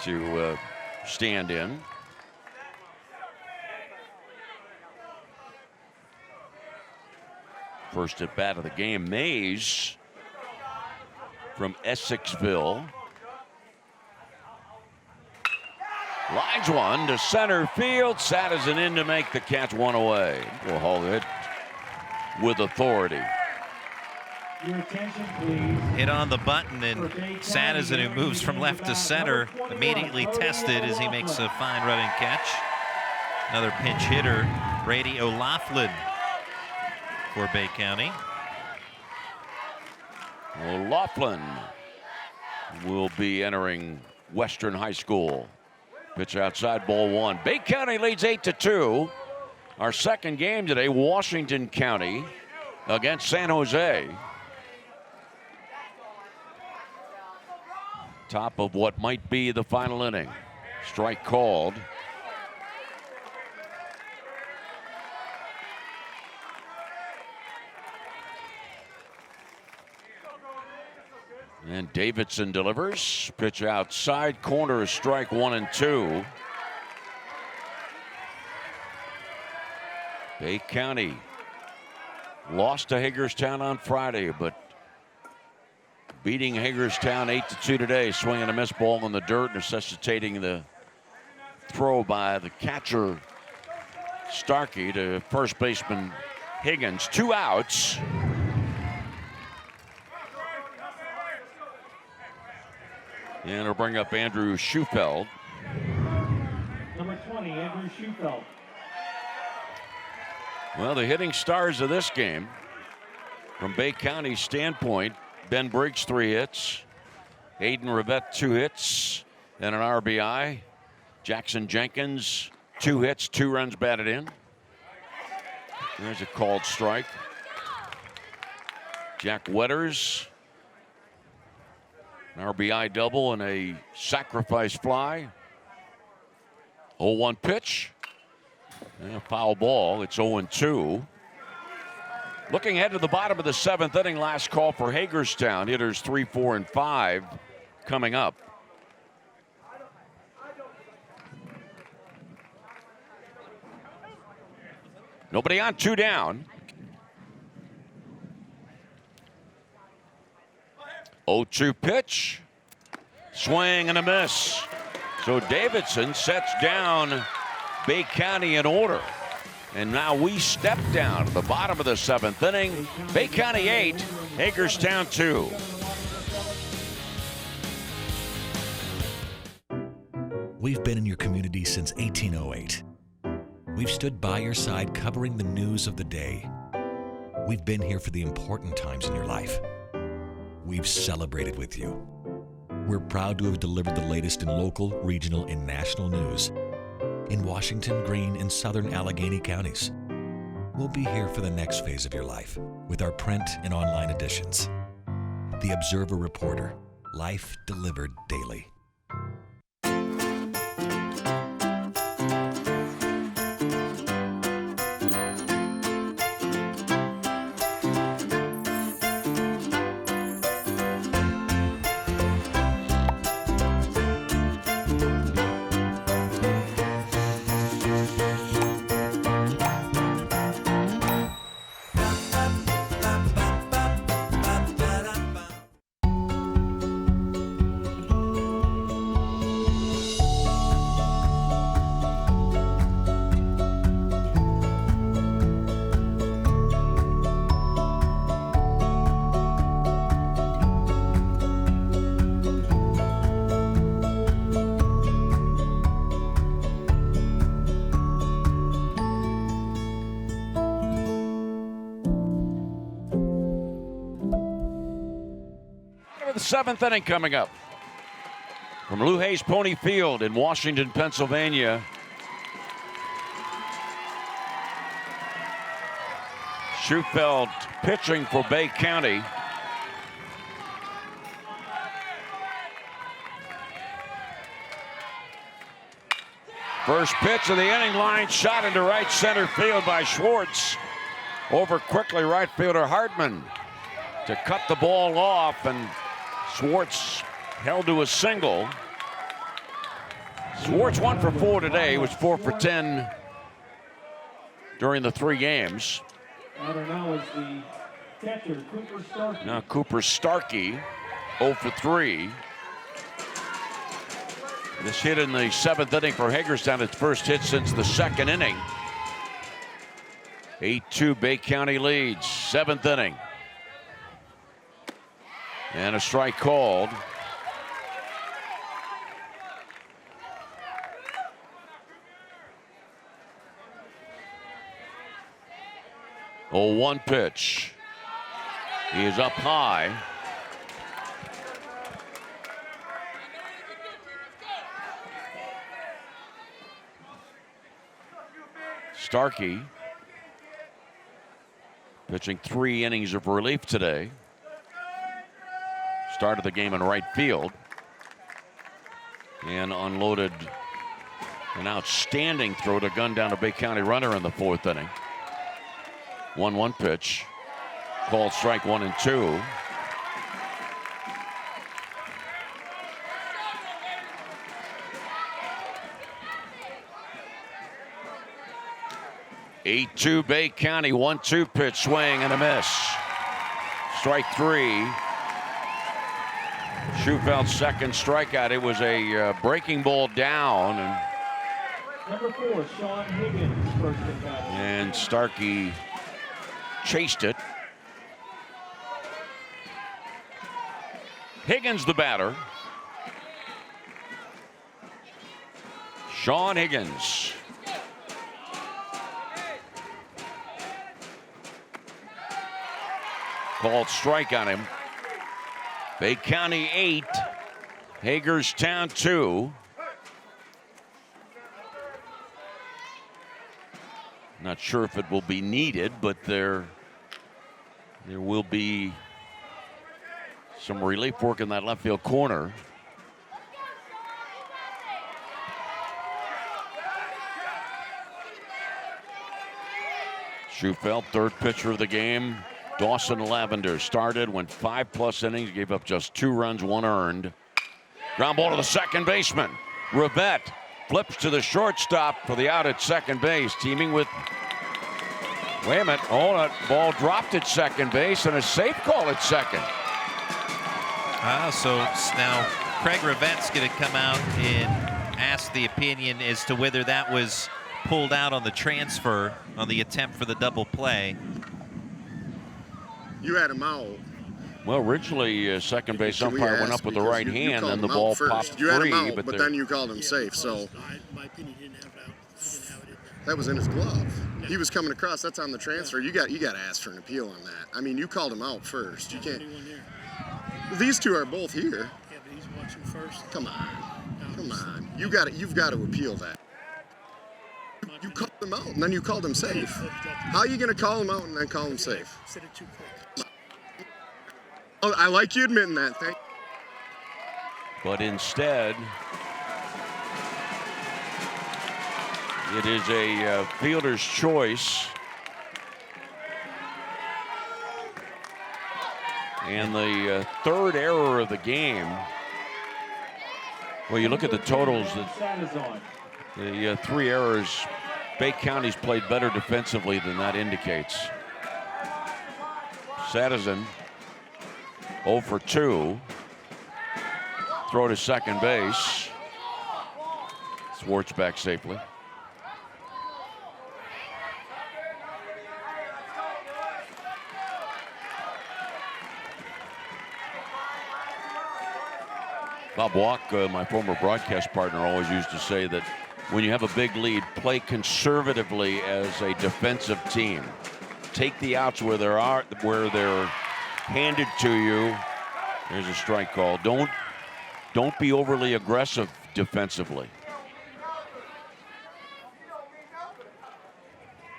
to stand in. First at bat of the game, Mays from Essexville. Lines one to center field. Sadazon in to make the catch, one away. Will haul it with authority. Your attention, please. Hit on the button, and Sadazon, who moves from left to center, immediately tested as he makes a fine running catch. Another pinch hitter, Brady O'Laughlin for Bay County. O'Laughlin will be entering Western High School. Pitch outside, ball one. Bay County leads 8-2. Our second game today, Washington County against San Jose. Top of what might be the final inning. Strike called. And Davidson delivers. Pitch outside, corner, strike 1 and 2. Bay County lost to Hagerstown on Friday, but beating Hagerstown 8-2 today, swinging a missed ball in the dirt, necessitating the throw by the catcher Starkey to first baseman Higgins. 2 outs. And it'll bring up Andrew Schufeld. Number 20, Andrew Schufeld. Well, the hitting stars of this game, from Bay County's standpoint, Ben Briggs 3 hits, Aiden Rivette 2 hits, and an RBI. Jackson Jenkins 2 hits, 2 runs batted in. There's a called strike. Jack Wetters, an RBI double and a sacrifice fly. 0-1 pitch. And a foul ball. It's 0-2. Looking ahead to the bottom of the 7th inning, last call for Hagerstown. Hitters 3, 4, and 5 coming up. Nobody on, 2 down. 0-2 pitch. Swing and a miss. So Davidson sets down Bay County in order. And now we step down to the bottom of the 7th inning. Bay County 8, Hagerstown 2. We've been in your community since 1808. We've stood by your side covering the news of the day. We've been here for the important times in your life. We've celebrated with you. We're proud to have delivered the latest in local, regional, and national news in Washington, Greene, and southern Allegheny counties. We'll be here for the next phase of your life with our print and online editions. The Observer Reporter, life delivered daily. of the 7th inning coming up. From Lou Hayes Pony Field in Washington, Pennsylvania. Schufeld pitching for Bay County. First pitch of the inning, line shot into right center field by Schwartz. Over quickly, right fielder Hartman to cut the ball off, and Schwartz held to a single. Schwartz 1 for 4 today. He was 4 for 10 during the 3 games. Now is the catcher, Cooper Starkey. Now Cooper Starkey 0 for 3. This hit in the 7th inning for Hagerstown, its first hit since the 2nd inning. 8-2 Bay County leads, 7th inning. And a strike called. Oh, 1 pitch. He is up high. Starkey pitching 3 innings of relief today. Started the game in right field and unloaded an outstanding throw to gun down a Bay County runner in the 4th inning. 1-1 pitch. Called strike 1 and 2. (8-2) Bay County. 1-2 pitch, swing and a miss. Strike 3. Schufeld's second strikeout. It was a breaking ball down, Number 4, Sean Higgins, first at bat. and Starkey chased it. Higgins the batter. Sean Higgins. Called strike on him. Bay County 8, Hagerstown 2. Not sure if it will be needed, but there will be some relief work in that left field corner. Schufeld, third pitcher of the game. Dawson Lavender started, went 5+ innings, gave up just 2 runs, 1 earned. Ground ball to the second baseman. Rivette flips to the shortstop for the out at second base, teaming with, wait a minute, oh, that ball dropped at second base and a safe call at second. So now Craig Rivette's going to come out and ask the opinion as to whether that was pulled out on the transfer on the attempt for the double play. You had him out. Well, originally second base umpire went up with the right hand, and the ball popped You had free. him out, but then you called him safe. So that was in his glove. He was coming across. That's on the transfer. You got to ask for an appeal on that. I mean, you called him out first. You can't. These two are both here. Yeah, but he's watching first. Come on. You've got to appeal that. You called him out, and then you called him safe. How are you going to call him out and then call him safe? Said it too quick. Oh, I like you admitting that. Thank you. But instead, it is a fielder's choice. And the third error of the game. Well, you look at the totals. The 3 errors. Bay County's played better defensively than that indicates. Sadison 0 for 2. Throw to second base. Schwartz back safely. Bob Walk, my former broadcast partner, always used to say that when you have a big lead, play conservatively as a defensive team. Take the outs where they're handed to you, There's a strike call. Don't be overly aggressive defensively.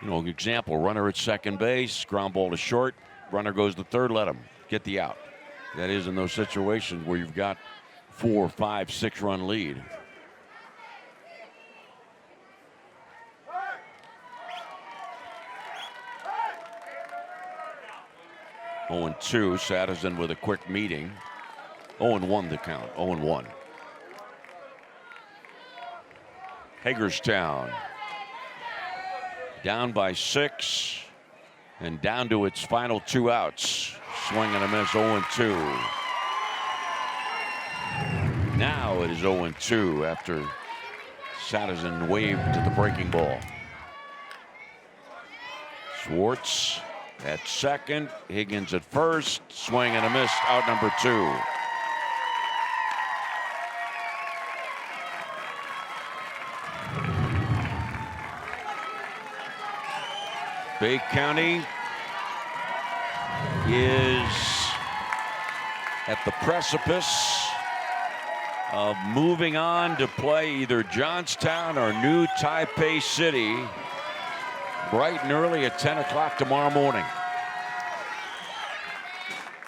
You know, example, runner at second base, ground ball to short, runner goes to third, let him get the out. That is in those situations where you've got 4, 5, 6 run lead. Oh, 0-2, Sadison with a quick meeting. 0-1 the count, 0-1. Hagerstown down by 6 and down to its final 2 outs. Swing and a miss, 0-2. Now it is 0-2 after Sadison waved to the breaking ball. Schwartz at second, Higgins at first, swing and a miss, out number 2. Bay County is at the precipice of moving on to play either Johnstown or New Taipei City bright and early at 10 o'clock tomorrow morning.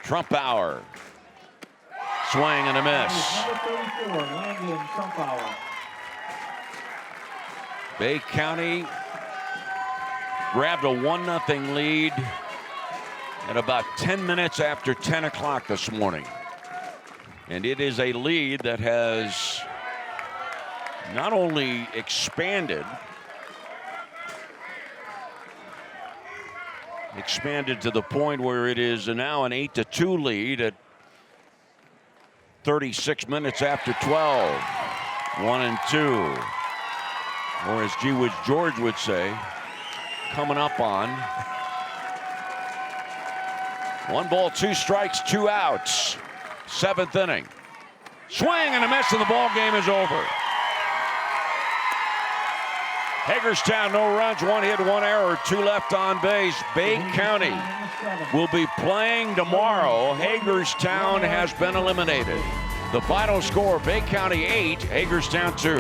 Trumpauer, swing and a miss. Number 34, Landon Trumpauer. Bay County grabbed a 1-0 lead at about 10 minutes after 10 o'clock this morning. And it is a lead that has not only expanded to the point where it is now an 8-2 lead at 36 minutes after 12. 1-2. Or as G. Woods George would say, coming up on 1 ball, 2 strikes, 2 outs. 7th inning. Swing and a miss, and the ball game is over. Hagerstown, no runs, 1 hit, 1 error, 2 left on base. Bay County will be playing tomorrow. Hagerstown has been eliminated. The final score, Bay County 8, Hagerstown 2.